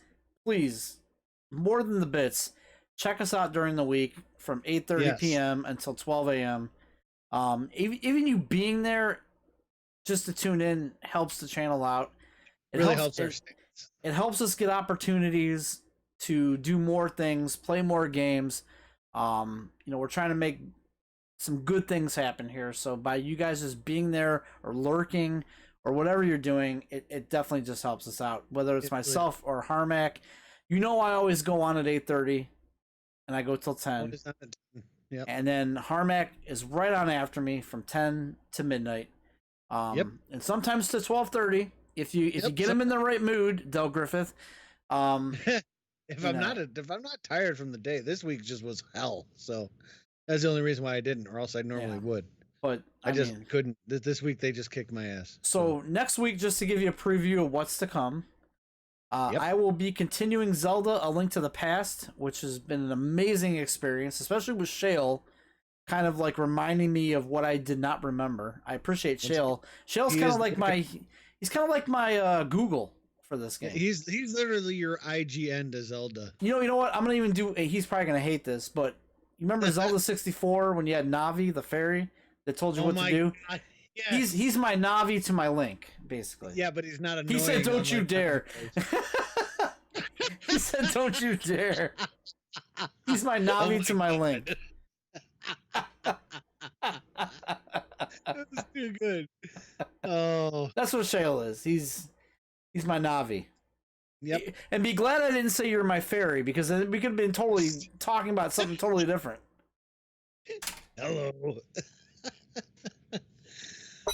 more than the bits, check us out during the week from 8:30 p.m. until 12 a.m. Even you being there just to tune in helps the channel out. It really helps helps our it helps us get opportunities to do more things, play more games. We're trying to make some good things happen here. So by you guys just being there or lurking or whatever you're doing, it definitely just helps us out. Whether it's myself or Harmack. I always go on at 8:30 and I go till 10. Yep. And then Harmack is right on after me from 10 to midnight. And sometimes to 12:30 if you get him in the right mood, Del Griffith. If I'm not tired from the day, this week just was hell. So that's the only reason why I didn't, or else I normally would. But I just couldn't. This week they just kicked my ass. So next week, just to give you a preview of what's to come, I will be continuing Zelda: A Link to the Past, which has been an amazing experience, especially with Shale, kind of like reminding me of what I did not remember. I appreciate Shale. Shale's kind of like he's kind of like my Google for this game. He's literally your IGN to Zelda. You know what? I'm gonna even do. He's probably gonna hate this, but you remember Zelda 64 when you had Navi the fairy that told you what to do? God. Yes. He's my Navi to my Link, basically. Yeah, but he's not annoying. He said, "Don't you dare." He said, "Don't you dare." He's my Navi to my Link. That's too good. Oh, that's what Shale is. He's my Navi. Yep. And be glad I didn't say you're my fairy, because we could have been totally talking about something totally different. Hello.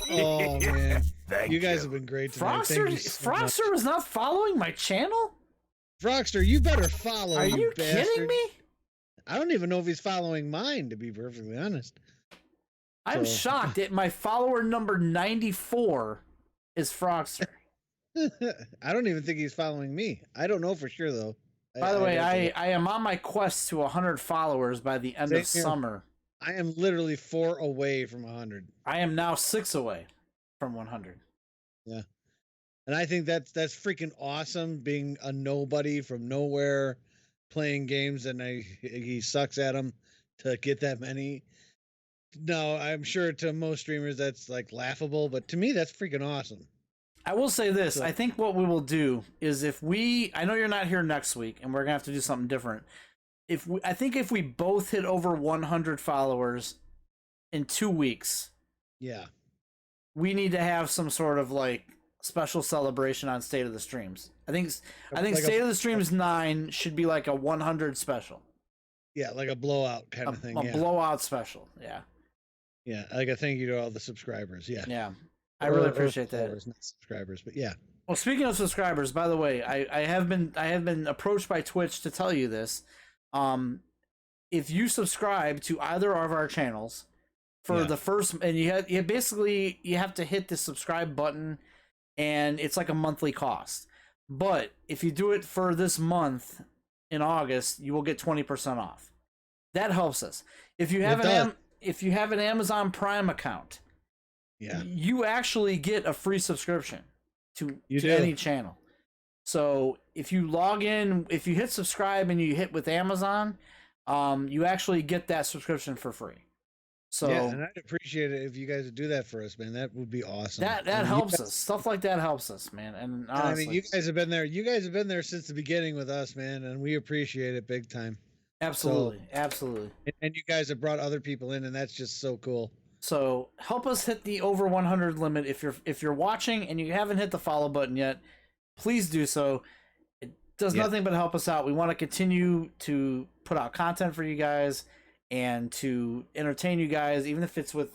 Oh man, Thank you guys have been great tonight. Frogster was not following my channel. Frogster, you better follow. Are you bastard. kidding me? I don't even know if he's following mine, to be perfectly honest. I'm shocked that my follower number 94 is Frogster. I don't even think he's following me. I don't know for sure though. By the way, I am on my quest to 100 followers by the end of summer. I am literally 4 away from 100. I am now 6 away from 100. Yeah. And I think that's freaking awesome, being a nobody from nowhere playing games, and he sucks at them to get that many. No, I'm sure to most streamers that's like laughable, but to me that's freaking awesome. I will say this. I think what we will do is I know you're not here next week, and we're going to have to do something different. I think if we both hit over 100 followers in 2 weeks, we need to have some sort of like special celebration on State of the Streams. I think like State of the Streams 9 should be like a 100 special. Yeah, like a blowout kind of thing. A blowout special. Yeah. Yeah, like a thank you to all the subscribers. Yeah. Yeah. I really appreciate that. Not subscribers, but yeah. Well, speaking of subscribers, by the way, I have been approached by Twitch to tell you this. If you subscribe to either of our channels for the first, and you have to hit the subscribe button, and it's like a monthly cost. But if you do it for this month in August, you will get 20% off. That helps us. If you have an Amazon Prime account, you actually get a free subscription to any channel. So if you log in, if you hit subscribe and you hit with Amazon, you actually get that subscription for free. So and I'd appreciate it if you guys would do that for us, man. That would be awesome. That helps us. Stuff like that helps us, man. And honestly, I mean, you guys have been there. You guys have been there since the beginning with us, man, and we appreciate it big time. Absolutely, absolutely. And you guys have brought other people in, and that's just so cool. So help us hit the over 100 limit. If you're watching and you haven't hit the follow button yet, please do so. It does nothing but help us out. We want to continue to put out content for you guys and to entertain you guys, even if it's with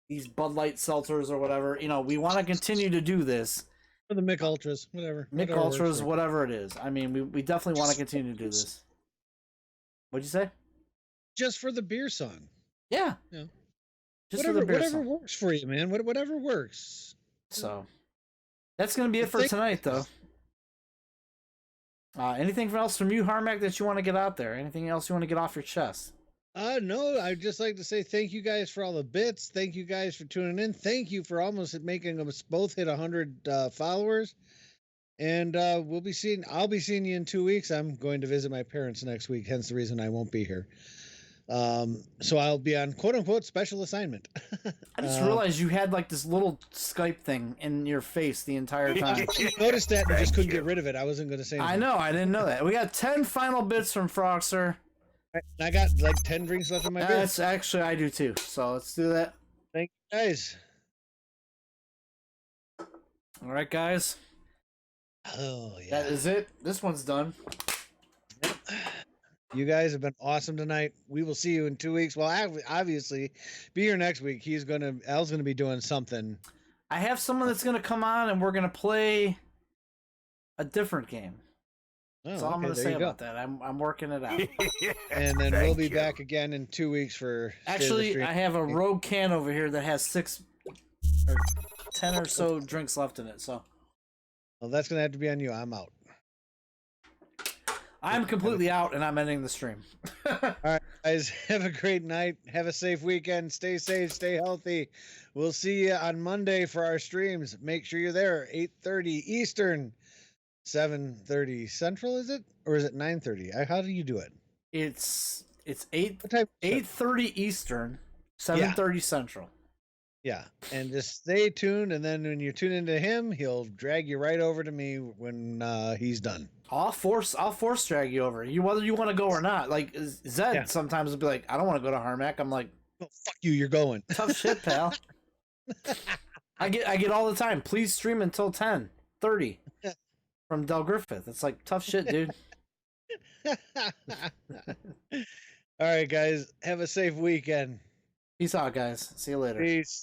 these Bud Light seltzers or whatever. You know, we want to continue to do this. For the Mick Ultras, whatever. Ultras, whatever it is. I mean, we definitely want to continue to do this. What'd you say? Just for the beer song. Yeah. Just whatever works for you, man. Whatever works. So that's gonna be it for tonight, though. Anything else from you, Harmack, that you want to get out there? Anything else you want to get off your chest? No, I'd just like to say thank you guys for all the bits. Thank you guys for tuning in. Thank you for almost making us both hit 100 followers. And I'll be seeing you in 2 weeks. I'm going to visit my parents next week, hence the reason I won't be here. So I'll be on quote unquote special assignment. I just realized you had like this little Skype thing in your face the entire time. I noticed that and just couldn't get rid of it. I wasn't going to say anything. I know, I didn't know that. We got 10 final bits from Frogster. I got like 10 drinks left in my beer. That's actually, I do too. So let's do that. Thank you guys. All right, guys. Oh, yeah. That is it. This one's done. Yep. You guys have been awesome tonight. We will see you in 2 weeks. Well, obviously, be here next week. Al's gonna be doing something. I have someone that's gonna come on, and we're gonna play a different game. That's all I'm gonna say about that. I'm working it out. And then we'll be back again in 2 weeks for. Actually, I have a rogue can over here that has 6 or 10 or so drinks left in it. So. Well, that's gonna have to be on you. I'm out. I'm completely out, and I'm ending the stream. All right, guys. Have a great night. Have a safe weekend. Stay safe. Stay healthy. We'll see you on Monday for our streams. Make sure you're there. 8:30 Eastern, 7:30 Central. Is it, or is it 9:30? How do you do it? It's 8:30 Eastern, 7:30 Central. Yeah, and just stay tuned, and then when you tune into him, he'll drag you right over to me when he's done. I'll force drag you over. Whether you want to go or not. Like Zed sometimes will be like, I don't want to go to Harmack. I'm like, oh, fuck you, you're going. Tough shit, pal. I get all the time. Please stream until 10:30 from Del Griffith. It's like tough shit, dude. All right, guys. Have a safe weekend. Peace out, guys. See you later. Peace.